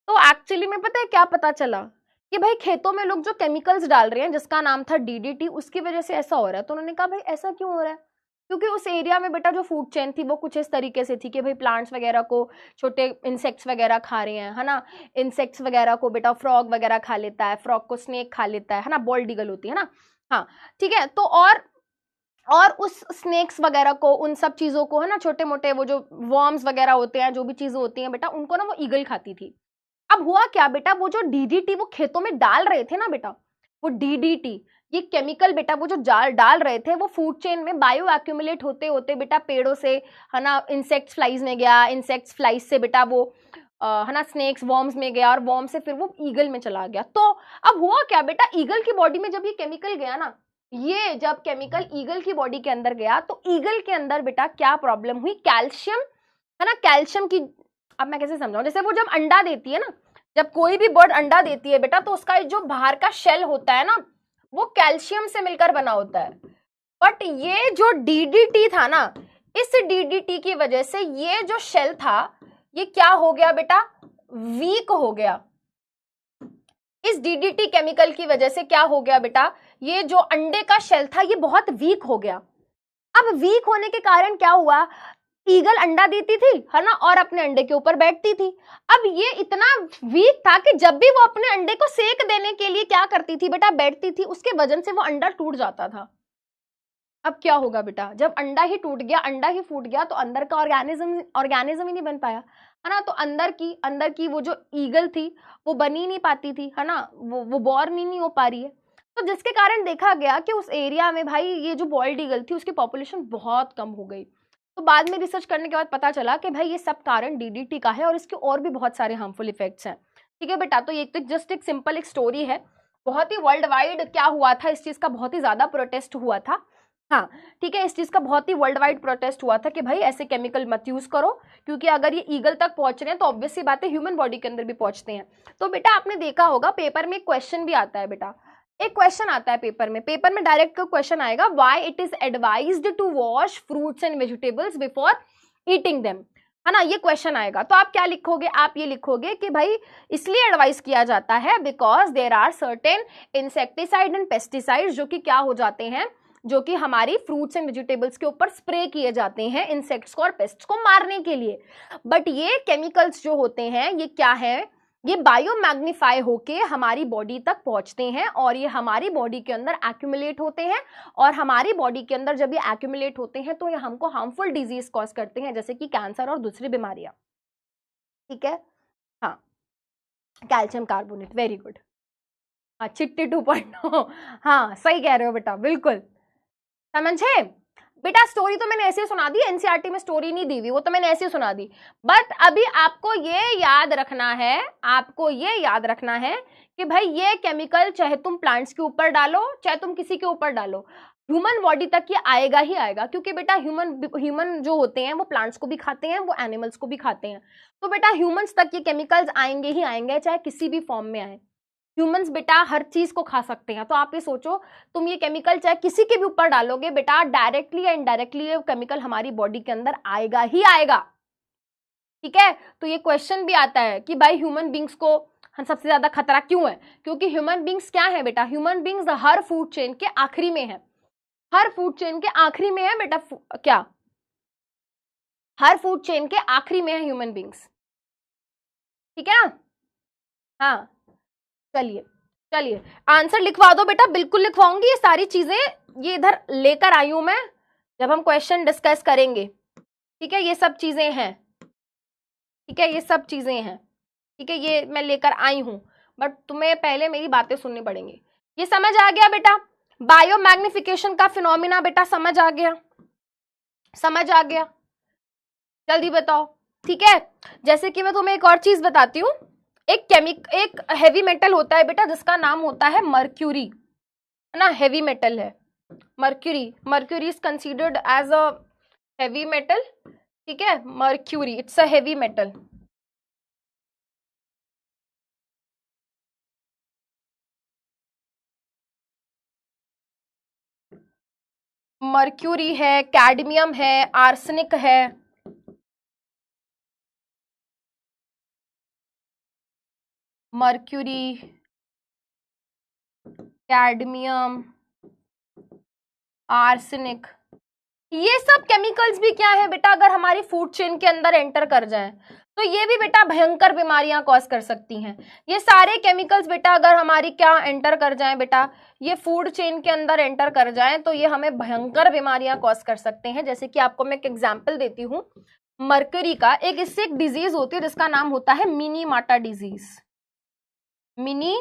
तो एक्चुअली में पता है क्या पता चला कि भाई खेतों में लोग जो केमिकल्स डाल रहे हैं, जिसका नाम था डीडीटी, उसकी वजह से ऐसा हो रहा है। तो उन्होंने कहा भाई ऐसा क्यों हो रहा है, क्योंकि उस एरिया में बेटा जो फूड चेन थी वो कुछ इस तरीके से थी कि भाई प्लांट्स वगैरह को छोटे इंसेक्ट्स वगैरह खा रहे हैं, है ना, इंसेक्ट्स वगैरह को बेटा फ्रॉग वगैरह खा लेता है, फ्रॉग को स्नेक खा लेता है ना, बॉल्ड ईगल होती है ना, हाँ ठीक है। तो और उस स्नेक्स वगैरह को, उन सब चीजों को, है ना, छोटे मोटे वो जो वर्म्स वगैरह होते हैं, जो भी चीजें होती हैं बेटा, उनको ना वो ईगल खाती थी। अब हुआ क्या बेटा, वो जो डीडीटी वो खेतों में डाल रहे थे ना बेटा, वो डीडीटी, ये केमिकल बेटा, वो जो डाल रहे थे, वो फूड चेन में बायो एक्यूमुलेट होते होते बेटा पेड़ों से, है ना, इंसेक्ट फ्लाइज में गया, इंसेक्ट फ्लाइज से बेटा वो है ना स्नेक्स वर्म्स में गया, और वर्म से फिर वो ईगल में चला गया। तो अब हुआ क्या बेटा, ईगल की बॉडी में जब ये केमिकल गया ना, ये जब केमिकल ईगल की बॉडी के अंदर गया, तो ईगल के अंदर बेटा क्या प्रॉब्लम हुई, कैल्शियम, है ना, कैल्शियम की, अब मैं कैसे समझाऊं, जैसे वो जब अंडा देती है ना, जब कोई भी बर्ड अंडा देती है बेटा, तो उसका जो बाहर का शेल होता है ना, वो कैल्शियम से मिलकर बना होता है। बट ये जो डीडीटी था ना, इस डीडीटी की वजह से ये जो शेल था, ये क्या हो गया बेटा, वीक हो गया। इस डीडीटी केमिकल की वजह से क्या हो गया बेटा, ये जो अंडे का शेल था ये बहुत वीक हो गया। अब वीक होने के कारण क्या हुआ, ईगल अंडा देती थी, है ना, और अपने अंडे के ऊपर बैठती थी। अब ये इतना वीक था कि जब भी वो अपने अंडे को सेक देने के लिए क्या करती थी बेटा, बैठती थी, उसके वजन से वो अंडा टूट जाता था। अब क्या होगा बेटा, जब अंडा ही टूट गया, अंडा ही फूट गया, तो अंदर का ऑर्गेनिज्म ही नहीं बन पाया, है ना, तो अंदर की वो जो ईगल थी वो बन ही नहीं पाती थी, है ना, वो बॉर्न ही नहीं हो पा रही है। तो जिसके कारण देखा गया कि उस एरिया में भाई ये जो बॉल्ड ईगल थी उसकी पॉपुलेशन बहुत कम हो गई। तो बाद में रिसर्च करने के बाद पता चला कि भाई ये सब कारण डीडीटी का है, और इसके और भी बहुत सारे हार्मफुल इफेक्ट्स हैं। ठीक है बेटा, तो ये तो जस्ट एक सिंपल एक स्टोरी है। बहुत ही वर्ल्ड वाइड क्या हुआ था, इस चीज का बहुत ही ज्यादा प्रोटेस्ट हुआ था। हाँ ठीक है, इस चीज का बहुत ही वर्ल्ड वाइड प्रोटेस्ट हुआ था कि भाई ऐसे केमिकल मत यूज करो, क्योंकि अगर ये ईगल तक पहुंच रहे हैं तो ऑब्वियस सी बात है ह्यूमन बॉडी के अंदर भी पहुंचते हैं। तो बेटा आपने देखा होगा पेपर में एक क्वेश्चन भी आता है बेटा, एक क्वेश्चन आता है पेपर में डायरेक्ट क्वेश्चन आएगा, why it is advised to wash fruits and vegetables before eating them, है ना, ये क्वेश्चन आएगा। तो आप क्या लिखोगे, आप ये लिखोगे कि भाई इसलिए एडवाइस किया जाता है because there are certain insecticide and pesticides जो कि क्या हो जाते हैं, जो कि हमारी फ्रूट्स एंड वेजिटेबल्स के ऊपर स्प्रे किए जाते हैं इंसेक्ट्स को और पेस्ट्स को मारने के लिए। बट ये केमिकल्स जो होते हैं ये क्या है, ये बायो मैग्नीफाई होके हमारी बॉडी तक पहुंचते हैं, और ये हमारी बॉडी के अंदर एक्यूमुलेट होते हैं, और हमारी बॉडी के अंदर जब ये एक्यूमुलेट होते हैं तो ये हमको हार्मफुल डिजीज कॉज करते हैं, जैसे कि कैंसर और दूसरी बीमारियां। ठीक है, हाँ, कैल्शियम कार्बोनेट, वेरी गुड, हाँ चिट्टी 2.0, हाँ सही कह रहे हो बेटा, बिल्कुल समझे बेटा। स्टोरी तो मैंने ऐसे सुना दी, एनसीईआरटी में स्टोरी नहीं दी हुई, वो तो मैंने ऐसे सुना दी। बट अभी आपको ये याद रखना है, आपको ये याद रखना है कि भाई ये केमिकल चाहे तुम प्लांट्स के ऊपर डालो चाहे तुम किसी के ऊपर डालो, ह्यूमन बॉडी तक ये आएगा ही आएगा, क्योंकि बेटा ह्यूमन जो होते हैं वो प्लांट्स को भी खाते हैं, वो एनिमल्स को भी खाते हैं। तो बेटा ह्यूमंस तक ये केमिकल्स आएंगे ही आएंगे, चाहे किसी भी फॉर्म में आए। ह्यूमंस बेटा हर चीज को खा सकते हैं, तो आप ये सोचो तुम ये केमिकल चाहे किसी के भी ऊपर डालोगे बेटा, डायरेक्टली या इनडायरेक्टली ये केमिकल हमारी बॉडी के अंदर आएगा ही आएगा। ठीक है, तो ये क्वेश्चन भी आता है कि भाई ह्यूमन बींग्स को सबसे ज्यादा खतरा क्यों है, क्योंकि ह्यूमन बींग्स क्या है बेटा, ह्यूमन बींग्स हर फूड चेन के आखिरी में है, हर फूड चेन के आखिरी में है बेटा, क्या, हर फूड चेन के आखिरी में है ह्यूमन बींग्स, ठीक है। हाँ चलिए चलिए आंसर लिखवा दो बेटा, बिल्कुल लिखवाऊंगी, ये सारी चीजें ये इधर लेकर आई हूं मैं जब हम क्वेश्चन डिस्कस करेंगे, ठीक है, ये सब चीजें हैं, ठीक है, ये सब चीजें हैं, ठीक है, ये मैं लेकर आई हूं, बट तुम्हें पहले मेरी बातें सुननी पड़ेंगी। ये समझ आ गया बेटा, बायोमैग्निफिकेशन का फिनोमिना बेटा समझ आ गया, समझ आ गया, जल्दी बताओ, ठीक है। जैसे कि मैं तुम्हें एक और चीज बताती हूँ, एक हेवी मेटल होता है बेटा जिसका नाम होता है मर्क्यूरी, है ना, हेवी मेटल है mercury, mercury is considered as a heavy metal, ठीक है, mercury it's a heavy metal. Mercury है, कैडमियम है, आर्सेनिक है, मर्क्यूरी, कैडमियम, आर्सेनिक, ये सब केमिकल्स भी क्या है बेटा, अगर हमारी फूड चेन के अंदर एंटर कर जाएं तो ये भी बेटा भयंकर बीमारियां कॉज कर सकती हैं। ये सारे केमिकल्स बेटा अगर हमारी क्या एंटर कर जाएं बेटा, ये फूड चेन के अंदर एंटर कर जाएं तो ये हमें भयंकर बीमारियां कॉज कर सकते हैं। जैसे कि आपको मैं एक एग्जांपल देती हूँ मर्करी का, इससे एक डिजीज होती है जिसका नाम होता है मिनी माटा डिजीज। मिनी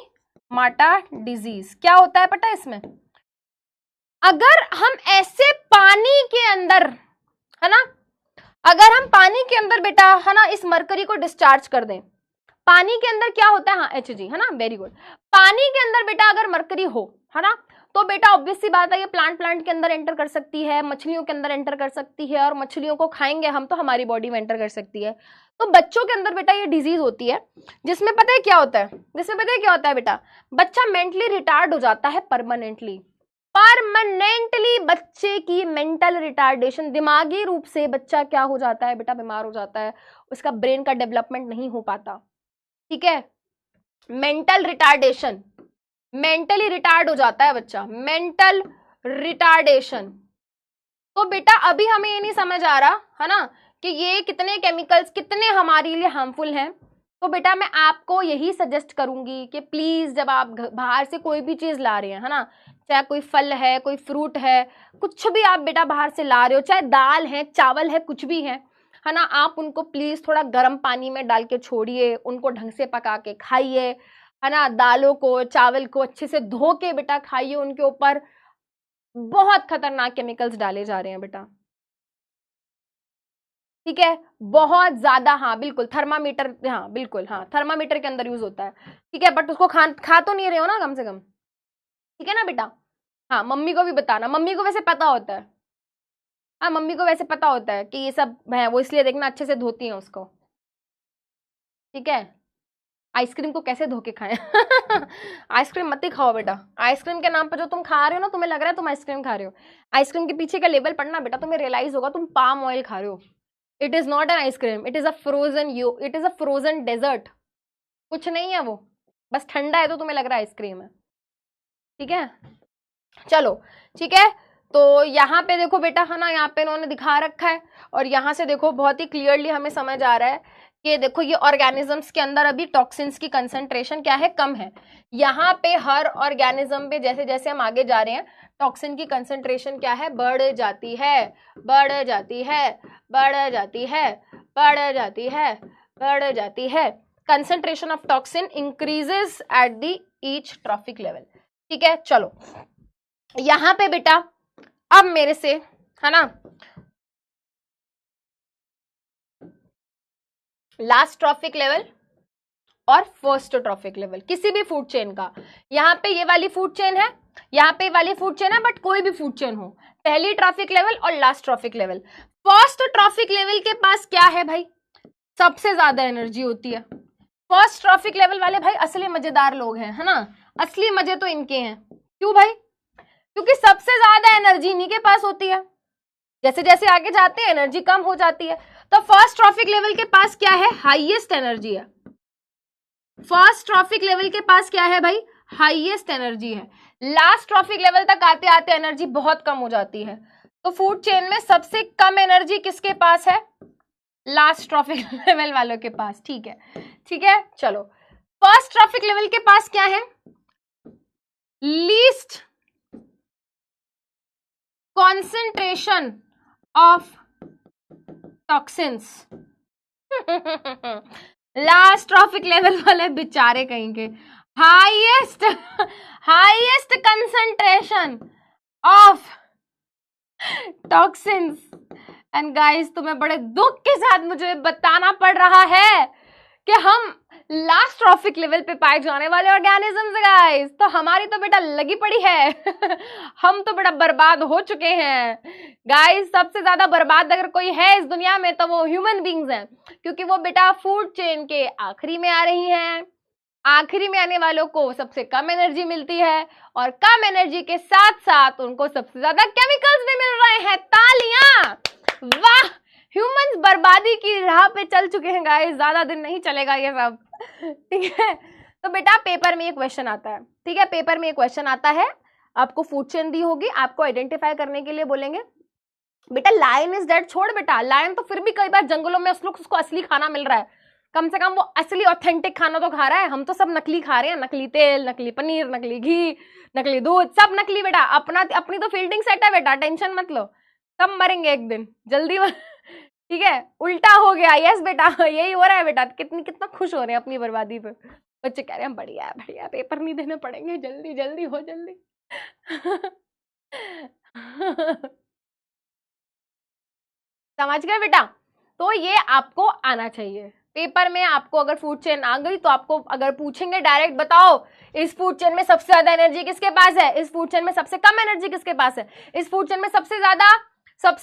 माटा डिजीज क्या होता है पता है इसमें, अगर हम ऐसे पानी के अंदर, है ना, अगर हम पानी के अंदर बेटा, है ना, इस मरकरी को डिस्चार्ज कर दें, पानी के अंदर क्या होता है, हाँ Hg, है ना, वेरी गुड, पानी के अंदर बेटा अगर मरकरी हो, है ना, तो बेटा ऑब्वियस सी बात है ये प्लांट के अंदर एंटर कर सकती है, मछलियों के अंदर एंटर कर सकती है, और मछलियों को खाएंगे हम तो हमारी बॉडी में एंटर कर सकती है। तो बच्चों के अंदर बेटा ये डिजीज होती है जिसमें पता है क्या होता है, जिसमें पता है क्या होता है बेटा, बच्चा मेंटली रिटार्ड हो जाता है परमानेंटली, परमानेंटली बच्चे की मेंटल रिटार्डेशन, दिमागी रूप से बच्चा क्या हो जाता है बेटा, बीमार हो जाता है, उसका ब्रेन का डेवलपमेंट नहीं हो पाता, ठीक है, मेंटल रिटार्डेशन, मेंटली रिटार्ड हो जाता है बच्चा, मेंटल रिटार्डेशन। तो बेटा अभी हमें ये नहीं समझ आ रहा है ना कि ये कितने केमिकल्स कितने हमारे लिए हार्मफुल हैं, तो बेटा मैं आपको यही सजेस्ट करूंगी कि प्लीज जब आप बाहर से कोई भी चीज ला रहे हैं, है ना, चाहे कोई फल है, कोई फ्रूट है, कुछ भी आप बेटा बाहर से ला रहे हो, चाहे दाल है, चावल है, कुछ भी है ना, आप उनको प्लीज थोड़ा गर्म पानी में डाल के छोड़िए, उनको ढंग से पका के खाइए, है ना, दालों को चावल को अच्छे से धो के बेटा खाइए, उनके ऊपर बहुत खतरनाक केमिकल्स डाले जा रहे हैं बेटा, ठीक है, बहुत ज्यादा, हाँ बिल्कुल, थर्मामीटर, हाँ बिल्कुल, हाँ थर्मामीटर के अंदर यूज होता है, ठीक है, बट उसको खा तो नहीं रहे हो ना कम से कम, ठीक है ना बेटा। हाँ मम्मी को भी बताना, मम्मी को वैसे पता होता है, हाँ मम्मी को वैसे पता होता है कि ये सब है, वो इसलिए देखना अच्छे से धोती हैं उसको, ठीक है। आइसक्रीम को कैसे धो के खाएं आइसक्रीम मत ही खाओ बेटा, आइसक्रीम के नाम पर जो तुम खा रहे हो ना, तुम्हें लग रहा है तुम आइसक्रीम खा रहे हो, आइसक्रीम के पीछे का लेबल पढ़ना बेटा, तुम्हें रियलाइज होगा तुम पाम ऑयल खा रहे हो, it is not an ice cream, it is a frozen it is a frozen dessert, कुछ नहीं है वो, बस ठंडा है तो तुम्हें लग रहा है आइसक्रीम है, ठीक है। चलो ठीक है, तो यहाँ पे देखो बेटा, है ना, यहाँ पे इन्होंने दिखा रखा है, और यहाँ से देखो बहुत ही क्लियरली हमें समझ आ रहा है कि देखो ये ऑर्गेनिजम्स के अंदर अभी टॉक्सिन्स की कंसंट्रेशन क्या है, कम है। यहाँ पे हर ऑर्गेनिज्म पे जैसे जैसे हम आगे जा रहे हैं टॉक्सिन की कंसंट्रेशन क्या है, बढ़ जाती है, बढ़ जाती है, बढ़ जाती है, बढ़ जाती है, बढ़ जाती है, concentration of toxin increases at the each trophic level, ठीक है। चलो यहाँ पे बेटा अब मेरे से, है ना, लास्ट ट्रॉफिक लेवल और फर्स्ट ट्रॉफिक लेवल किसी भी फूड चेन का, यहाँ पे ये वाली फूड चेन है, यहाँ पे वाली फूड चेन है, बट कोई भी फूड चेन हो, पहली ट्रॉफिक लेवल और last trophic level. First trophic level के पास क्या है भाई, सबसे ज्यादा एनर्जी होती है, फर्स्ट ट्रॉफिक लेवल वाले भाई असली मजेदार लोग हैं, है ना, असली मजे तो इनके हैं, क्यों भाई, क्योंकि सबसे ज्यादा एनर्जी इन्हीं के पास होती है, जैसे जैसे आगे जाते हैं एनर्जी कम हो जाती है, तो फर्स्ट ट्रॉफिक लेवल के पास क्या है, हाईएस्ट एनर्जी है। फर्स्ट ट्रॉफिक लेवल के पास क्या है भाई, हाईएस्ट एनर्जी है। लास्ट ट्रॉफिक लेवल तक आते आते एनर्जी बहुत कम हो जाती है। तो फूड चेन में सबसे कम एनर्जी किसके पास है, लास्ट ट्रॉफिक लेवल वालों के पास। ठीक है, ठीक है, चलो फर्स्ट ट्रॉफिक लेवल के पास क्या है, least concentration of toxins. Last trophic level वाले बेचारे कहेंगे highest concentration of toxins. And guys तुम्हें बड़े दुख के साथ मुझे बताना पड़ रहा है कि हम लास्ट ट्रॉफिक लेवल पे पाए जाने वाले ऑर्गेनिजम्स गाइस, तो हमारी तो बेटा लगी पड़ी है। हम तो बेटा बर्बाद हो चुके हैं गाइस। सबसे ज्यादा बर्बाद अगर कोई है इस दुनिया में तो वो ह्यूमन बींग्स हैं, क्योंकि वो बेटा फूड चेन के आखिरी में आ रही हैं। आखिरी में आने वालों को सबसे कम एनर्जी मिलती है और कम एनर्जी के साथ साथ उनको सबसे ज्यादा केमिकल्स भी मिल रहे हैं। तालियां, वाह, ह्यूमंस बर्बादी की राह पे चल चुके हैं गाइस, ज्यादा दिन नहीं चलेगा ये सब। ठीक है, तो बेटा पेपर में ये क्वेश्चन आता है। ठीक है, पेपर में ये क्वेश्चन आता है, आपको फूड चेन दी होगी, आपको आइडेंटिफाई करने के लिए बोलेंगे बेटा लायन इज डेड। छोड़ बेटा, लायन तो फिर भी कई बार जंगलों में उसको असली खाना मिल रहा है, कम से कम वो असली ऑथेंटिक खाना तो खा रहा है। हम तो सब नकली खा रहे हैं, नकली तेल, नकली पनीर, नकली घी, नकली दूध, सब नकली बेटा। अपनी तो फील्डिंग सेट है बेटा, टेंशन मत लो, सब मरेंगे एक दिन जल्दी। ठीक है, उल्टा हो गया, यस बेटा यही हो रहा है बेटा। कितना खुश हो रहे हैं अपनी बर्बादी पे। बच्चे कह रहे हैं बढ़िया है बढ़िया, पेपर नहीं देने पड़ेंगे, जल्दी जल्दी हो जल्दी। समझ गए बेटा, तो ये आपको आना चाहिए। पेपर में आपको अगर फूड चेन आ गई तो आपको अगर पूछेंगे डायरेक्ट बताओ इस फूड चेन में सबसे ज्यादा एनर्जी किसके पास है, इस फूड चेन में सबसे कम एनर्जी किसके पास है, इस फूड चेन में सबसे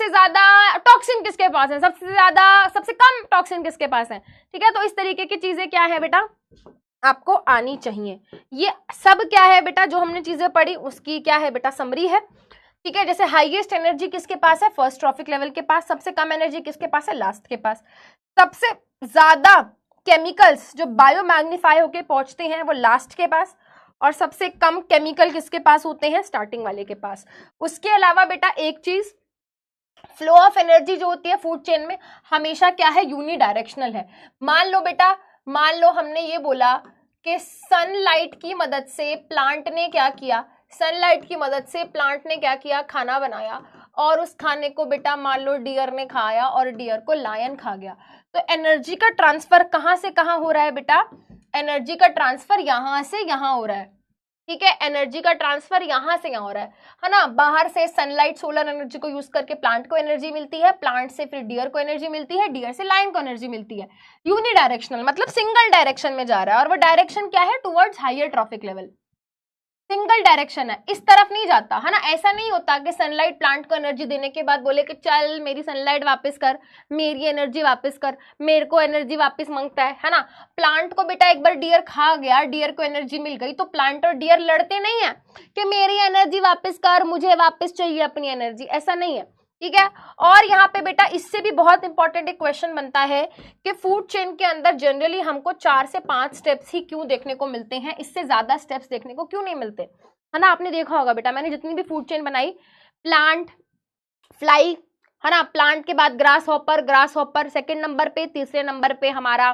ज्यादा टॉक्सिन किसके पास है, सबसे कम टॉक्सिन किसके पास है। ठीक है, तो इस तरीके की चीजें क्या है बेटा आपको आनी चाहिए। ये सब क्या है बेटा जो हमने चीजें पढ़ी उसकी क्या है बेटा समरी है। ठीक है, जैसे हाईएस्ट एनर्जी किसके पास है, फर्स्ट ट्रॉफिक लेवल के पास। सबसे कम एनर्जी किसके पास है, लास्ट के पास। सबसे ज्यादा केमिकल्स जो बायोमैग्नीफाई होके पहुंचते हैं वो लास्ट के पास, और सबसे कम केमिकल किसके पास होते हैं, स्टार्टिंग वाले के पास। उसके अलावा बेटा एक चीज, फ्लो ऑफ एनर्जी जो होती है फूड चेन में हमेशा क्या है, यूनिडायरेक्शनल है। मान लो हमने ये बोला कि सनलाइट की मदद से प्लांट ने क्या किया, खाना बनाया, और उस खाने को बेटा मान लो डियर ने खाया और डियर को लायन खा गया। तो एनर्जी का ट्रांसफर कहां से कहां हो रहा है बेटा, एनर्जी का ट्रांसफर यहां से यहां हो रहा है। ठीक है, एनर्जी का ट्रांसफर यहां से यहां हो रहा है ना। बाहर से सनलाइट सोलर एनर्जी को यूज करके प्लांट को एनर्जी मिलती है, प्लांट से फिर डियर को एनर्जी मिलती है, डियर से लायन को एनर्जी मिलती है। यूनिडायरेक्शनल मतलब सिंगल डायरेक्शन में जा रहा है, और वो डायरेक्शन क्या है, towards higher trophic level. Single direction है, इस तरफ नहीं जाता है ना। ऐसा नहीं होता कि सनलाइट प्लांट को एनर्जी देने के बाद बोले कि चल मेरी सनलाइट वापस कर, मेरी एनर्जी वापस कर, मेरे को एनर्जी वापस मांगता है ना। प्लांट को बेटा एक बार डियर खा गया, डियर को एनर्जी मिल गई, तो प्लांट और डियर लड़ते नहीं है कि मेरी एनर्जी वापस कर, मुझे वापस चाहिए अपनी एनर्जी, ऐसा नहीं है। ठीक है, और यहाँ पे बेटा इससे भी बहुत इंपॉर्टेंट एक क्वेश्चन बनता है कि फूड चेन के अंदर जनरली हमको 4 से 5 स्टेप्स ही क्यों देखने को मिलते हैं, इससे ज्यादा स्टेप्स देखने को क्यों नहीं मिलते, है ना। आपने देखा होगा बेटा, मैंने जितनी भी फूड चेन बनाई, प्लांट, फ्लाई, है ना, प्लांट के बाद ग्रास हॉपर सेकेंड नंबर पे, तीसरे नंबर पे हमारा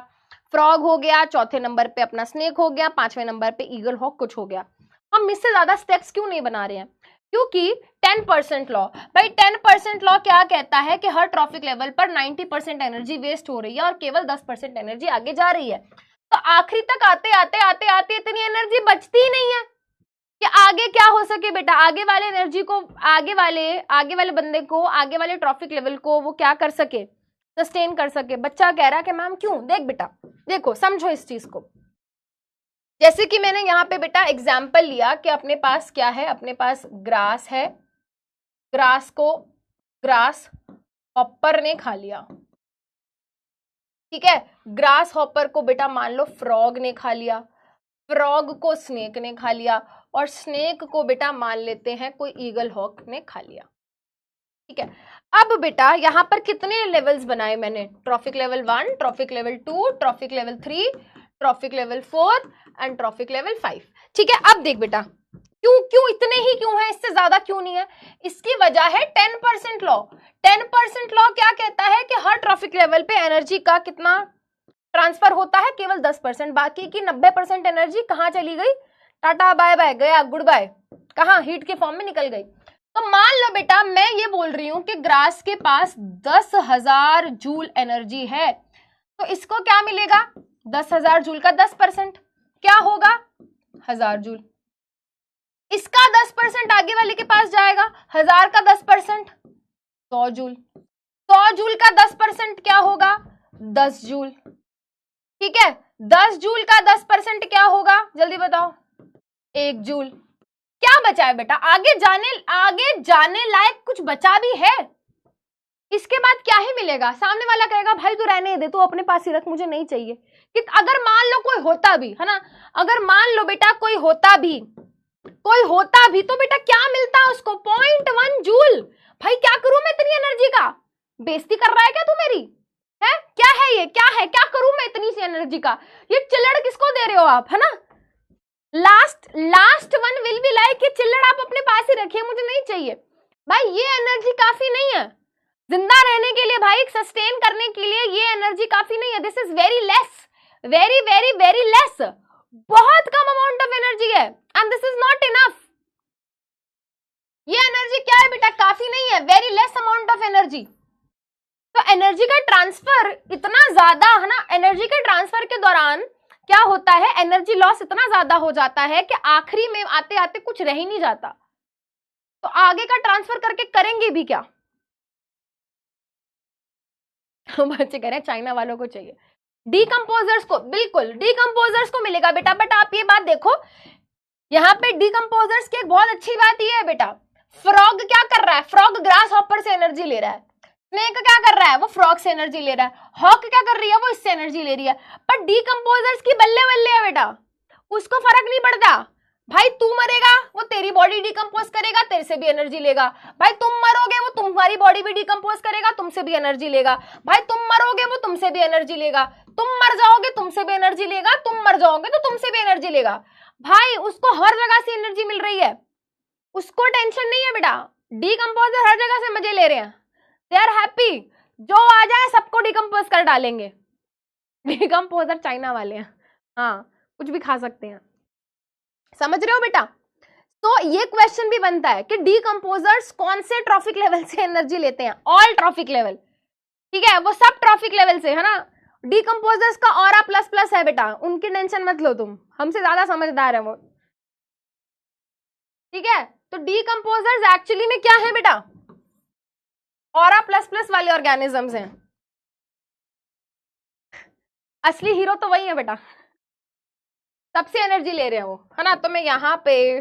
फ्रॉग हो गया, चौथे नंबर पे अपना स्नेक हो गया, 5वें नंबर पे ईगल हॉक कुछ हो गया। हम इससे ज्यादा स्टेप्स क्यों नहीं बना रहे हैं, क्योंकि 10% लॉ, भाई 10% लॉ क्या कहता है कि हर ट्रॉफिक लेवल पर 90% एनर्जी वेस्ट हो रही है और केवल 10% एनर्जी आगे जा रही है। तो आखिरी तक आते आते इतनी एनर्जी बचती ही नहीं है कि आगे क्या हो सके बेटा, आगे वाले एनर्जी को, आगे वाले बंदे को, आगे वाले ट्रॉफिक लेवल को वो क्या कर सके, सस्टेन कर सके। बच्चा कह रहा है कि मैम क्यों, देख बेटा देखो समझो इस चीज को। जैसे कि मैंने यहाँ पे बेटा एग्जाम्पल लिया कि अपने पास क्या है, अपने पास ग्रास है, ग्रास को ग्रास हॉपर ने खा लिया। ठीक है, ग्रास हॉपर को बेटा मान लो फ्रॉग ने खा लिया, फ्रॉग को स्नेक ने खा लिया, और स्नेक को बेटा मान लेते हैं कोई ईगल हॉक ने खा लिया। ठीक है, अब बेटा यहाँ पर कितने लेवल्स बनाए मैंने, trophic level 1, trophic level 2, trophic level 3, trophic level 4 and trophic level 5। ठीक है, अब देख बेटा क्यों क्यों इतने ही क्यों है, इससे ज्यादा क्यों नहीं है? इसकी वजह है 10% लॉ। 10% लॉ क्या कहता है कि हर ट्रॉफिक लेवल पे एनर्जी का कितना ट्रांसफर होता है, केवल 10%, बाकी की 90% एनर्जी कहाँ चली गई? टाटा बाय बाय, गया गुड बाय, कहाँ? हीट के फॉर्म में निकल गई। तो मान लो बेटा मैं ये बोल रही हूं कि ग्रास के पास 10,000 जूल एनर्जी है, तो इसको क्या मिलेगा? 10,000 जूल का 10% क्या होगा? 1000 जूल। इसका 10% आगे वाले के पास जाएगा, 1000 का 10% 100 जूल। 100 जूल का 10% क्या होगा? 10 जूल। ठीक है, 10 जूल का 10% क्या होगा? जल्दी बताओ। 1 जूल। क्या बचा है बेटा? आगे जाने लायक कुछ बचा भी है? इसके बाद क्या ही मिलेगा? सामने वाला कहेगा भाई तू रहने दे, तू अपने पास ही रख, मुझे नहीं चाहिए। कि अगर मान लो कोई होता भी है ना, अगर मान लो बेटा कोई होता भी तो बेटा क्या मिलता उसको? 0.1 जूल। भाई क्या करूं मैं इतनी एनर्जी का? बेइज्जती कर रहा है क्या तू मेरी? है क्या है ये? क्या है? क्या करूं मैं इतनी सी एनर्जी का? ये चिल्लड़ किसको दे रहे हो आप, है ना? Last one will be like कि चिल्लड़ आप अपने पास ही रखिए, मुझे नहीं चाहिए। भाई ये एनर्जी काफी नहीं है जिंदा रहने के लिए, भाई सस्टेन करने के लिए ये एनर्जी काफी नहीं है। This is very less, very very very less, बहुत कम अमाउंट ऑफ एनर्जी है and this is not enough. ये एनर्जी क्या है बेटा? काफी नहीं है, very less amount of energy. तो एनर्जी का ट्रांसफर इतना ज्यादा है ना, एनर्जी के ट्रांसफर के दौरान क्या होता है? एनर्जी लॉस इतना ज्यादा हो जाता है कि आखिरी में आते आते कुछ रह ही नहीं जाता। तो आगे का ट्रांसफर करके करेंगे भी क्या? बच्चे कह रहे हैं चाइना वालों को चाहिए। डीकंपोजर्स को, बिल्कुल डीकंपोजर्स को मिलेगा बेटा। बट आप ये बात देखो, यहाँ पे डीकंपोजर्स की एक बहुत अच्छी बात ये है बेटा, फ्रॉग क्या कर रहा है? फ्रॉग ग्रास हॉपर से एनर्जी ले रहा है। स्नेक क्या कर रहा है? वो फ्रॉग से एनर्जी ले रहा है। हॉक क्या कर रही है? वो इससे एनर्जी ले रही है। पर डीकंपोजर्स की बल्ले बल्ले है बेटा, उसको फर्क नहीं पड़ता। भाई तू मरेगा, वो तेरी बॉडी डिकम्पोज करेगा, तेरे से भी एनर्जी लेगा। भाई तुम मरोगे, वो तुम्हारी बॉडी भी डिकम्पोज करेगा, तुमसे भी एनर्जी लेगा। भाई तुम मरोगे, वो तुमसे भी एनर्जी लेगा। तुम मर जाओगे, तुमसे भी एनर्जी लेगा। तुम मर जाओगे तो तुमसे भी एनर्जी लेगा। भाई उसको हर जगह से एनर्जी मिल रही है, उसको टेंशन नहीं है बेटा। डिकम्पोजर हर जगह से मजे ले रहे हैं, दे आर हैप्पी। जो आ जाए सबको डिकम्पोज कर डालेंगे। डिकम्पोजर चाइना वाले हैं, हाँ कुछ भी खा सकते हैं, समझ रहे हो बेटा? तो ये क्वेश्चन भी बनता है कि डीकंपोजर्स कौन से ट्रॉफिक लेवल से एनर्जी लेते हैं? ऑल ट्रॉफिक लेवल, ठीक है, वो सब ट्रॉफिक लेवल से, है ना। डीकंपोजर्स का ऑरा प्लस प्लस है बेटा, उनकी टेंशन मत लो तुम, हमसे ज्यादा समझदार है वो, ठीक है। तो डीकंपोजर्स एक्चुअली में क्या है बेटा? ऑरा प्लस प्लस वाले ऑर्गेनिजम्स हैं। असली हीरो तो वही है बेटा, सबसे एनर्जी ले रहे हैं वो, है ना। तो मैं यहां पे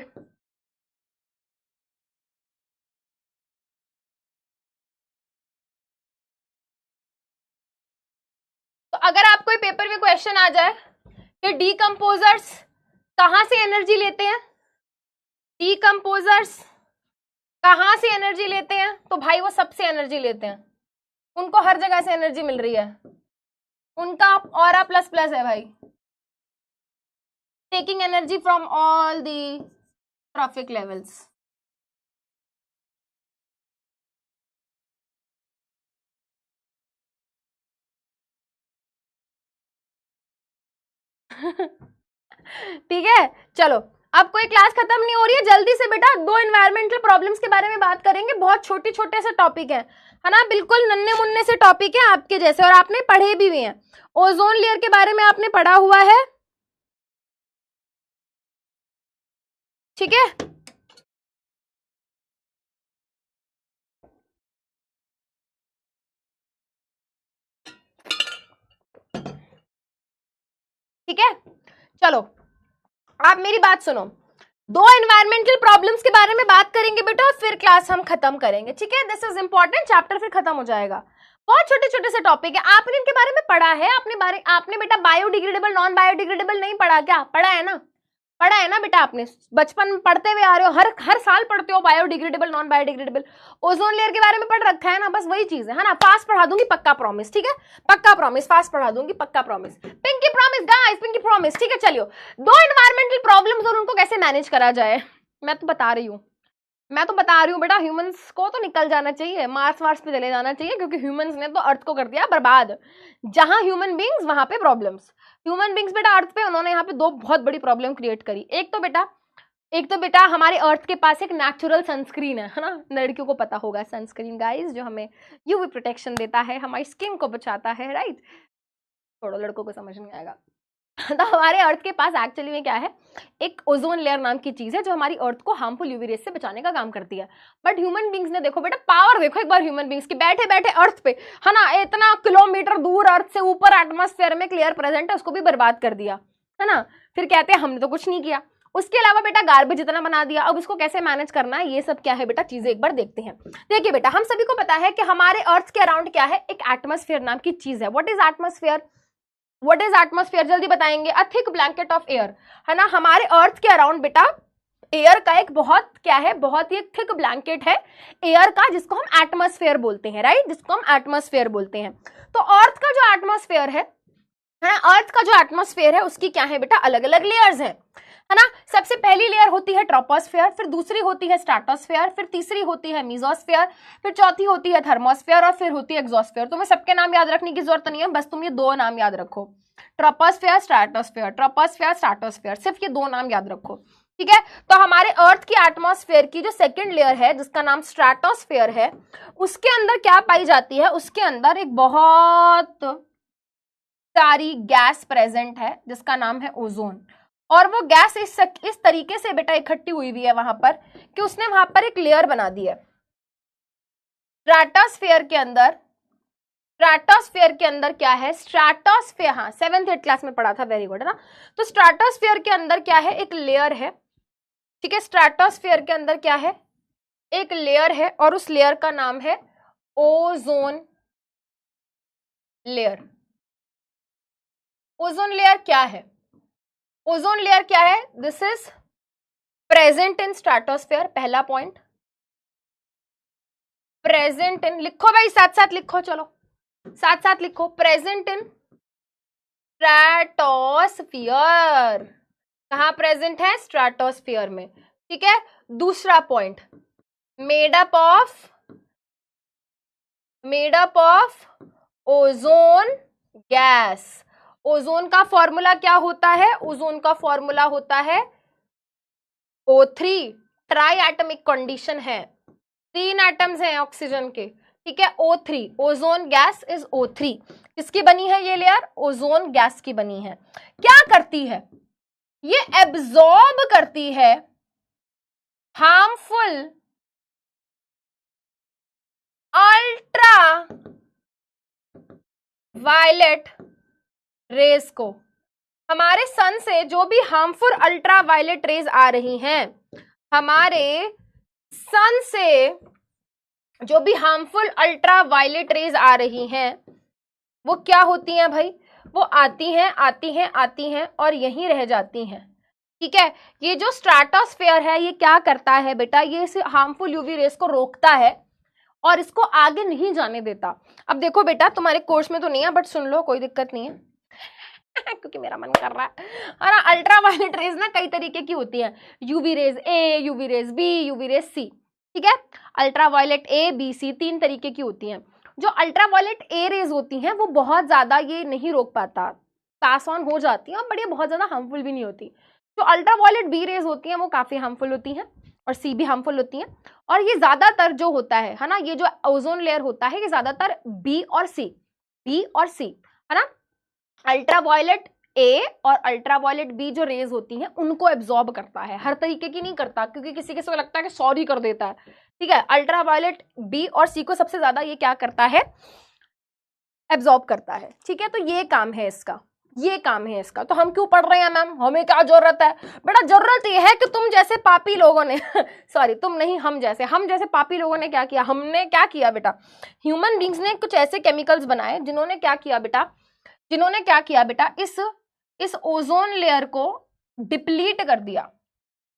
तो अगर आपको पेपर में क्वेश्चन आ जाए कि डीकंपोजर्स कहां से एनर्जी लेते हैं, डीकंपोजर्स कहां से एनर्जी लेते हैं, तो भाई वो सबसे एनर्जी लेते हैं, उनको हर जगह से एनर्जी मिल रही है, उनका ऑरा प्लस प्लस है भाई, taking energy from all the trophic levels. ठीक है, चलो अब कोई क्लास खत्म नहीं हो रही है, जल्दी से बेटा 2 एनवायरमेंटल प्रॉब्लम्स के बारे में बात करेंगे। बहुत छोटे छोटे से टॉपिक है ना, बिल्कुल नन्हे मुन्ने से टॉपिक है आपके जैसे, और आपने पढ़े भी हुए हैं। ओजोन लेयर के बारे में आपने पढ़ा हुआ है, ठीक है। ठीक है, चलो आप मेरी बात सुनो, 2 एनवायरमेंटल प्रॉब्लम्स के बारे में बात करेंगे बेटा, और फिर क्लास हम खत्म करेंगे, ठीक है। दिस इज इंपॉर्टेंट, चैप्टर फिर खत्म हो जाएगा। बहुत छोटे छोटे से टॉपिक है, आपने इनके बारे में पढ़ा है, आपने बेटा बायोडिग्रेडेबल नॉन बायोडिग्रेडेबल नहीं पढ़ा क्या? पढ़ा है ना, पढ़ा है ना बेटा आपने, बचपन में पढ़ते हुए आ रहे हो, हर साल पढ़ते हो, biodegradable non biodegradable, ozone layer के बारे में पढ़ रखा है ना, बस वही चीज है ना। फास्ट पढ़ा दूंगी पक्का प्रॉमिस, ठीक है, पक्का प्रॉमिस, फास्ट पढ़ा दूंगी पक्का promise, pinky promise guys, pinky promise, ठीक है। चलिए, दो एनवायरमेंटल प्रॉब्लम्स और उनको कैसे मैनेज करा जाए, मैं तो बता रही हूँ बेटा, ह्यूमंस को तो निकल जाना चाहिए, मार्स पे चले जाना चाहिए, क्योंकि ह्यूमंस ने तो अर्थ को कर दिया बर्बाद। जहां ह्यूमन बींग्स वहां पे प्रॉब्लम्स। ह्यूमन बींग्स बेटा अर्थ पे उन्होंने यहाँ पे दो बहुत बड़ी प्रॉब्लम क्रिएट करी। एक तो बेटा हमारे अर्थ के पास एक नेचुरल सनस्क्रीन है ना, लड़कियों को पता होगा सनस्क्रीन गाइस, जो हमें यूवी प्रोटेक्शन देता है, हमारी स्किन को बचाता है, राइट। थोड़ा लड़कों को समझ नहीं आएगा। तो हमारे अर्थ के पास एक्चुअली में क्या है, एक ओजोन लेयर नाम की चीज है जो हमारी अर्थ को हार्मफुल यूवी रेस से बचाने का काम करती है। बट ह्यूमन बींग्स ने देखो बेटा, पावर देखो एक बार ह्यूमन बींग्स की, बैठे बैठे अर्थ पे है ना, इतना किलोमीटर दूर अर्थ से ऊपर एटमॉस्फेयर में एक लेयर प्रेजेंट है, उसको भी बर्बाद कर दिया है ना। फिर कहते हैं हमने तो कुछ नहीं किया। उसके अलावा बेटा गार्बेज इतना बना दिया, अब इसको कैसे मैनेज करना है, ये सब क्या है बेटा चीजें एक बार देखते हैं। देखिए बेटा, हम सभी को पता है कि हमारे अर्थ के अराउंड क्या है, एक एटमॉस्फेयर नाम की चीज है। What is atmosphere? What is atmosphere जल्दी बताएंगे। A thick blanket of air, है ना। हमारे अर्थ के अराउंड बेटा एयर का एक बहुत क्या है, बहुत ही थिक ब्लैंकेट है एयर का, जिसको हम एटमॉस्फेयर बोलते हैं, राइट, जिसको हम एटमॉस्फेयर बोलते हैं। तो अर्थ का जो एटमॉस्फेयर है ना, अर्थ का जो एटमॉस्फेयर है उसकी क्या है बेटा, अलग अलग लेयर्स हैं, है ना। सबसे पहली लेयर होती है ट्रोपोस्फेयर, फिर दूसरी होती है स्ट्रेटोस्फेयर, फिर तीसरी होती है मीजोस्फेयर, फिर चौथी होती है थर्मोस्फेयर और फिर होती है एक्सोस्फेयर। तुम्हें सबके नाम याद रखने की जरूरत नहीं है, बस तुम ये दो नाम याद रखो, ट्रोपोस्फेयर स्ट्रेटोस्फेयर, ट्रोपोस्फेयर स्ट्रेटोस्फेयर, सिर्फ ये दो नाम याद रखो, ठीक है। तो हमारे अर्थ की एटमॉस्फेयर की जो सेकंड लेयर है जिसका नाम स्ट्रेटोस्फेयर है, उसके अंदर क्या पाई जाती है, उसके अंदर एक बहुत सारी गैस प्रेजेंट है जिसका नाम है ओजोन। और वो गैस इस तरीके से बेटा इकट्ठी हुई है वहां पर कि उसने वहां पर एक लेयर बना दी है। स्ट्रेटोस्फेयर के अंदर क्या है, स्ट्रेटोस्फेयर, हाँ 7th 8th क्लास में पढ़ा था, वेरी गुड, है ना। तो स्ट्रेटोस्फेयर के अंदर क्या है, एक लेयर है, ठीक है। स्ट्रेटोस्फेयर के अंदर क्या है, एक लेयर है और उस लेयर का नाम है ओजोन लेयर। ओजोन लेयर क्या है, ओजोन लेयर क्या है, this is present in stratosphere, पहला पॉइंट। प्रेजेंट इन, लिखो भाई साथ साथ लिखो, चलो साथ साथ लिखो, प्रेजेंट इन स्ट्रेटोस्फियर। कहां प्रेजेंट है, स्ट्रेटोस्फियर में, ठीक है। दूसरा point, made up of ozone gas. Ozone का फॉर्मूला क्या होता है, ओजोन का फॉर्मूला होता है O3, ट्राई एटमिक कंडीशन है, 3 एटम्स हैं ऑक्सीजन के, ठीक है। O3, ozone gas is O3। किसकी बनी है ये लेयर, ओजोन गैस की बनी है। क्या करती है, ये एब्जॉर्ब करती है हार्मफुल अल्ट्रा वायलेट रेज को। हमारे सन से जो भी हार्मफुल अल्ट्रा वायलेट रेज आ रही हैं, हमारे सन से जो भी हार्मफुल अल्ट्रा वायलेट रेज आ रही हैं, वो क्या होती हैं भाई, वो आती हैं और यहीं रह जाती हैं, ठीक है। ये जो स्ट्रेटोस्फेयर है ये क्या करता है बेटा, ये इस हार्मफुल यूवी रेस को रोकता है और इसको आगे नहीं जाने देता। अब देखो बेटा, तुम्हारे कोर्स में तो नहीं है बट सुन लो, कोई दिक्कत नहीं है क्योंकि मेरा मन कर रहा है ना। अल्ट्रा वायलेट रेज ना कई तरीके की होती है, UV rays A, UV rays B, UV rays C, ठीक है। Ultraviolet A, B, C 3 तरीके की होती हैं। जो अल्ट्रा वायलेट ए रेज होती हैं वो बहुत ज्यादा ये नहीं रोक पाता, पास ऑन हो जाती हैं, बट ये बहुत ज्यादा हार्मफुल भी नहीं होती। जो अल्ट्रा वायलेट बी रेज होती हैं वो काफी हार्मफुल होती हैं और सी भी हार्मफुल होती हैं। और ये ज्यादातर जो होता है ना, ये जो ओजोन लेयर होता है ये ज्यादातर बी और सी, है ना। अल्ट्रा वायलेट ए और अल्ट्रा वायलेट बी जो रेज होती हैं उनको एब्जॉर्ब करता है, हर तरीके की नहीं करता, क्योंकि किसी किसी को लगता है कि सॉरी कर देता है, ठीक है। अल्ट्रा वायलेट बी और सी को सबसे ज्यादा ये क्या करता है, एब्जॉर्ब करता है, ठीक है। तो ये काम है इसका, तो हम क्यों पढ़ रहे हैं मैम, हमें क्या जरूरत है बेटा, जरूरत ये है कि तुम जैसे पापी लोगों ने सॉरी तुम नहीं, हम जैसे पापी लोगों ने क्या किया, हमने क्या किया बेटा, ह्यूमन बींग्स ने कुछ ऐसे केमिकल्स बनाए जिन्होंने क्या किया बेटा, इस ओजोन लेयर को डिप्लीट कर दिया,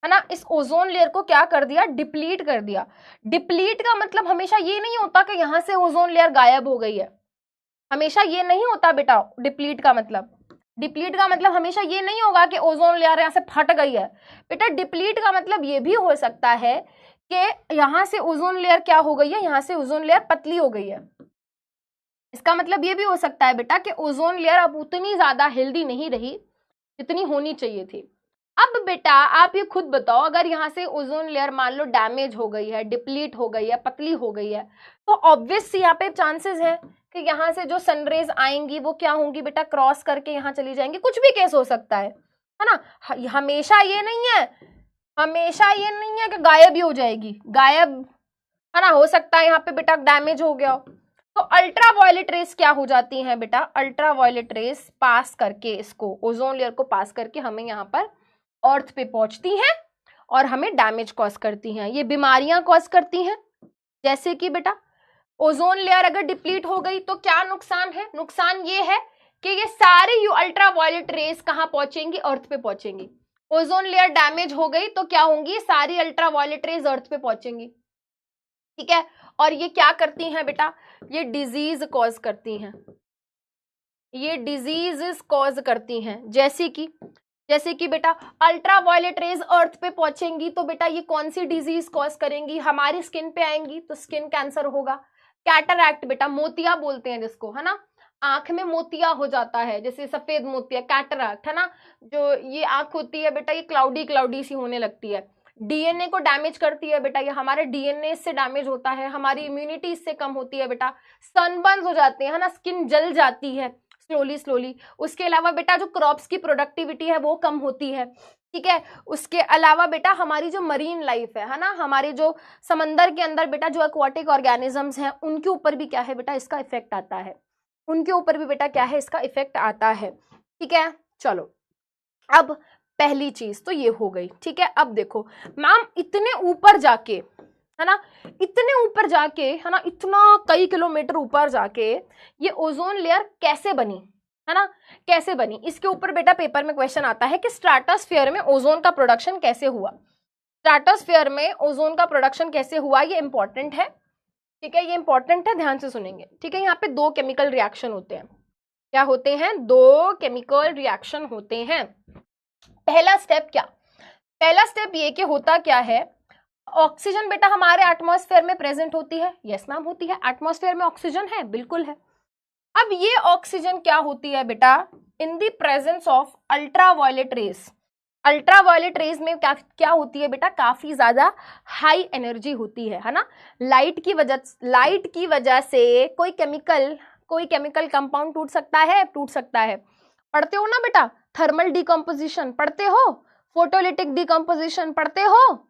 है ना, इस ओजोन लेयर को क्या कर दिया, डिप्लीट कर दिया। डिप्लीट का मतलब हमेशा ये नहीं होता कि यहां से ओजोन लेयर गायब हो गई है, हमेशा ये नहीं होता बेटा। डिप्लीट का मतलब हमेशा ये नहीं होगा कि ओजोन लेयर यहां से फट गई है बेटा। डिप्लीट का मतलब ये भी हो सकता है कि यहां से ओजोन लेयर क्या हो गई है, यहां से ओजोन लेयर पतली हो गई है। इसका मतलब ये भी हो सकता है बेटा कि ओजोन लेयर अब उतनी ज्यादा हेल्दी नहीं रही जितनी होनी चाहिए थी। अब बेटा आप ये खुद बताओ, अगर यहाँ से ओजोन लेयर मान लो डैमेज हो गई है, डिप्लीट हो गई है, पतली हो गई है, तो ऑब्वियस यहाँ पे चांसेस है कि यहाँ से जो सनरेज आएंगी वो क्या होंगी बेटा, क्रॉस करके यहाँ चली जाएंगी। कुछ भी केस हो सकता है ना, हमेशा ये नहीं है कि गायब ही हो जाएगी, गायब, है ना, हो सकता है यहाँ पे बेटा डैमेज हो गया। तो अल्ट्रा वायलेट रेस क्या हो जाती हैं बेटा, अल्ट्रा वायलेट रेस पास करके, इसको ओजोन लेयर को पास करके हमें यहाँ पर अर्थ पे पहुंचती हैं और हमें डैमेज कॉज करती हैं, ये बीमारियां कॉज करती हैं। जैसे कि बेटा ओजोन लेयर अगर डिप्लीट हो गई तो क्या नुकसान है, नुकसान ये है कि ये सारे यू अल्ट्रा वायलेट रेस कहाँ पहुंचेंगी, अर्थ पे पहुंचेंगी। ओजोन लेयर डैमेज हो गई तो क्या होंगी, सारी अल्ट्रा वायलेट रेस अर्थ पे पहुंचेंगी, ठीक है। और ये क्या करती हैं बेटा, ये डिजीज कॉज करती हैं, ये डिजीज कॉज करती हैं। जैसे कि बेटा अल्ट्रा वायलेट रेज अर्थ पे पहुंचेंगी तो बेटा ये कौन सी डिजीज कॉज करेंगी, हमारी स्किन पे आएंगी तो स्किन कैंसर होगा। कैटरैक्ट बेटा, मोतिया बोलते हैं जिसको, है ना, आंख में मोतिया हो जाता है, जैसे सफेद मोतिया, कैटरैक्ट, है ना। जो ये आंख होती है बेटा, ये क्लाउडी सी होने लगती है। डीएनए को डैमेज करती है बेटा, ये हमारे डीएनए इससे डैमेज होता है, हमारी इम्यूनिटी इससे कम होती है बेटा। सनबर्न्स हो जाते हैं, है ना, स्किन जल जाती है स्लोली। उसके अलावा बेटा जो क्रॉप्स की प्रोडक्टिविटी है वो कम होती है, ठीक है। उसके अलावा बेटा हमारी जो मरीन लाइफ है ना, हमारी जो समंदर के अंदर बेटा जो एक्वाटिक ऑर्गेनिजम्स हैं उनके ऊपर भी क्या है बेटा, इसका इफेक्ट आता है, उनके ऊपर भी बेटा क्या है, इसका इफेक्ट आता है, ठीक है। चलो अब पहली चीज तो ये हो गई, ठीक है। अब देखो मैम इतने ऊपर जाके, है ना, इतने ऊपर जाके, है ना, इतना कई किलोमीटर ऊपर जाके ये ओजोन लेयर कैसे बनी, है ना, कैसे बनी, इसके ऊपर बेटा पेपर में क्वेश्चन आता है कि स्ट्रेटोस्फीयर में ओजोन का प्रोडक्शन कैसे हुआ। स्ट्रेटोस्फीयर में ओजोन का प्रोडक्शन कैसे हुआ, ये इंपॉर्टेंट है, ठीक है, ये इंपॉर्टेंट है, ध्यान से सुनेंगे, ठीक है। यहाँ पे दो केमिकल रिएक्शन होते हैं, क्या होते हैं, दो केमिकल रिएक्शन होते हैं। पहला स्टेप क्या, पहला स्टेप ये कि होता क्या है, ऑक्सीजन बेटा हमारे एटमॉस्फेयर में प्रेजेंट होती है, यस मैम होती है, एटमॉस्फेयर में ऑक्सीजन है, बिल्कुल है। अब ये ऑक्सीजन क्या होती है बेटा, in the presence of ultraviolet rays, ultraviolet rays में क्या होती है बेटा, काफी ज्यादा हाई एनर्जी होती है ना। लाइट की वजह से कोई केमिकल कंपाउंड टूट सकता है, पढ़ते हो ना बेटा, थर्मल डिकम्पोजिशन पढ़ते हो, फोटोलिटिक डिकम्पोजिशन पढ़ते हो,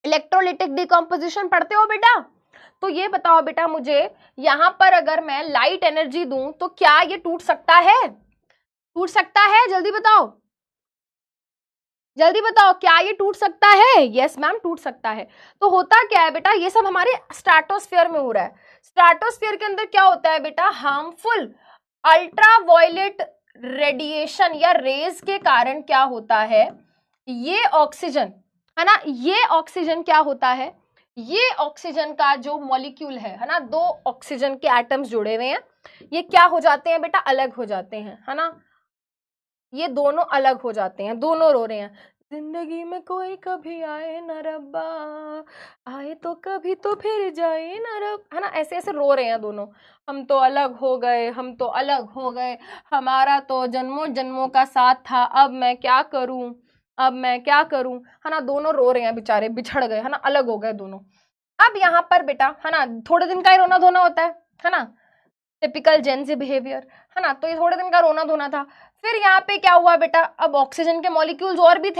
इलेक्ट्रोलिटिक डिकम्पोजिशन पढ़ते हो बेटा। तो ये बताओ बेटा मुझे, यहां पर अगर मैं लाइट एनर्जी दूं तो क्या ये टूट सकता है, जल्दी बताओ क्या ये टूट सकता है, यस मैम टूट सकता है। तो होता क्या है बेटा, ये सब हमारे स्ट्रेटोस्फीयर में हो रहा है। स्ट्रेटोस्फीयर के अंदर क्या होता है बेटा, हार्मफुल अल्ट्रा वायलेट रेडिएशन या रेज के कारण क्या होता है, ये ऑक्सीजन, है ना, ये ऑक्सीजन क्या होता है, ये ऑक्सीजन का जो मॉलिक्यूल है ना, दो ऑक्सीजन के एटम्स जुड़े हुए हैं, ये क्या हो जाते हैं बेटा, अलग हो जाते हैं, है ना, ये दोनों अलग हो जाते हैं, दोनों रो रहे हैं, जिंदगी में कोई कभी आए ना रब्बा, आए तो कभी तो फिर जाए ना रब, है ना, ऐसे ऐसे रो रहे हैं दोनों, हम तो अलग हो गए, हमारा तो जन्मों जन्मों का साथ था, अब मैं क्या करूं, है ना, दोनों रो रहे हैं बेचारे, बिछड़ गए, है ना, अलग हो गए दोनों। अब यहाँ पर बेटा, है ना, थोड़े दिन का ही रोना धोना होता है ना, टिपिकल जेंजी बिहेवियर, है ना, तो ये थोड़े दिन का रोना धोना था। फिर यहाँ पे क्या हुआ बेटा, अब ऑक्सीजन के मॉलिक्यूल्स और भी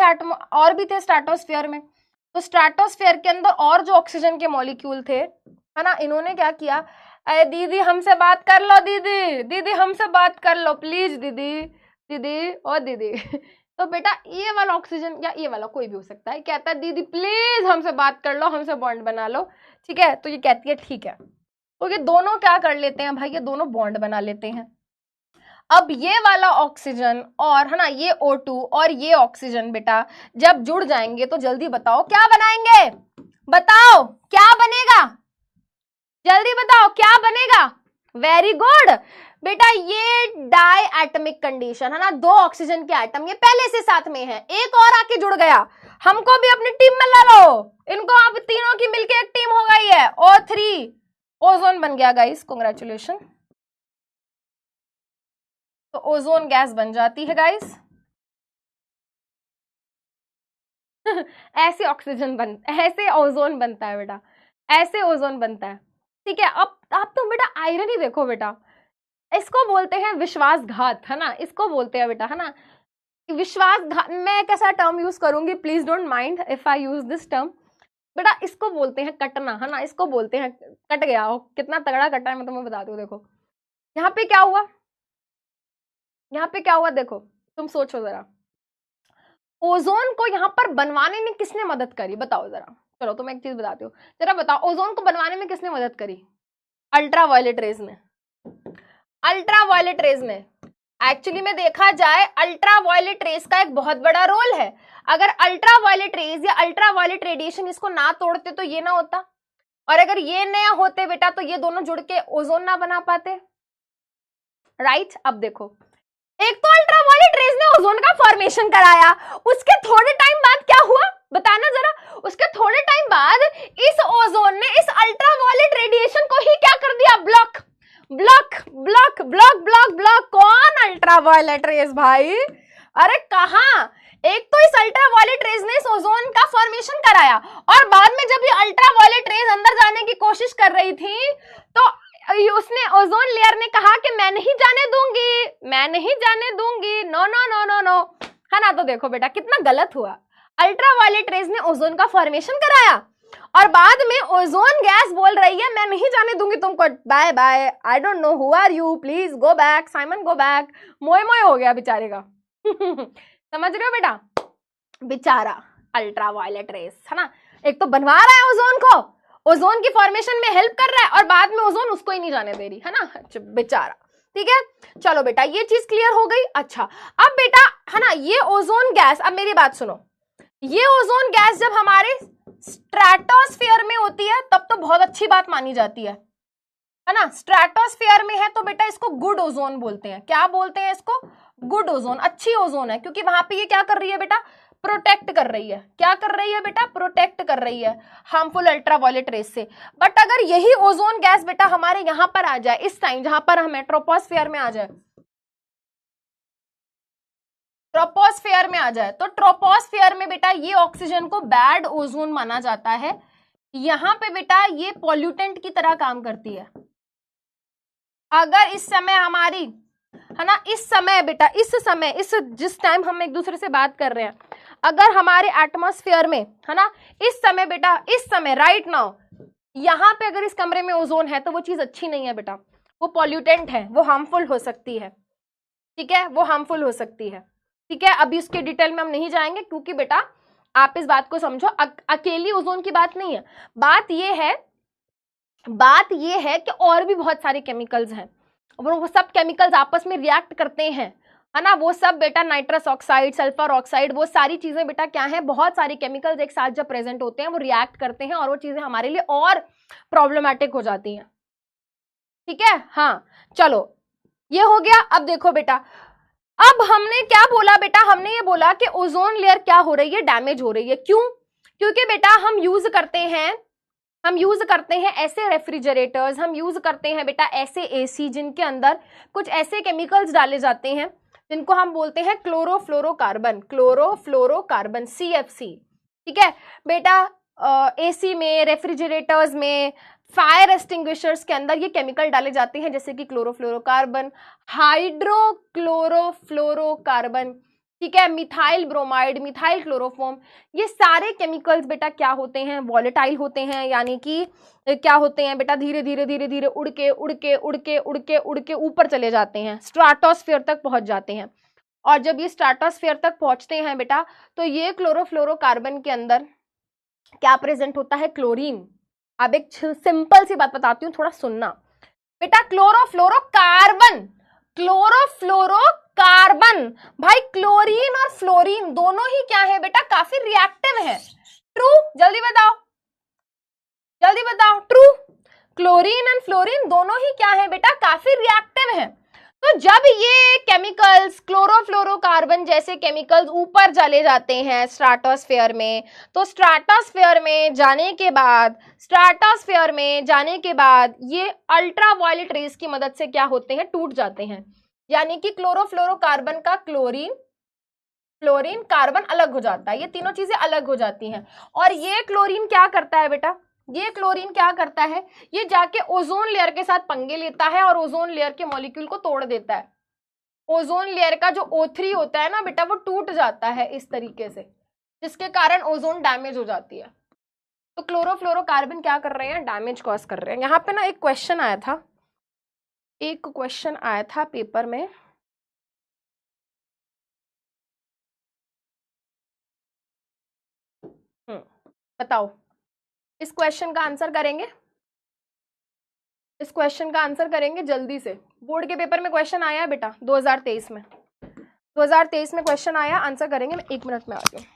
थे स्ट्रेटोस्फीयर में, तो स्ट्रेटोस्फीयर के अंदर और जो ऑक्सीजन के मॉलिक्यूल थे, है ना, इन्होंने क्या किया, अरे दीदी हमसे बात कर लो, दीदी हमसे बात कर लो प्लीज, दीदी तो बेटा ये वाला ऑक्सीजन या ये वाला कोई भी हो सकता है, कहता है दीदी प्लीज हमसे बात कर लो, हमसे बॉन्ड बना लो, ठीक है। तो ये कहती है ठीक है, तो ये दोनों क्या कर लेते हैं भाई, ये दोनों बॉन्ड बना लेते हैं। अब ये वाला ऑक्सीजन और है ना ये O2 और ये ऑक्सीजन बेटा जब जुड़ जाएंगे तो जल्दी बताओ क्या बनाएंगे, बताओ क्या बनेगा, जल्दी बताओ क्या बनेगा। वेरी गुड बेटा, ये डाई एटमिक कंडीशन है ना, दो ऑक्सीजन के एटम ये पहले से साथ में है, एक और आके जुड़ गया, हमको भी अपनी टीम में ला लो, इनको आप तीनों की मिलके एक टीम हो गई है, O3 ओजोन बन गया गाइस, कांग्रेचुलेशन। तो ओजोन गैस बन जाती है गाइस। ऐसे ऑक्सीजन ऐसे ओजोन बनता है बेटा, ऐसे ओजोन बनता है, ठीक है। अब आप तो बेटा आयरन ही देखो बेटा, इसको बोलते हैं विश्वासघात, है ना, इसको बोलते हैं बेटा, है ना, विश्वासघात। मैं कैसा टर्म यूज करूंगी, please don't mind if I use this term बेटा, इसको बोलते हैं कटना, है ना, इसको बोलते हैं कट गया हो, कितना तगड़ा कटा है मैं तुम्हें बता दूं। देखो यहाँ पे क्या हुआ, यहाँ पे क्या हुआ, देखो तुम सोचो जरा, ओजोन को यहाँ पर बनवाने में किसने मदद करी, बताओ जरा। चलो तुम्हें एक चीज बताती हूँ, जरा बताओ ओजोन को बनवाने में किसने मदद करी, अल्ट्रा वायलेट रेज ने, अल्ट्रा वायलेट रेज ने। एक्चुअली में देखा जाए अल्ट्रा वायलेट रेज का एक बहुत बड़ा रोल है, अगर अल्ट्रा वायलेट रेज या अल्ट्रा वायलेट रेडिएशन इसको ना तोड़ते तो ये ना होता, और अगर ये नया होते बेटा तो ये दोनों जुड़ के ओजोन ना बना पाते, राइट। अब देखो, एक तो अल्ट्रा वायलेट रेज ने ओजोन का फॉर्मेशन कराया, उसके थोड़े टाइम बाद क्या हुआ बताना जरा, उसके थोड़े टाइम बाद इस ओजोन ने इस अल्ट्रा वायलेट रेडिएशन को ही क्या कर दिया, block block block block block block. कौन, अल्ट्रा वायलेट रेज भाई, अरे कहां, एक तो इस अल्ट्रा वायलेट रेज ने इस ओजोन का फॉर्मेशन कराया, और बाद में जब ये अल्ट्रा वायलेट रेज अंदर जाने की कोशिश कर रही थी तो उसने, ओजोन लेयर ने कहा कि मैं नहीं जाने दूंगी, मैं नहीं जाने दूंगी, no no no no no, है ना। तो देखो बेटा कितना गलत हुआ, अल्ट्रा वायलेट रेज ने ओजोन का फॉर्मेशन कराया और बाद में ओजोन गैस बोल रही है मैं नहीं जाने दूंगी तुमको, bye bye, I don't know who are you, please go back, Simon go back, मोए मोए हो गया बेचारे का। समझ रहे हो बेटा, बेचारा अल्ट्रा वायलेट रेज, है ना, एक तो बनवा रहा है ओजोन को, ओजोन की फॉर्मेशन में हेल्प कर रहा है, और बाद में ओजोन उसको ही नहीं जाने दे रही, है ना, बेचारा। ठीक है, चलो बेटा ये चीज क्लियर हो गई। अच्छा अब बेटा, है ना, ये ओजोन गैस, अब मेरी बात सुनो, ये ओजोन गैस जब हमारे स्ट्रेटोस्फीयर में होती है तब तो बहुत अच्छी बात मानी जाती है ना, स्ट्रेटोस्फीयर में है तो बेटा इसको गुड ओजोन बोलते हैं, क्या बोलते हैं इसको, गुड ओजोन, अच्छी ओजोन है, क्योंकि वहां पे ये क्या कर रही है बेटा, प्रोटेक्ट कर रही है, क्या कर रही है बेटा, प्रोटेक्ट कर रही है हार्मफुल अल्ट्रावायलेट रेस से। बट अगर यही ओजोन गैस बेटा हमारे यहां पर आ जाए, इस टाइम जहां पर हमें ट्रोपोस्फीयर में आ जाए, ट्रोपोस्फीयर में आ जाए, तो ट्रोपोस्फीयर में बेटा ये ऑक्सीजन को बैड ओजोन माना जाता है, यहां पे बेटा ये पॉल्यूटेंट की तरह काम करती है। अगर इस समय हमारी, है ना, इस समय बेटा, इस समय, इस जिस टाइम हम एक दूसरे से बात कर रहे हैं, अगर हमारे एटमॉस्फेयर में, है ना, इस समय बेटा, इस समय राइट नाउ यहाँ पे अगर इस कमरे में ओजोन है तो वो चीज अच्छी नहीं है बेटा, वो पॉल्यूटेंट है, वो हार्मफुल हो सकती है, ठीक है, वो हार्मफुल हो सकती है, ठीक है। अभी उसके डिटेल में हम नहीं जाएंगे, क्योंकि बेटा आप इस बात को समझो, अकेली ओजोन की बात नहीं है, बात ये है कि और भी बहुत सारे केमिकल्स हैं, वो सब केमिकल्स आपस में रिएक्ट करते हैं, है ना, वो सब बेटा नाइट्रस ऑक्साइड, सल्फर ऑक्साइड, वो सारी चीजें बेटा क्या है, बहुत सारी केमिकल्स एक साथ जब प्रेजेंट होते हैं वो रिएक्ट करते हैं और वो चीजें हमारे लिए और प्रॉब्लमेटिक हो जाती हैं, ठीक है। हाँ चलो ये हो गया। अब देखो बेटा, अब हमने क्या बोला बेटा, हमने ये बोला कि ओजोन लेयर क्या हो रही है, डैमेज हो रही है, क्यों, क्योंकि बेटा हम यूज करते हैं ऐसे रेफ्रिजरेटर्स, हम यूज करते हैं बेटा ऐसे एसी जिनके अंदर कुछ ऐसे केमिकल्स डाले जाते हैं जिनको हम बोलते हैं क्लोरोफ्लोरोकार्बन, CFC, ठीक है बेटा। एसी में, रेफ्रिजरेटर्स में, फायर एक्सटिंग्विशर्स के अंदर ये केमिकल डाले जाते हैं, जैसे कि क्लोरोफ्लोरोकार्बन, हाइड्रोक्लोरोफ्लोरोकार्बन, ठीक है, मिथाइल ब्रोमाइड, मिथाइल क्लोरोफॉर्म, ये सारे केमिकल्स बेटा क्या होते हैं, वॉलेटाइल होते हैं, यानी कि क्या होते हैं बेटा, धीरे धीरे धीरे धीरे उड़ के ऊपर चले जाते हैं, स्ट्राटोस्फीयर तक पहुंच जाते हैं। और जब ये स्ट्राटोस्फीयर तक पहुंचते हैं बेटा, तो ये क्लोरोफ्लोरोकार्बन के अंदर क्या प्रेजेंट होता है, क्लोरीन। अब एक सिंपल सी बात बताती हूँ, थोड़ा सुनना बेटा, क्लोरोफ्लोरोकार्बन क्लोरोफ्लोरोकार्बन। भाई क्लोरीन और फ्लोरीन दोनों ही क्या है बेटा, काफी रिएक्टिव है। ट्रू, जल्दी बताओ, जल्दी बताओ, ट्रू। क्लोरीन एंड फ्लोरीन दोनों ही क्या है बेटा, काफी रिएक्टिव है। तो जब ये केमिकल्स क्लोरोफ्लोरोकार्बन जैसे केमिकल्स ऊपर चले जाते हैं स्ट्राटोस्फेयर में, तो स्ट्राटोस्फेयर में जाने के बाद ये अल्ट्रावायलेट रेज की मदद से क्या होते हैं, टूट जाते हैं। यानी कि क्लोरोफ्लोरोकार्बन का क्लोरीन, फ्लोरीन, कार्बन अलग हो जाता है, ये तीनों चीजें अलग हो जाती हैं। और ये क्लोरीन क्या करता है बेटा, ये क्लोरीन क्या करता है, ये जाके ओजोन लेयर के साथ पंगे लेता है और ओजोन लेयर के मॉलिक्यूल को तोड़ देता है। ओजोन लेयर का जो O3 होता है ना बेटा, वो टूट जाता है इस तरीके से, जिसके कारण ओजोन डैमेज हो जाती है। तो क्लोरोफ्लोरोकार्बन क्या कर रहे हैं, डैमेज कॉज कर रहे हैं। यहाँ पे ना एक क्वेश्चन आया था पेपर में, बताओ इस क्वेश्चन का आंसर करेंगे, इस क्वेश्चन का आंसर करेंगे जल्दी से। बोर्ड के पेपर में क्वेश्चन आया है बेटा 2023 में, 2023 में क्वेश्चन आया, आंसर करेंगे। मैं 1 मिनट में आ रही हूँ।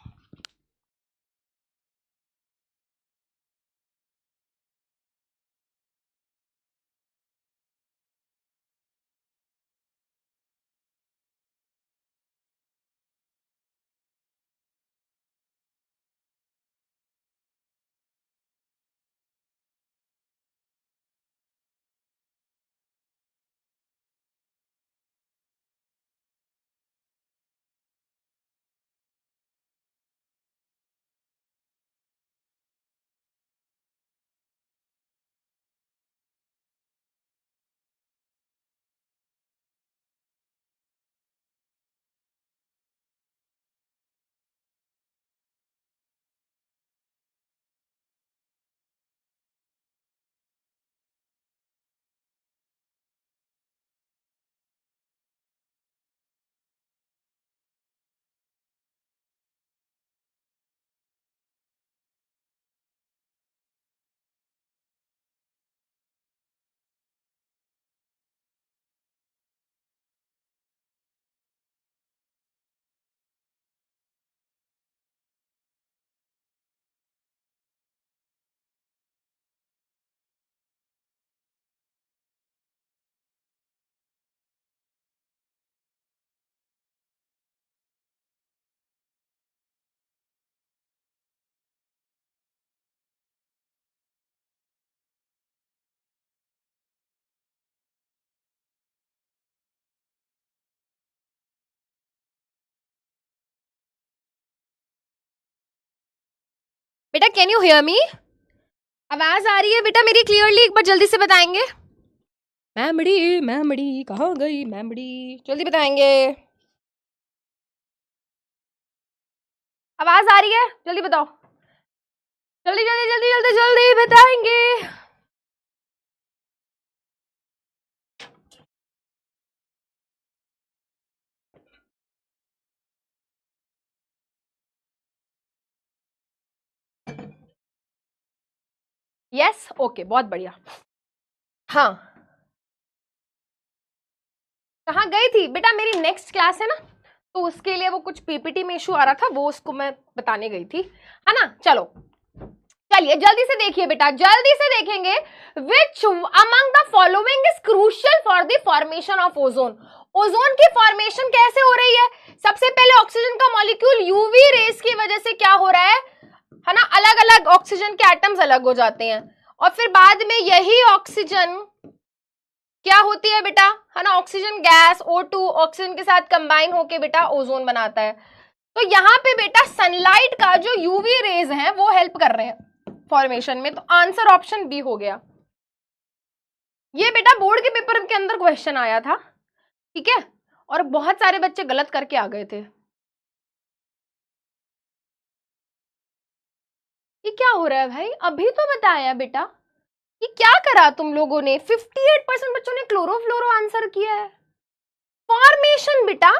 बेटा कैन यू हियर मी, आवाज आ रही है बेटा मेरी क्लियरली, एक बार जल्दी से बताएंगे। मैमड़ी कहाँ गई मैमड़ी, जल्दी बताएंगे, आवाज आ रही है, जल्दी बताओ, जल्दी जल्दी जल्दी जल्दी जल्दी बताएंगे। यस, ओके, बहुत बढ़िया। हाँ, कहाँ गई थी बेटा, मेरी नेक्स्ट क्लास है ना, तो उसके लिए वो कुछ पीपीटी में इशू आ रहा था, वो उसको मैं बताने गई थी, है ना। चलो चलिए जल्दी से देखिए बेटा, जल्दी से देखेंगे। Which among the following is crucial for the formation of ozone. Ozone की फॉर्मेशन कैसे हो रही है, सबसे पहले ऑक्सीजन का मॉलिक्यूल यूवी रेस की वजह से क्या हो रहा है ना, अलग अलग ऑक्सीजन के एटम्स अलग हो जाते हैं, और फिर बाद में यही ऑक्सीजन क्या होती है बेटा, है ना, ऑक्सीजन गैस O2 ऑक्सीजन के साथ कंबाइन होके बेटा ओजोन बनाता है। तो यहाँ पे बेटा सनलाइट का जो यूवी रेज है वो हेल्प कर रहे हैं फॉर्मेशन में, तो आंसर ऑप्शन बी हो गया। ये बेटा बोर्ड के पेपर के अंदर क्वेश्चन आया था, ठीक है, और बहुत सारे बच्चे गलत करके आ गए थे। ये क्या हो रहा है भाई, अभी तो बताया बेटा, ये क्या करा तुम लोगों ने, 58% बच्चों ने क्लोरोफ्लोरो आंसर किया है। फॉर्मेशन बेटा,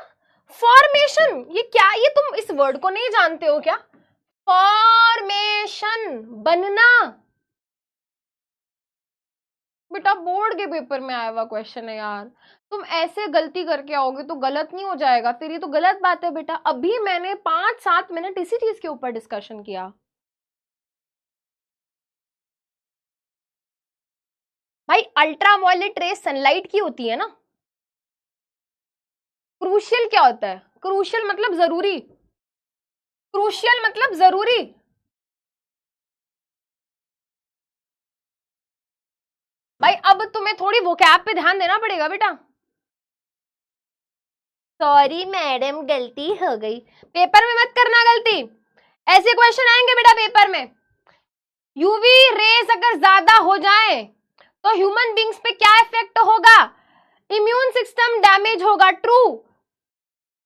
फॉर्मेशन, ये क्या, ये तुम इस वर्ड को नहीं जानते हो क्या, फॉर्मेशन, बनना, बेटा बोर्ड के पेपर में आया हुआ क्वेश्चन है यार, तुम ऐसे गलती करके आओगे तो गलत नहीं हो जाएगा फिर? ये तो गलत बात है बेटा। अभी मैंने 5-7 मिनट इसी चीज के ऊपर डिस्कशन किया। भाई अल्ट्रावायलेट रेस सनलाइट की होती है ना। क्रूशियल क्या होता है? क्रूशियल मतलब जरूरी, क्रूशियल मतलब जरूरी। भाई अब तुम्हें थोड़ी वोकैब पे ध्यान देना पड़ेगा बेटा। सॉरी मैडम गलती हो गई। पेपर में मत करना गलती, ऐसे क्वेश्चन आएंगे बेटा पेपर में। यूवी रेज अगर ज्यादा हो जाए तो ह्यूमन बींग्स पे क्या इफेक्ट होगा? इम्यून सिस्टम डैमेज होगा, ट्रू।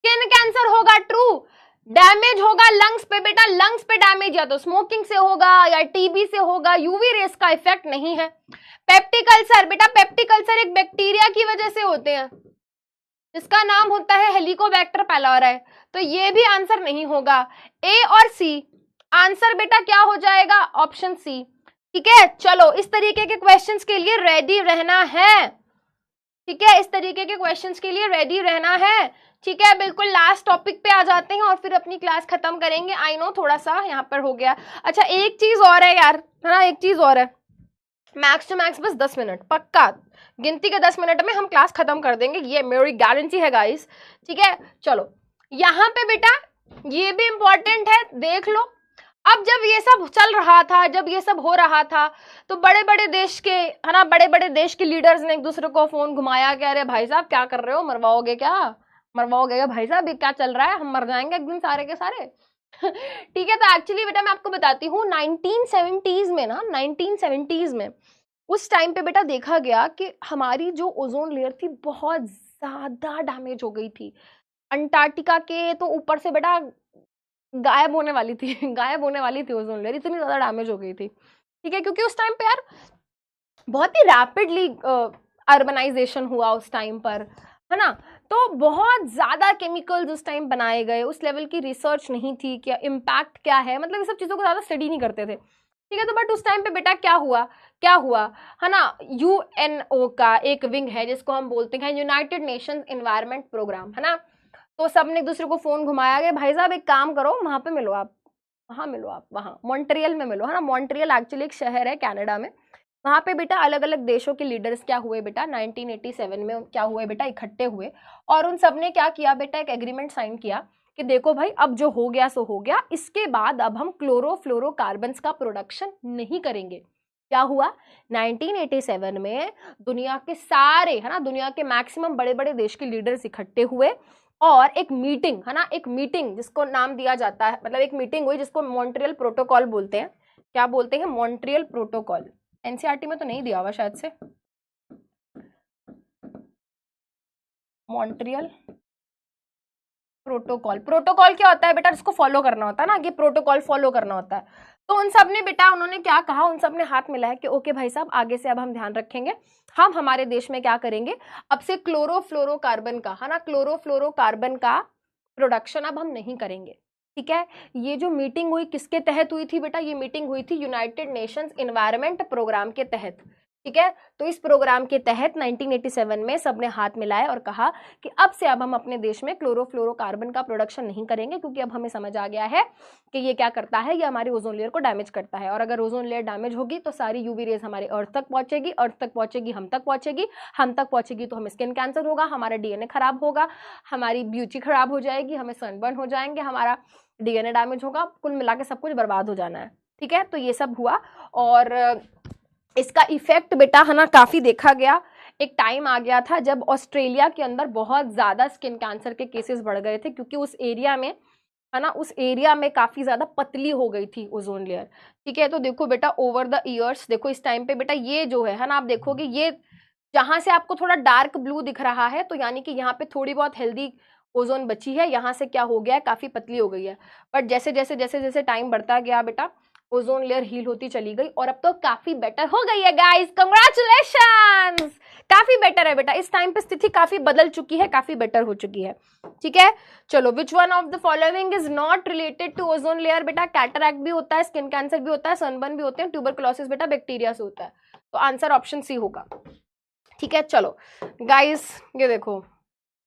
स्किन कैंसर होगा, ट्रू। डैमेज होगा लंग्स पे बेटा, लंग्स पे डैमेज या तो स्मोकिंग से होगा या टीबी से होगा, यूवी रेस का इफेक्ट नहीं है। पेप्टिक अल्सर बेटा, पेप्टिक अल्सर एक बैक्टीरिया की वजह से होते हैं जिसका नाम होता है हेलिकोबैक्टर पाइलोरी, तो ये भी आंसर नहीं होगा। ए और सी आंसर बेटा क्या हो जाएगा? Option C. ठीक है, चलो इस तरीके के क्वेश्चंस के लिए रेडी रहना है। ठीक है, इस तरीके के क्वेश्चंस के लिए रेडी रहना है। ठीक है, बिल्कुल लास्ट टॉपिक पे आ जाते हैं और फिर अपनी क्लास खत्म करेंगे। आई नो थोड़ा सा यहाँ पर हो गया। अच्छा एक चीज और है यार, है ना, एक चीज और है, मैक्स टू मैक्स बस 10 मिनट पक्का, गिनती के 10 मिनट में हम क्लास खत्म कर देंगे, ये मेरी गारंटी है गाइस। ठीक है, चलो यहाँ पे बेटा ये भी इंपॉर्टेंट है, देख लो। अब जब ये सब चल रहा था, जब ये सब हो रहा था, तो बड़े बड़े देश के, है ना, बड़े बड़े देश के लीडर्स ने एक दूसरे को फोन घुमाया कि अरे भाई साहब क्या कर रहे हो, मरवाओगे क्या, मरवाओगे क्या भाई साहब, ये क्या चल रहा है, हम मर जाएंगे एक दिन सारे के सारे। ठीक है, तो एक्चुअली बेटा मैं आपको बताती हूँ 1970s में ना, 1970s में उस टाइम पे बेटा देखा गया कि हमारी जो ओजोन लेयर थी बहुत ज्यादा डैमेज हो गई थी। अंटार्कटिका के तो ऊपर से बेटा गायब होने वाली थी, गायब होने वाली थी ओजोन लेयर, इतनी ज्यादा डैमेज हो गई थी। ठीक है, क्योंकि उस टाइम पे यार बहुत ही रैपिडली अर्बनाइजेशन हुआ उस टाइम पर, है ना, तो बहुत ज्यादा केमिकल्स उस टाइम बनाए गए, उस लेवल की रिसर्च नहीं थी कि इम्पैक्ट क्या है, मतलब ये सब चीजों को ज्यादा स्टडी नहीं करते थे। ठीक है, तो बट उस टाइम पे बेटा क्या हुआ, क्या हुआ, है ना, यूएनओ का एक विंग है जिसको हम बोलते हैं यूनाइटेड नेशंस एनवायरनमेंट प्रोग्राम, है ना, तो सबने एक दूसरे को फोन घुमाया गया, भाई साहब एक काम करो वहां पे मिलो आप, वहां मिलो आप, वहां मॉन्ट्रियल में मिलो, है ना, मॉन्ट्रियल एक्चुअली एक शहर है कनाडा में। वहां पे बेटा अलग अलग देशों के लीडर्स क्या हुए बेटा 1987 में क्या हुए बेटा, इकट्ठे हुए और उन सब ने क्या किया बेटा, एक एग्रीमेंट साइन किया कि देखो भाई अब जो हो गया सो हो गया, इसके बाद अब हम क्लोरोफ्लोरोकार्बन्स का प्रोडक्शन नहीं करेंगे। क्या हुआ 1987 में दुनिया के सारे, है ना, दुनिया के मैक्सिमम बड़े बड़े देश के लीडर्स इकट्ठे हुए और एक मीटिंग, है ना, एक मीटिंग जिसको नाम दिया जाता है, मतलब एक मीटिंग हुई जिसको मॉन्ट्रियल प्रोटोकॉल बोलते हैं। क्या बोलते हैं? Montreal protocol. एनसीईआरटी में तो नहीं दिया हुआ शायद से, मॉन्ट्रियल प्रोटोकॉल। प्रोटोकॉल क्या होता है बेटा, जिसको फॉलो करना होता है ना, कि प्रोटोकॉल फॉलो करना होता है। तो उन सब ने बेटा, उन्होंने क्या कहा, उन सब ने हाथ मिलाया कि ओके भाई साहब आगे से अब हम ध्यान रखेंगे, हम हमारे देश में क्या करेंगे, अब से क्लोरोफ्लोरोकार्बन का, है ना, क्लोरोफ्लोरोकार्बन का प्रोडक्शन अब हम नहीं करेंगे। ठीक है, ये जो मीटिंग हुई किसके तहत हुई थी बेटा, ये मीटिंग हुई थी यूनाइटेड नेशंस एनवायरनमेंट प्रोग्राम के तहत। ठीक है, तो इस प्रोग्राम के तहत 1987 में सबने हाथ मिलाए और कहा कि अब से अब हम अपने देश में क्लोरोफ्लोरोकार्बन का प्रोडक्शन नहीं करेंगे, क्योंकि अब हमें समझ आ गया है कि ये क्या करता है, ये हमारी ओजोन लेयर को डैमेज करता है, और अगर ओजोन लेयर डैमेज होगी तो सारी यूवी रेज हमारे अर्थ तक पहुंचेगी, अर्थ तक पहुंचेगी, हम तक पहुंचेगी, हम तक पहुंचेगी तो हमें स्किन कैंसर होगा, हमारा डीएनए खराब होगा, हमारी ब्यूटी खराब हो जाएगी, हमें सनबर्न हो जाएंगे, हमारा डीएनए डैमेज होगा, कुल मिला के सब कुछ बर्बाद हो जाना है। ठीक है, तो ये सब हुआ और इसका इफेक्ट बेटा, है ना, काफी देखा गया। एक टाइम आ गया था जब ऑस्ट्रेलिया के अंदर बहुत ज्यादा स्किन कैंसर के केसेस बढ़ गए थे, क्योंकि उस एरिया में, है ना, उस एरिया में काफी ज्यादा पतली हो गई थी ओजोन लेयर। ठीक है, तो देखो बेटा ओवर द ईयर्स, देखो इस टाइम पे बेटा ये जो है ना, आप देखोगे ये जहां से आपको थोड़ा डार्क ब्लू दिख रहा है, तो यानी कि यहाँ पे थोड़ी बहुत हेल्दी ओजोन बची है, यहाँ से क्या हो गया है, काफी पतली हो गई है। बट जैसे जैसे जैसे जैसे टाइम बढ़ता गया बेटा, ओजोन लेयर हील होती चली गई और अब तो काफी बेटर हो गई है गाइस, कंग्रेचुलेशंस, काफी बेटर है बेटा, इस टाइम पे स्थिति काफी बदल चुकी है, काफी बेटर हो चुकी है। ठीक है, चलो which one of the following is not related to ozone layer बेटा, कैटरैक्ट भी होता है, स्किन कैंसर भी होता है, सनबर्न भी होते हैं, ट्यूबरकुलोसिस बेटा बैक्टीरिया से होता है। तो आंसर ऑप्शन सी होगा। ठीक है, चलो गाइस ये देखो,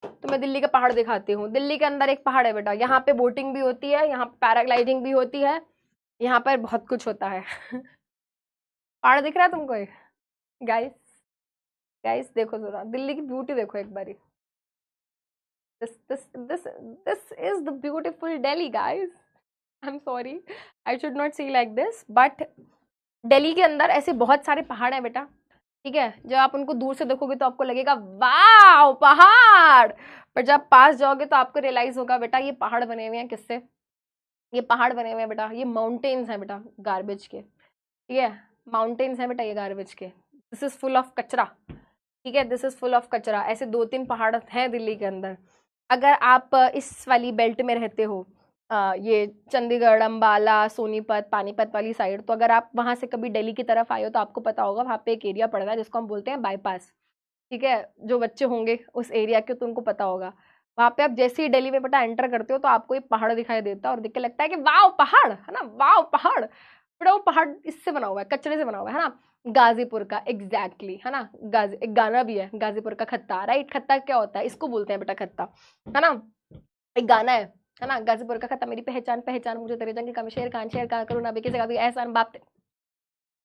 तो मैं दिल्ली का पहाड़ दिखाती हूँ। दिल्ली के अंदर एक पहाड़ है बेटा, यहाँ पे बोटिंग भी होती है, यहाँ पे पैराग्लाइडिंग भी होती है, यहाँ पर बहुत कुछ होता है। पहाड़ दिख रहा है तुमको ये? गाइस गाइस देखो जरा, दिल्ली की ब्यूटी देखो एक बारी। This is the beautiful Delhi guys. I am sorry, I should not see like this, but Delhi के अंदर ऐसे बहुत सारे पहाड़ हैं बेटा। ठीक है, जब आप उनको दूर से देखोगे तो आपको लगेगा वाह पहाड़, पर जब पास जाओगे तो आपको रियलाइज होगा बेटा ये पहाड़ बने हुए हैं किससे? ये पहाड़ बने हुए हैं बेटा, ये माउंटेन्स हैं बेटा गार्बेज के। ठीक है, माउंटेन्स हैं बेटा ये गार्बेज के। दिस इज फुल ऑफ कचरा। ठीक है, दिस इज फुल ऑफ कचरा। ऐसे 2-3 पहाड़ हैं दिल्ली के अंदर। अगर आप इस वाली बेल्ट में रहते हो, ये चंडीगढ़, अंबाला, सोनीपत, पानीपत वाली साइड, तो अगर आप वहां से कभी दिल्ली की तरफ आए हो तो आपको पता होगा वहां पे एक एरिया पड़ रहा है जिसको हम बोलते हैं बाईपास। ठीक है, जो बच्चे होंगे उस एरिया के तो उनको पता होगा। वहां पे आप जैसे ही दिल्ली में बेटा एंटर करते हो तो आपको एक पहाड़ दिखाई देता है और देख के लगता है कि वाह पहाड़ है ना, वाह पहाड़। बेटा वो पहाड़ इससे बना हुआ है, कचरे से बना हुआ है ना, गाजीपुर का। एग्जैक्टली है ना, एक गाना भी है गाजीपुर का खत्ता। राइट, खत्ता क्या होता है? इसको बोलते हैं बेटा खत्ता, है ना। एक गाना है ना, गाजीपुर का खत्ता, मेरी पहचान पहचान मुझे तेरे जंग का, शेर खान करूँ ना किसी का भी एहसान बाप।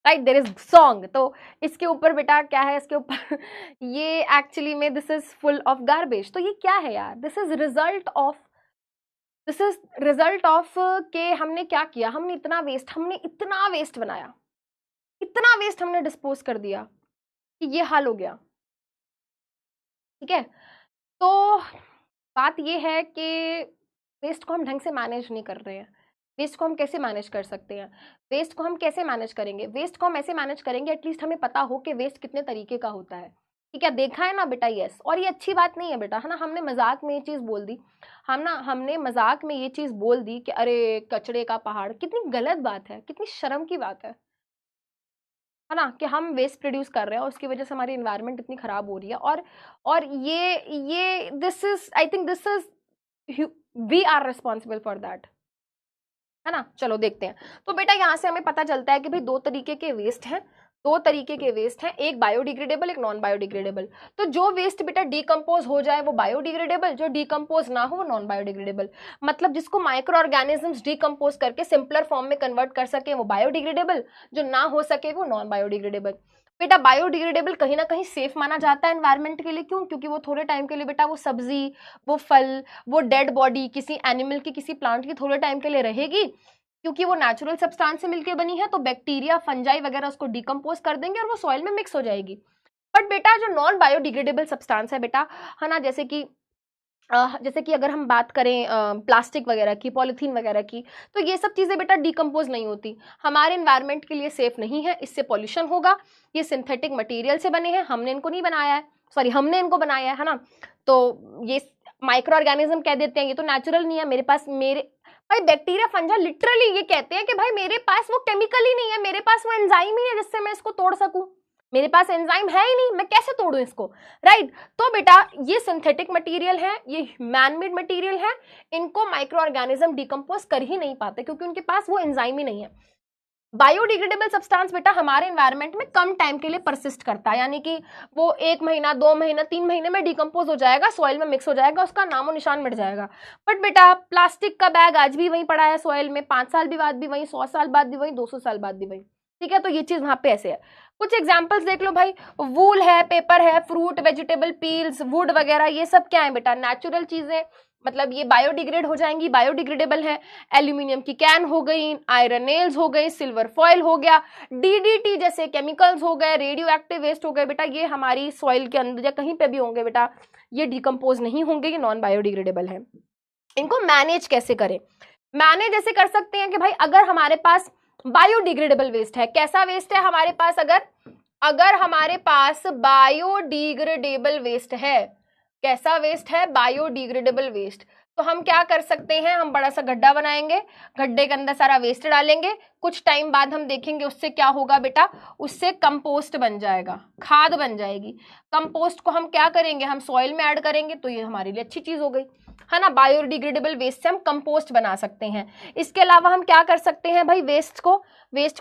Right, there is song. तो इसके ऊपर बेटा क्या है, इसके ऊपर ये एक्चुअली में this is full of garbage. तो ये क्या है यार? दिस इज रिजल्ट ऑफ के हमने क्या किया, हमने इतना वेस्ट बनाया, इतना वेस्ट हमने डिस्पोज कर दिया कि ये हाल हो गया। ठीक है, तो बात ये है कि वेस्ट को हम ढंग से मैनेज नहीं कर रहे हैं। वेस्ट को हम कैसे मैनेज कर सकते हैं? वेस्ट को हम कैसे मैनेज करेंगे? वेस्ट को हम ऐसे मैनेज करेंगे एटलीस्ट हमें पता हो कि वेस्ट कितने तरीके का होता है। ठीक है, देखा है ना बेटा? यस। और ये अच्छी बात नहीं है बेटा, है ना। हमने मजाक में ये चीज़ बोल दी, हमने मजाक में ये चीज़ बोल दी कि अरे कचड़े का पहाड़। कितनी गलत बात है, कितनी शर्म की बात है ना, कि हम वेस्ट प्रोड्यूस कर रहे हैं और उसकी वजह से हमारी एनवायरनमेंट इतनी खराब हो रही है। और ये this is, I think this is, we are responsible for that, है ना। चलो देखते हैं। तो बेटा यहाँ से हमें पता चलता है कि भाई दो तरीके के वेस्ट हैं, एक बायोडिग्रेडेबल, एक नॉन बायोडिग्रेडेबल। तो जो वेस्ट बेटा डिकम्पोज हो जाए वो बायोडिग्रेडेबल, जो डिकम्पोज ना हो वो नॉन बायोडिग्रेडेबल। मतलब जिसको माइक्रो ऑर्गेनिजम्स डिकम्पोज करके सिंपलर फॉर्म में कन्वर्ट कर सके वो बायोडिग्रेडेबल, जो ना हो सके वो नॉन बायोडिग्रेडेबल। बेटा बायोडिग्रेडेबल कहीं ना कहीं सेफ माना जाता है एनवायरनमेंट के लिए। क्यों? क्योंकि वो थोड़े टाइम के लिए बेटा वो सब्जी, वो फल, वो डेड बॉडी किसी एनिमल की, किसी प्लांट की थोड़े टाइम के लिए रहेगी, क्योंकि वो नेचुरल सब्सटेंस से मिलकर बनी है। तो बैक्टीरिया, फंजाई वगैरह उसको डिकम्पोज कर देंगे और वो सॉइल में मिक्स हो जाएगी। बट बेटा जो नॉन बायोडिग्रेडेबल सब्सटेंस है बेटा, है ना, जैसे कि अगर हम बात करें प्लास्टिक वगैरह की, पॉलीथीन वगैरह की, तो ये सब चीज़ें बेटा डिकम्पोज नहीं होती, हमारे एनवायरनमेंट के लिए सेफ नहीं है, इससे पॉल्यूशन होगा। ये सिंथेटिक मटेरियल से बने हैं, हमने इनको नहीं बनाया है, सॉरी हमने इनको बनाया है ना। तो ये माइक्रो ऑर्गेनिज्म कह देते हैं ये तो नेचुरल नहीं है मेरे पास। भाई बैक्टीरिया, फंजा लिटरली ये कहते हैं कि भाई मेरे पास वो केमिकल ही नहीं है, मेरे पास वो एंजाइम ही है जिससे मैं इसको तोड़ सकूं। मेरे पास एंजाइम है ही नहीं, मैं कैसे तोड़ूं इसको? राइट। तो बेटा ये सिंथेटिक मटेरियल है, ये मैनमेड मटेरियल है, इनको माइक्रो ऑर्गेनिज्म डिकम्पोज कर ही नहीं पाते क्योंकि उनके पास वो एंजाइम ही नहीं है। बायोडिग्रेडेबल सब्सटेंस बेटा हमारे एनवायरनमेंट में कम टाइम के लिए परसिस्ट करता है, यानी कि वो 1 महीना, 2 महीना, 3 महीने में डिकम्पोज हो जाएगा, सॉइल में मिक्स हो जाएगा, उसका नामो निशान मिट जाएगा। बट बेटा प्लास्टिक का बैग आज भी वहीं पड़ा है सॉइल में, 5 साल बाद भी वहीं, 100 साल बाद भी वहीं, 200 साल बाद भी वहीं। ठीक है, तो ये चीज वहां पे ऐसे है। कुछ एग्जाम्पल्स देख लो भाई, वूल है, पेपर है, फ्रूट, वेजिटेबल पील्स, वुड वगैरह, ये सब क्या है बेटा? नेचुरल चीजें, मतलब ये बायोडिग्रेड हो जाएंगी, बायोडिग्रेडेबल है। एल्यूमिनियम की कैन हो गई, आयरन नेल्स हो गई, सिल्वर फॉयल हो गया, डीडीटी जैसे केमिकल्स हो गए, रेडियो एक्टिव वेस्ट हो गए बेटा, ये हमारी सॉइल के अंदर या कहीं पे भी होंगे बेटा, ये डिकम्पोज नहीं होंगे, ये नॉन बायोडिग्रेडेबल है। इनको मैनेज कैसे करें? मैनेज ऐसे कर सकते हैं कि भाई अगर हमारे पास बायोडिग्रेडेबल वेस्ट है, कैसा वेस्ट है हमारे पास? अगर हमारे पास बायोडिग्रेडेबल वेस्ट है, कैसा वेस्ट है? Biodegradable waste. तो हम क्या कर सकते हैं, हम बड़ा सा गड्ढा बनाएंगे, गड्ढे के अंदर सारा वेस्ट डालेंगे, कुछ टाइम बाद हम देखेंगे उससे क्या होगा बेटा, उससे कंपोस्ट बन जाएगा, खाद बन जाएगी। कंपोस्ट को हम क्या करेंगे, हम सॉइल में ऐड करेंगे, तो ये हमारे लिए अच्छी चीज हो गई, है ना। बायोडिग्रेडेबल वेस्ट से हम कंपोस्ट बना सकते हैं। इसके अलावा हम क्या कर सकते हैं भाई, वेस्ट को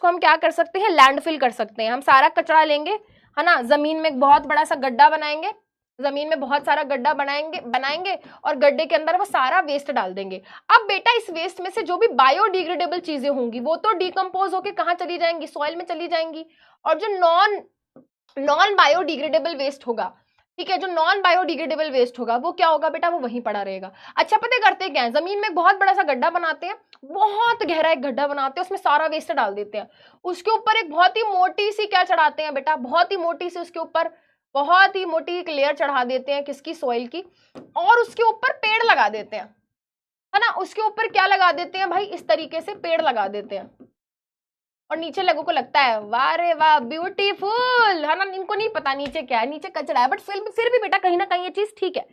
हम क्या कर सकते हैं, लैंडफिल कर सकते हैं। हम सारा कचरा लेंगे, है ना, जमीन में एक बहुत बड़ा सा गड्ढा बनाएंगे, जमीन में बहुत सारा गड्ढा बनाएंगे और गड्ढे के अंदर वो सारा वेस्ट डाल देंगे। अब बेटा इस वेस्ट में से जो भी बायोडिग्रेडेबल चीजें होंगी वो तो डिकम्पोज होके कहाँ चली जाएंगी, सॉइल में चली जाएंगी। और जो नॉन बायोडिग्रेडेबल वेस्ट होगा, ठीक है, जो नॉन बायोडिग्रेडेबल वेस्ट होगा वो क्या होगा बेटा, वो वहीं पड़ा रहेगा। अच्छा पता करते क्या है, जमीन में बहुत बड़ा सा गड्ढा बनाते हैं, बहुत गहरा एक गड्ढा बनाते हैं, उसमें सारा वेस्ट डाल देते हैं, उसके ऊपर एक बहुत ही मोटी सी क्या चढ़ाते हैं बेटा, बहुत ही मोटी सी उसके ऊपर बहुत ही मोटी एक लेयर चढ़ा देते हैं, किसकी, सॉइल की, और उसके ऊपर पेड़ लगा देते हैं, है ना। उसके ऊपर क्या लगा देते हैं भाई, इस तरीके से पेड़ लगा देते हैं, और नीचे लोगों को लगता है वाह रे वाह ब्यूटीफुल, है ना। इनको नहीं पता नीचे क्या है, नीचे कचरा है, बट फिर भी बेटा कहीं ना कहीं ये चीज ठीक है,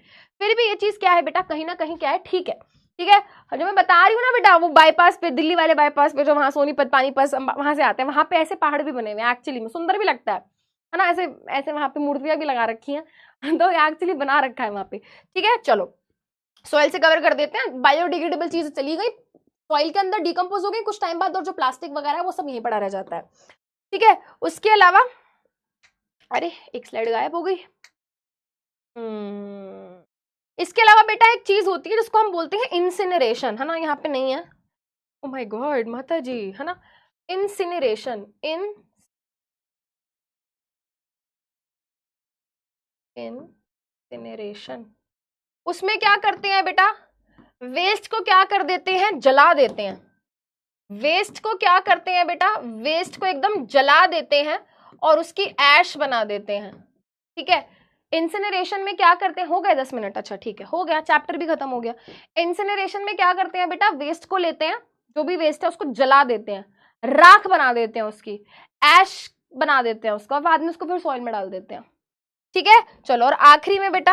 फिर भी ये चीज क्या है बेटा, कहीं ना कहीं क्या है, ठीक है, ठीक है। जो मैं बता रही हूँ ना बेटा, वो बाईपास पे, दिल्ली वाले बाईपास पे, जो वहां सोनीपत पानीपत वहां से आते हैं, वहां पे ऐसे पहाड़ भी बने हुए हैं एक्चुअली में, सुंदर भी लगता है ना, ऐसे ऐसे वहां पे मूर्तियां भी लगा रखी हैं तो एक्चुअली बना रखा है वहां पे, ठीक है। चलो सॉइल से कवर कर देते हैं, बायोडिग्रेडेबल चीज चली गई, सॉइल के अंदर डिकम्पोज हो गई कुछ टाइम बाद, और जो प्लास्टिक वगैरह है वो सब यहीं पड़ा रह जाता है, ठीक है। उसके अलावा अरे एक स्लाइड गायब हो गई। इसके अलावा बेटा एक चीज होती है जिसको हम बोलते हैं इंसिनरेशन, है ना, यहाँ पे नहीं है, ओ माय गॉड माता जी, है ना, इंसिनरेशन, इंसिनरेशन। उसमें क्या करते हैं बेटा, वेस्ट को क्या कर देते हैं, जला देते हैं, वेस्ट को क्या करते हैं बेटा, वेस्ट को एकदम जला देते हैं और उसकी ऐश बना देते हैं, ठीक है। इंसिनरेशन में क्या करते हैं, हो गए 10 मिनट, अच्छा ठीक है, हो गया, चैप्टर भी खत्म हो गया। इंसिनरेशन में क्या करते हैं बेटा, वेस्ट को लेते हैं, जो भी वेस्ट है उसको जला देते हैं, राख बना देते हैं, उसकी ऐश बना देते हैं उसका, बाद में उसको फिर सॉइल में डाल देते हैं, ठीक है। चलो और आखिरी में बेटा,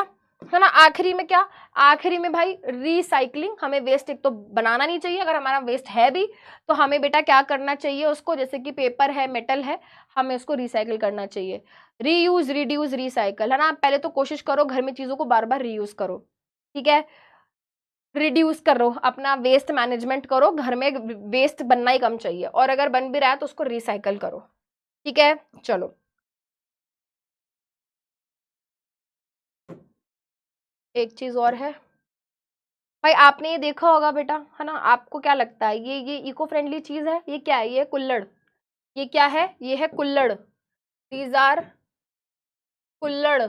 है ना, आखिरी में क्या, आखिरी में भाई रिसाइकलिंग। हमें वेस्ट एक तो बनाना नहीं चाहिए, अगर हमारा वेस्ट है भी तो हमें बेटा क्या करना चाहिए उसको, जैसे कि पेपर है, मेटल है, हमें उसको रिसाइकिल करना चाहिए, रीयूज रिड्यूस रिसाइकल, है ना। पहले तो कोशिश करो घर में चीजों को बार बार रीयूज करो, ठीक है, रिड्यूस करो, अपना वेस्ट मैनेजमेंट करो, घर में वेस्ट बनना ही कम चाहिए, और अगर बन भी रहा है तो उसको रिसाइकल करो, ठीक है। चलो एक चीज और है भाई, आपने ये देखा होगा बेटा, है ना, आपको क्या लगता है ये इको फ्रेंडली चीज है, ये क्या है, ये कुल्हड़, ये क्या है, ये है कुल्हड़, दीज आर कुल्हड़।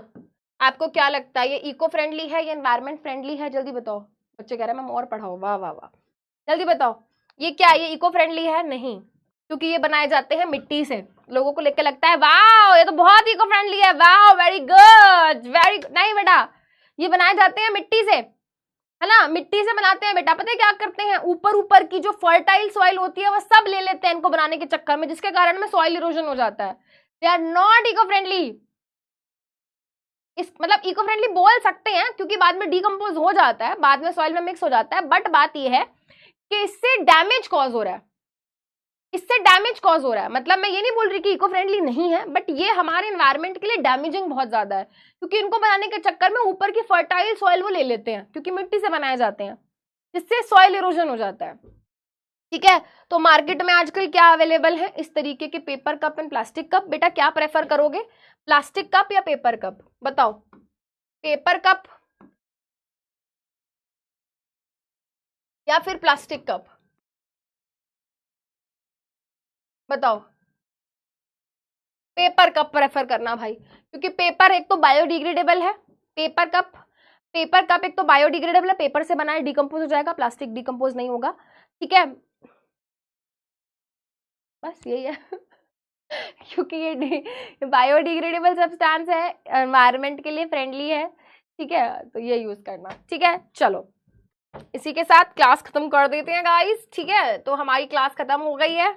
आपको क्या लगता है ये इको फ्रेंडली है या एनवायरमेंट फ्रेंडली है, जल्दी बताओ। बच्चे कह रहे हैं मैम और पढ़ाओ, वाह वाह वाह, जल्दी बताओ ये क्या है, ये इको फ्रेंडली है, नहीं, क्योंकि ये बनाए जाते हैं मिट्टी से। लोगों को लेकर लगता है वाह ये तो बहुत इको फ्रेंडली है, वाह वेरी गुड वेरी गुड, नहीं बेटा, ये बनाए जाते हैं मिट्टी से, है ना, मिट्टी से बनाते हैं बेटा। पता है क्या करते हैं, ऊपर ऊपर की जो फर्टाइल सॉइल होती है वो सब ले लेते हैं इनको बनाने के चक्कर में, जिसके कारण में सॉइल इरोजन हो जाता है। They are not eco friendly, इस मतलब इको फ्रेंडली बोल सकते हैं क्योंकि बाद में डिकम्पोज हो जाता है, बाद में सॉइल में मिक्स हो जाता है, बट बात यह है कि इससे डैमेज कॉज हो रहा है, इससे डैमेज कॉज हो रहा है। मतलब मैं ये नहीं बोल रही कि इको फ्रेंडली नहीं है, बट ये हमारे एनवायरमेंट के लिए डैमेजिंग बहुत ज्यादा है, क्योंकि इनको बनाने के चक्कर में ऊपर की फर्टाइल सॉइल वो ले लेते हैं, क्योंकि मिट्टी से बनाए जाते हैं, जिससे सॉइल इरोजन हो जाता है, ठीक है। तो मार्केट में आजकल क्या अवेलेबल है, इस तरीके के paper cup and plastic cup. बेटा क्या प्रेफर करोगे, प्लास्टिक कप या पेपर कप, बताओ, पेपर कप या फिर प्लास्टिक कप, बताओ। पेपर कप प्रेफर करना भाई, क्योंकि पेपर एक तो बायोडिग्रेडेबल है, पेपर कप एक तो बायोडिग्रेडेबल है, पेपर से बना है, डिकम्पोज हो जाएगा, प्लास्टिक डिकम्पोज नहीं होगा, ठीक है, बस यही है क्योंकि ये बायोडिग्रेडेबल सब्सटेंस है, एनवायरनमेंट के लिए फ्रेंडली है, ठीक है, तो ये यूज करना, ठीक है। चलो इसी के साथ क्लास खत्म कर देते हैं गाइस, ठीक है। तो हमारी क्लास खत्म हो गई है,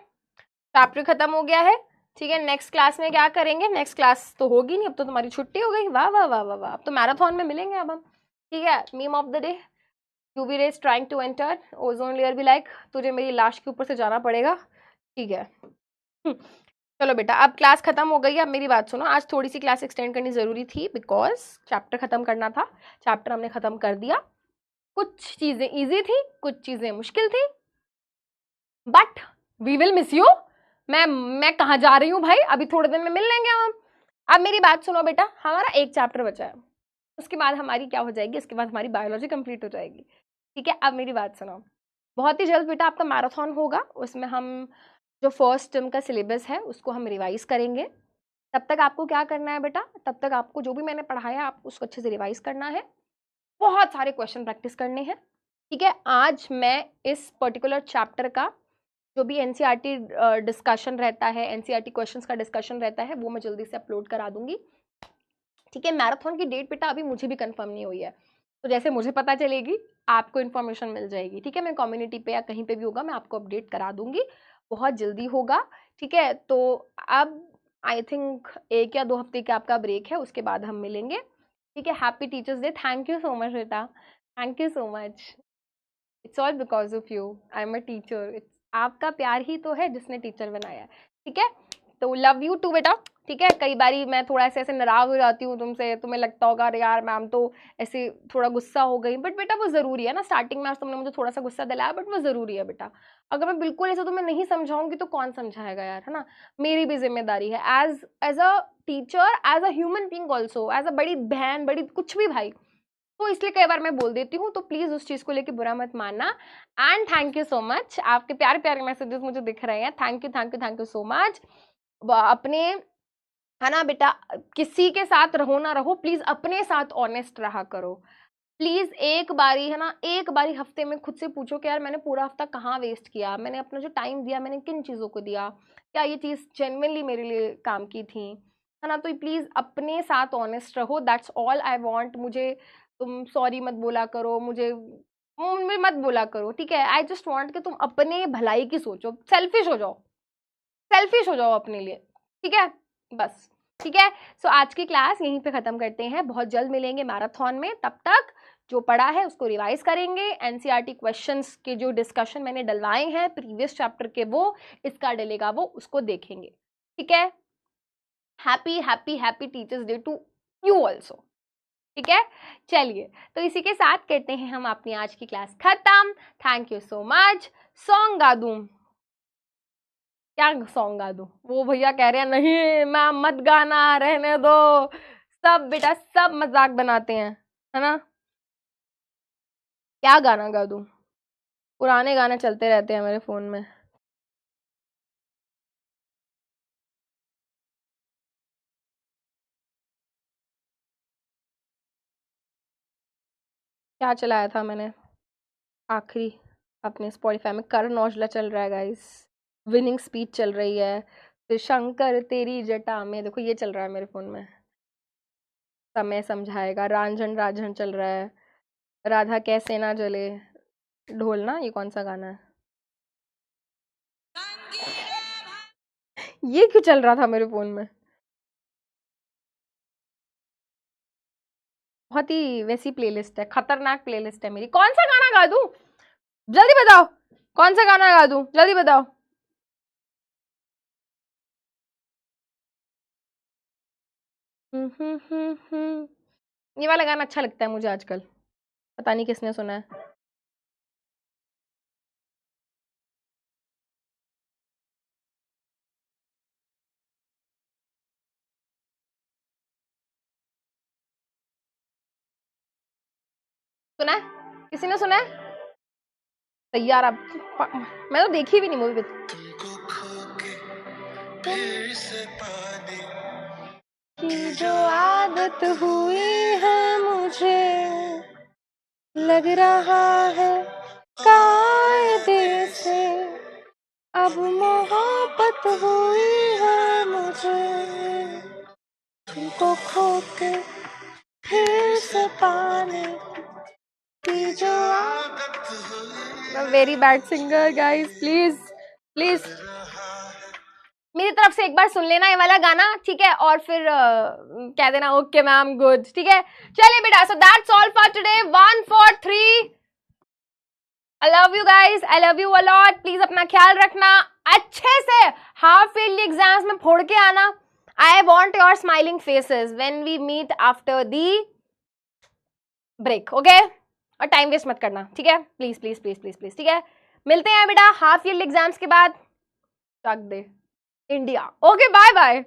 चैप्टर खत्म हो गया है, ठीक है। नेक्स्ट क्लास में क्या करेंगे, नेक्स्ट क्लास तो होगी नहीं, अब तो तुम्हारी छुट्टी हो गई, वाह वाह वाह वाह वाह, अब तो मैराथन में मिलेंगे अब हम, ठीक है। Meme of the day, UV rays trying to enter, ozone layer भी लाइक तुझे मेरी लाश के ऊपर से जाना पड़ेगा, ठीक है। चलो बेटा, अब क्लास खत्म हो गई है। अब मेरी बात सुनो, आज थोड़ी सी क्लास एक्सटेंड करनी जरूरी थी बिकॉज चैप्टर खत्म करना था। चैप्टर हमने खत्म कर दिया। कुछ चीजें इजी थी, कुछ चीजें मुश्किल थी, but we will miss you. मैं कहाँ जा रही हूँ भाई, अभी थोड़े दिन में मिल लेंगे हम। अब मेरी बात सुनो बेटा, हमारा एक चैप्टर बचा है, उसके बाद हमारी क्या हो जाएगी, उसके बाद हमारी बायोलॉजी कंप्लीट हो जाएगी, ठीक है। अब मेरी बात सुनो, बहुत ही जल्द बेटा आपका मैराथन होगा, उसमें हम जो फर्स्ट टर्म का सिलेबस है उसको हम रिवाइज करेंगे। तब तक आपको क्या करना है बेटा, तब तक आपको जो भी मैंने पढ़ाया आप उसको अच्छे से रिवाइज करना है, बहुत सारे क्वेश्चन प्रैक्टिस करने हैं, ठीक है। आज मैं इस पर्टिकुलर चैप्टर का जो भी एनसीईआरटी डिस्कशन रहता है, एनसीईआरटी क्वेश्चंस का डिस्कशन रहता है, वो मैं जल्दी से अपलोड करा दूंगी, ठीक है। मैराथन की डेट बेटा अभी मुझे भी कंफर्म नहीं हुई है, तो जैसे मुझे पता चलेगी आपको इन्फॉर्मेशन मिल जाएगी, ठीक है। मैं कम्युनिटी पे या कहीं पे भी होगा मैं आपको अपडेट करा दूंगी, बहुत जल्दी होगा, ठीक है। तो अब आई थिंक 1 या 2 हफ्ते का आपका ब्रेक है, उसके बाद हम मिलेंगे, ठीक है। Happy teachers day, thank you so much बेटा, thank you so much, it's all because of you, I am a teacher, आपका प्यार ही तो है जिसने टीचर बनाया, ठीक है। तो लव यू टू बेटा, ठीक है। कई बारी मैं थोड़ा ऐसे नाराज हो जाती हूँ तुमसे, तुम्हें लगता होगा अरे यार मैम तो ऐसे थोड़ा गुस्सा हो गई, बट बेटा वो जरूरी है ना, स्टार्टिंग में आज तुमने मुझे थोड़ा सा गुस्सा दिलाया, बट वो जरूरी है बेटा। अगर मैं बिल्कुल ऐसे तुम्हें नहीं समझाऊंगी तो कौन समझाएगा यार, है ना। मेरी भी जिम्मेदारी है as as a teacher, as a human being also, as a बड़ी बहन, बड़ी कुछ भी भाई, तो इसलिए कई बार मैं बोल देती हूँ, तो प्लीज उस चीज को लेके बुरा मत मानना। And thank you so much, आपके प्यारे प्यारे मैसेजेस मुझे दिख रहे हैं, thank you thank you thank you so much. अपने, है ना बेटा, किसी के साथ रहो ना रहो, प्लीज अपने साथ ऑनेस्ट रहा करो, प्लीज। एक बारी, है ना, एक बारी हफ्ते में खुद से पूछो कि यार मैंने पूरा हफ्ता कहाँ वेस्ट किया, मैंने अपना जो टाइम दिया मैंने किन चीजों को दिया, क्या ये चीज जेन्युइनली मेरे लिए काम की थी, है ना। तो प्लीज अपने साथ ऑनेस्ट रहो, दैट्स ऑल आई वांट। मुझे तुम सॉरी मत बोला करो, मुझे मत बोला करो, ठीक है। आई जस्ट वांट कि तुम अपने भलाई की सोचो, सेल्फिश हो जाओ, सेल्फिश हो जाओ अपने लिए, ठीक है, बस, ठीक है। सो आज की क्लास यहीं पे खत्म करते हैं, बहुत जल्द मिलेंगे मैराथन में, तब तक जो पढ़ा है उसको रिवाइज करेंगे, एनसीईआरटी क्वेश्चंस के जो डिस्कशन मैंने डलवाए हैं प्रीवियस चैप्टर के, वो इसका डलेगा वो उसको देखेंगे, ठीक है। Happy happy happy teachers day to you also, ठीक है। चलिए, तो इसी के साथ करते हैं हम अपनी आज की क्लास खत्म, thank you so much. Song गा दूं, क्या सॉन्ग गा दूं, वो भैया कह रहे हैं नहीं मैम मत गाना, रहने दो, सब बेटा सब मजाक बनाते हैं, है ना। क्या गाना गा दूं, पुराने गाने चलते रहते हैं मेरे फोन में। क्या चलाया था मैंने आखिरी अपने स्पॉटिफाई में, करण औजला चल रहा है गाइस, विनिंग स्पीच चल रही है, फिर शंकर तेरी जटा में, देखो ये चल रहा है मेरे फोन में, समय समझाएगा, रांझन रांझन चल रहा है, राधा कैसे ना जले, ढोल ना, ये कौन सा गाना है, ये क्यों चल रहा था मेरे फोन में, बहुत ही वैसी प्लेलिस्ट है, खतरनाक प्लेलिस्ट है मेरी। कौन सा गाना गा दूं, जल्दी बताओ, कौन सा गाना गा दूं, जल्दी बताओ। ये वाला गाना अच्छा लगता है मुझे आजकल, पता नहीं किसने सुना है। सुना है, किसी ने सुना है, तैयार आप, मैं तो देखी भी नहीं मूवी। की जो आदत हुई है मुझे, लग रहा है कायदे से, अब मोहब्बत हुई है मुझे, तुमको खो के फिर से पाने की जो आदत हुई। Very bad singer guys, please please मेरी तरफ से एक बार सुन लेना ये वाला गाना, ठीक है, और फिर कह देना ओके मैम गुड, ठीक है। चलिए बेटा, so that's all for today, 1 4 3 I love you guys, I love you a lot. Please अपना ख्याल रखना, अच्छे से हाफ ईयरली एग्जाम्स में फोड़ के आना। I want your smiling faces when we meet after the break, okay? और टाइम वेस्ट मत करना, ठीक है? Please please please please please, ठीक है? मिलते हैं बेटा हाफ ईयरली एग्जाम्स के बाद। चक दे इंडिया। Okay, bye bye.